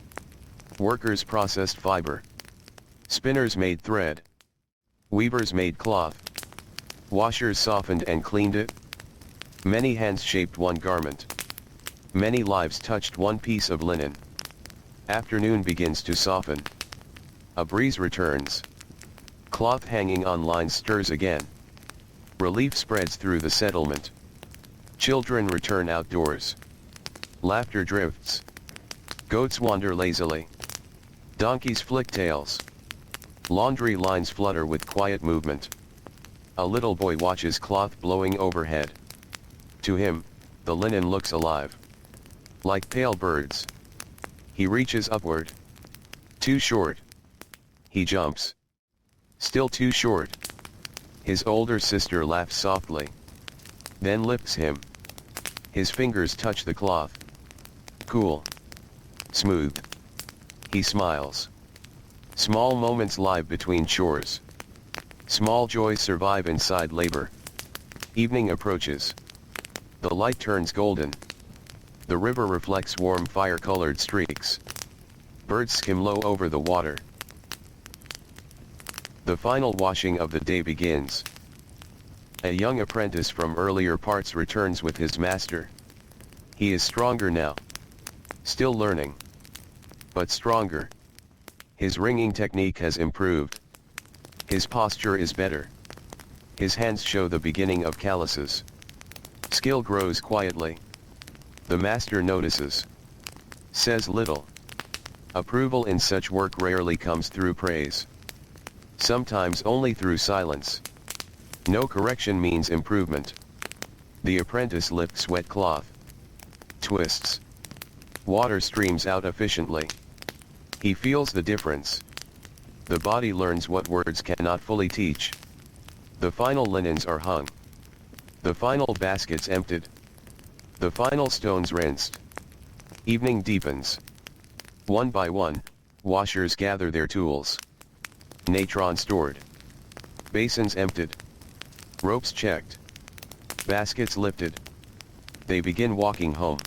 Workers processed fiber. Spinners made thread. Weavers made cloth. Washers softened and cleaned it. Many hands shaped one garment. Many lives touched one piece of linen. Afternoon begins to soften. A breeze returns. Cloth hanging on lines stirs again. Relief spreads through the settlement. Children return outdoors. Laughter drifts. Goats wander lazily. Donkeys flick tails. Laundry lines flutter with quiet movement. A little boy watches cloth blowing overhead. To him, the linen looks alive. Like pale birds. He reaches upward. Too short. He jumps. Still too short. His older sister laughs softly. Then lifts him. His fingers touch the cloth. Cool. Smooth. He smiles. Small moments lie between chores. Small joys survive inside labor. Evening approaches. The light turns golden. The river reflects warm fire-colored streaks. Birds skim low over the water. The final washing of the day begins. A young apprentice from earlier parts returns with his master. He is stronger now. Still learning. But stronger. His ringing technique has improved. His posture is better. His hands show the beginning of calluses. Skill grows quietly. The master notices. Says little. Approval in such work rarely comes through praise. Sometimes only through silence. No correction means improvement. The apprentice lifts wet cloth. Twists. Water streams out efficiently. He feels the difference. The body learns what words cannot fully teach. The final linens are hung. The final baskets emptied. The final stones rinsed. Evening deepens. One by one, washers gather their tools. Natron stored. Basins emptied. Ropes checked. Baskets lifted. They begin walking home.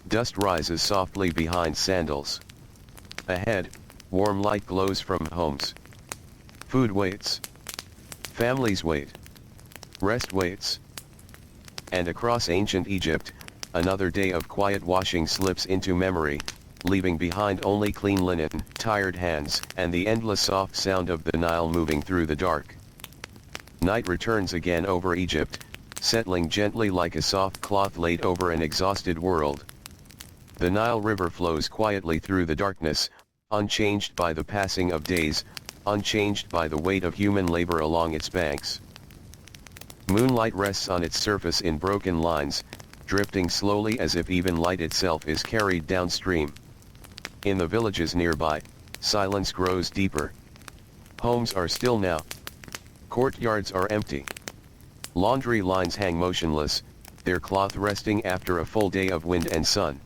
Dust rises softly behind sandals. Ahead, warm light glows from homes. Food waits. Families wait. Rest waits. And across ancient Egypt, another day of quiet washing slips into memory, leaving behind only clean linen, tired hands, and the endless soft sound of the Nile moving through the dark. Night returns again over Egypt, settling gently like a soft cloth laid over an exhausted world. The Nile River flows quietly through the darkness, unchanged by the passing of days, unchanged by the weight of human labor along its banks. Moonlight rests on its surface in broken lines, drifting slowly as if even light itself is carried downstream. In the villages nearby, silence grows deeper. Homes are still now. Courtyards are empty. Laundry lines hang motionless, their cloth resting after a full day of wind and sun.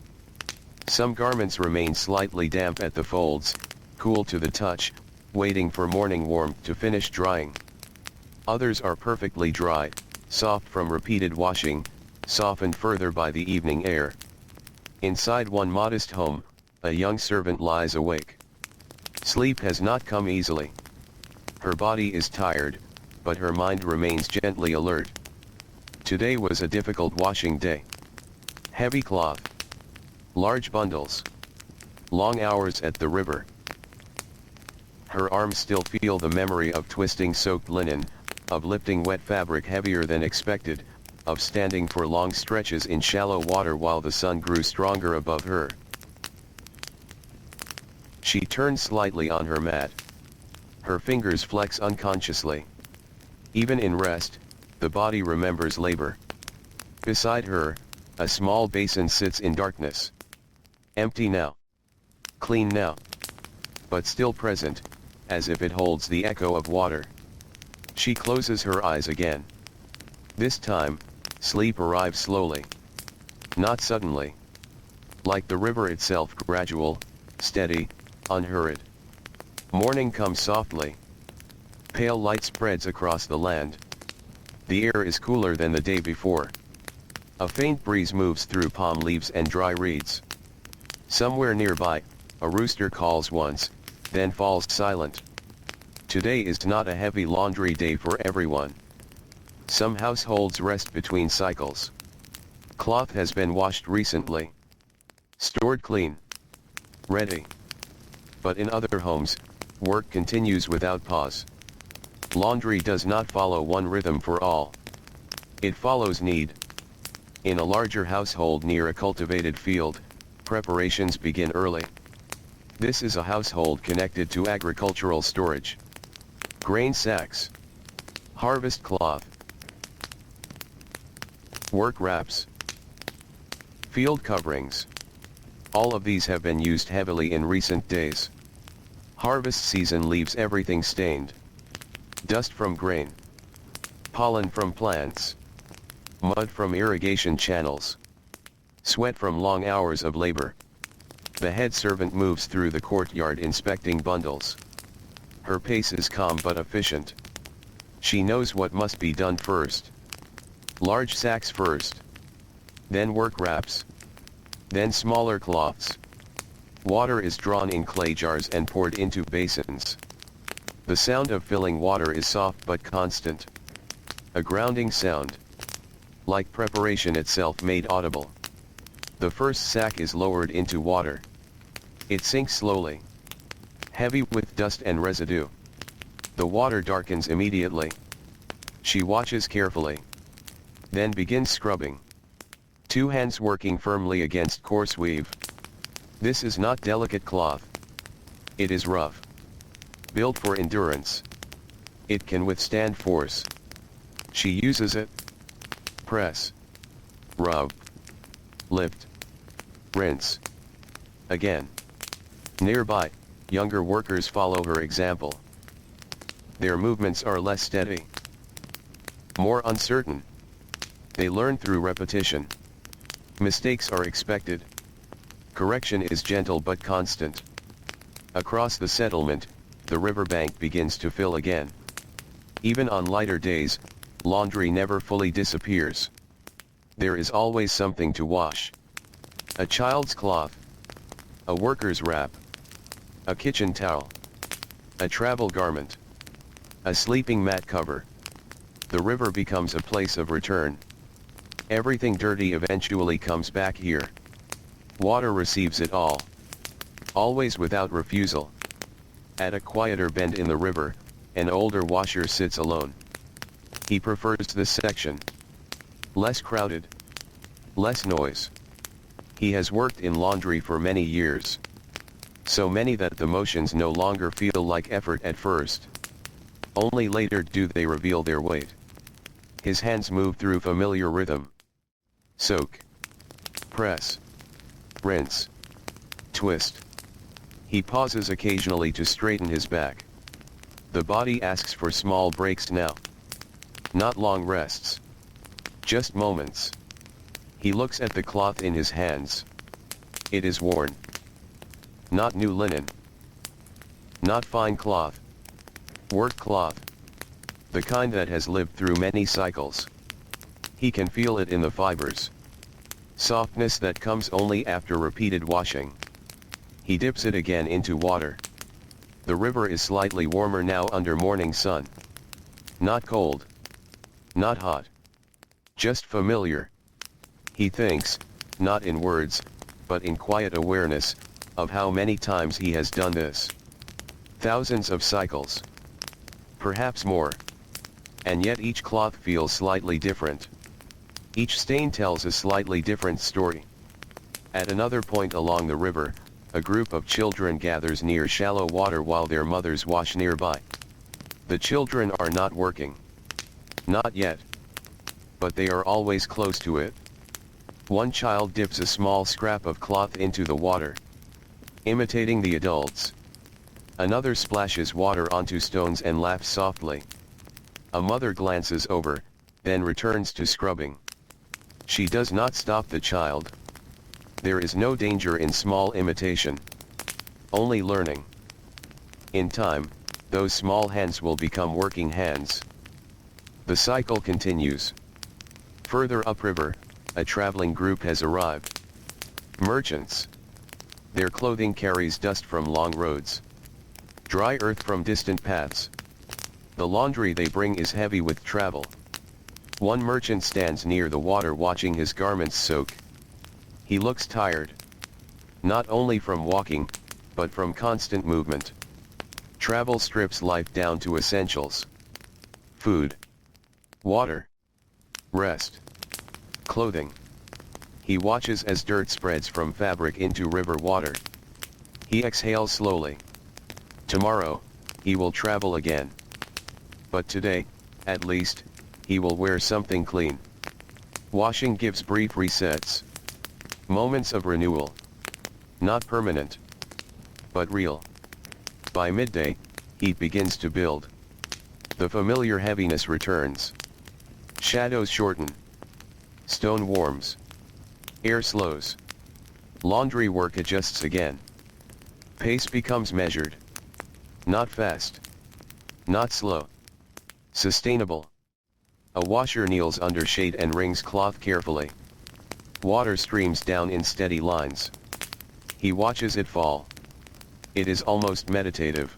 Some garments remain slightly damp at the folds, cool to the touch, waiting for morning warmth to finish drying. Others are perfectly dry, soft from repeated washing, softened further by the evening air. Inside one modest home, a young servant lies awake. Sleep has not come easily. Her body is tired, but her mind remains gently alert. Today was a difficult washing day. Heavy cloth. Large bundles. Long hours at the river. Her arms still feel the memory of twisting soaked linen, of lifting wet fabric heavier than expected, of standing for long stretches in shallow water while the sun grew stronger above her. She turns slightly on her mat. Her fingers flex unconsciously. Even in rest, the body remembers labor. Beside her, a small basin sits in darkness. Empty now. Clean now. But still present, as if it holds the echo of water. She closes her eyes again. This time, sleep arrives slowly. Not suddenly. Like the river itself, gradual, steady, unhurried. Morning comes softly. Pale light spreads across the land. The air is cooler than the day before. A faint breeze moves through palm leaves and dry reeds. Somewhere nearby, a rooster calls once, then falls silent. Today is not a heavy laundry day for everyone. Some households rest between cycles. Cloth has been washed recently. Stored clean. Ready. But in other homes, work continues without pause. Laundry does not follow one rhythm for all. It follows need. In a larger household near a cultivated field, preparations begin early. This is a household connected to agricultural storage. Grain sacks. Harvest cloth. Work wraps. Field coverings. All of these have been used heavily in recent days. Harvest season leaves everything stained. Dust from grain. Pollen from plants. Mud from irrigation channels. Sweat from long hours of labor. The head servant moves through the courtyard inspecting bundles. Her pace is calm but efficient. She knows what must be done first. Large sacks first. Then work wraps. Then smaller cloths. Water is drawn in clay jars and poured into basins. The sound of filling water is soft but constant. A grounding sound. Like preparation itself made audible. The first sack is lowered into water. It sinks slowly. Heavy with dust and residue. The water darkens immediately. She watches carefully. Then begins scrubbing. Two hands working firmly against coarse weave. This is not delicate cloth. It is rough. Built for endurance. It can withstand force. She uses it. Press. Rub. Lift. Rinse. Again. Nearby, younger workers follow her example. Their movements are less steady. More uncertain. They learn through repetition. Mistakes are expected. Correction is gentle but constant. Across the settlement, the riverbank begins to fill again. Even on lighter days, laundry never fully disappears. There is always something to wash. A child's cloth. A worker's wrap. A kitchen towel. A travel garment. A sleeping mat cover. The river becomes a place of return. Everything dirty eventually comes back here. Water receives it all. Always without refusal. At a quieter bend in the river, an older washer sits alone. He prefers this section. Less crowded. Less noise. He has worked in laundry for many years. So many that the motions no longer feel like effort at first. Only later do they reveal their weight. His hands move through familiar rhythm. Soak. Press. Rinse. Twist. He pauses occasionally to straighten his back. The body asks for small breaks now. Not long rests. Just moments. He looks at the cloth in his hands. It is worn. Not new linen. Not fine cloth. Work cloth. The kind that has lived through many cycles. He can feel it in the fibers. Softness that comes only after repeated washing. He dips it again into water. The river is slightly warmer now under morning sun. Not cold. Not hot. Just familiar. He thinks, not in words, but in quiet awareness, of how many times he has done this. Thousands of cycles. Perhaps more. And yet each cloth feels slightly different. Each stain tells a slightly different story. At another point along the river, a group of children gathers near shallow water while their mothers wash nearby. The children are not working. Not yet. But they are always close to it. One child dips a small scrap of cloth into the water, imitating the adults. Another splashes water onto stones and laughs softly. A mother glances over, then returns to scrubbing. She does not stop the child. There is no danger in small imitation. Only learning. In time, those small hands will become working hands. The cycle continues. Further upriver, a traveling group has arrived. Merchants. Their clothing carries dust from long roads. Dry earth from distant paths. The laundry they bring is heavy with travel. One merchant stands near the water watching his garments soak. He looks tired. Not only from walking, but from constant movement. Travel strips life down to essentials. Food. Water. Rest. Clothing. He watches as dirt spreads from fabric into river water. He exhales slowly. Tomorrow, he will travel again. But today, at least, he will wear something clean. Washing gives brief resets. Moments of renewal. Not permanent. But real. By midday, heat begins to build. The familiar heaviness returns. Shadows shorten. Stone warms. Air slows. Laundry work adjusts again. Pace becomes measured. Not fast. Not slow. Sustainable. A washer kneels under shade and wrings cloth carefully. Water streams down in steady lines. He watches it fall. It is almost meditative.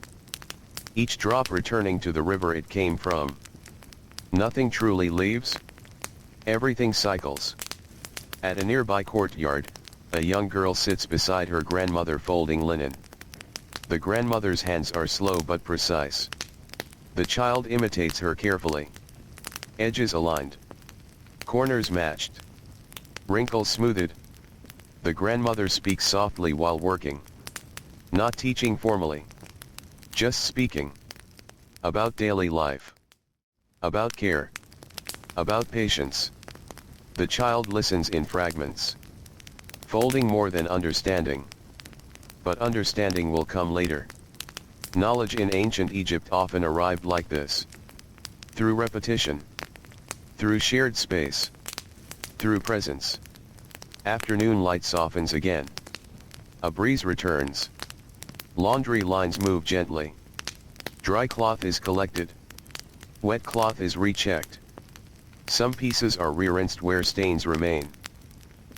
Each drop returning to the river it came from. Nothing truly leaves. Everything cycles. At a nearby courtyard, a young girl sits beside her grandmother folding linen. The grandmother's hands are slow but precise. The child imitates her carefully. Edges aligned. Corners matched. Wrinkles smoothed. The grandmother speaks softly while working. Not teaching formally. Just speaking. About daily life. About care. About patience. The child listens in fragments. Folding more than understanding. But understanding will come later. Knowledge in ancient Egypt often arrived like this. Through repetition. Through shared space. Through presence. Afternoon light softens again. A breeze returns. Laundry lines move gently. Dry cloth is collected. Wet cloth is rechecked. Some pieces are re-rinsed where stains remain.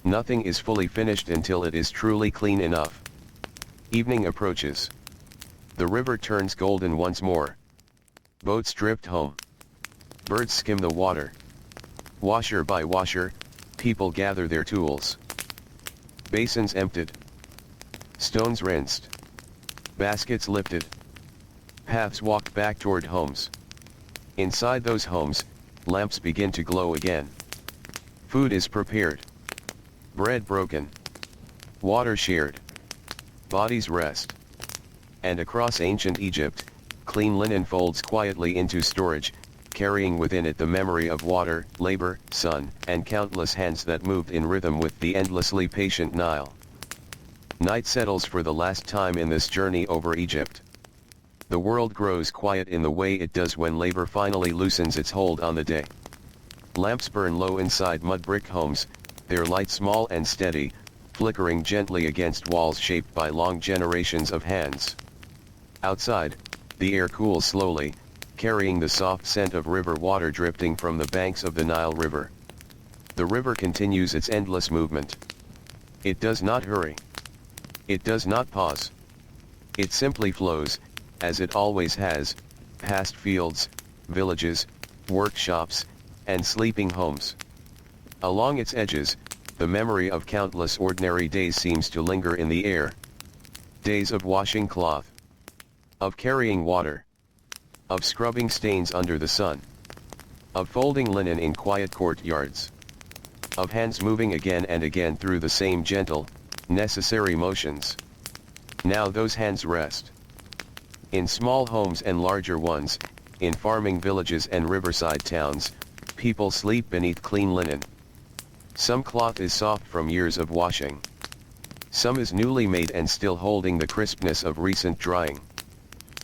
Nothing is fully finished until it is truly clean enough. Evening approaches. The river turns golden once more. Boats drift home. Birds skim the water. Washer by washer, people gather their tools. Basins emptied. Stones rinsed. Baskets lifted. Paths walked back toward homes. Inside those homes, lamps begin to glow again. Food is prepared. Bread broken. Water shared. Bodies rest. And across ancient Egypt, clean linen folds quietly into storage, carrying within it the memory of water, labor, sun, and countless hands that moved in rhythm with the endlessly patient Nile. Night settles for the last time in this journey over Egypt. The world grows quiet in the way it does when labor finally loosens its hold on the day. Lamps burn low inside mud brick homes, their light small and steady, flickering gently against walls shaped by long generations of hands. Outside, the air cools slowly, carrying the soft scent of river water drifting from the banks of the Nile River. The river continues its endless movement. It does not hurry. It does not pause. It simply flows, as it always has, past fields, villages, workshops, and sleeping homes. Along its edges, the memory of countless ordinary days seems to linger in the air. Days of washing cloth. Of carrying water. Of scrubbing stains under the sun. Of folding linen in quiet courtyards. Of hands moving again and again through the same gentle, necessary motions. Now those hands rest. In small homes and larger ones, in farming villages and riverside towns, people sleep beneath clean linen. Some cloth is soft from years of washing. Some is newly made and still holding the crispness of recent drying.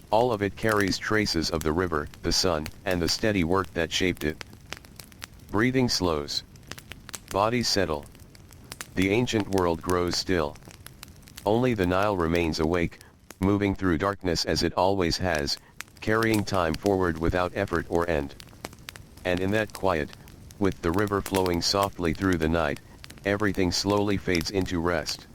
All of it carries traces of the river, the sun, and the steady work that shaped it. Breathing slows. Bodies settle. The ancient world grows still. Only the Nile remains awake, moving through darkness as it always has, carrying time forward without effort or end. And in that quiet, with the river flowing softly through the night, everything slowly fades into rest.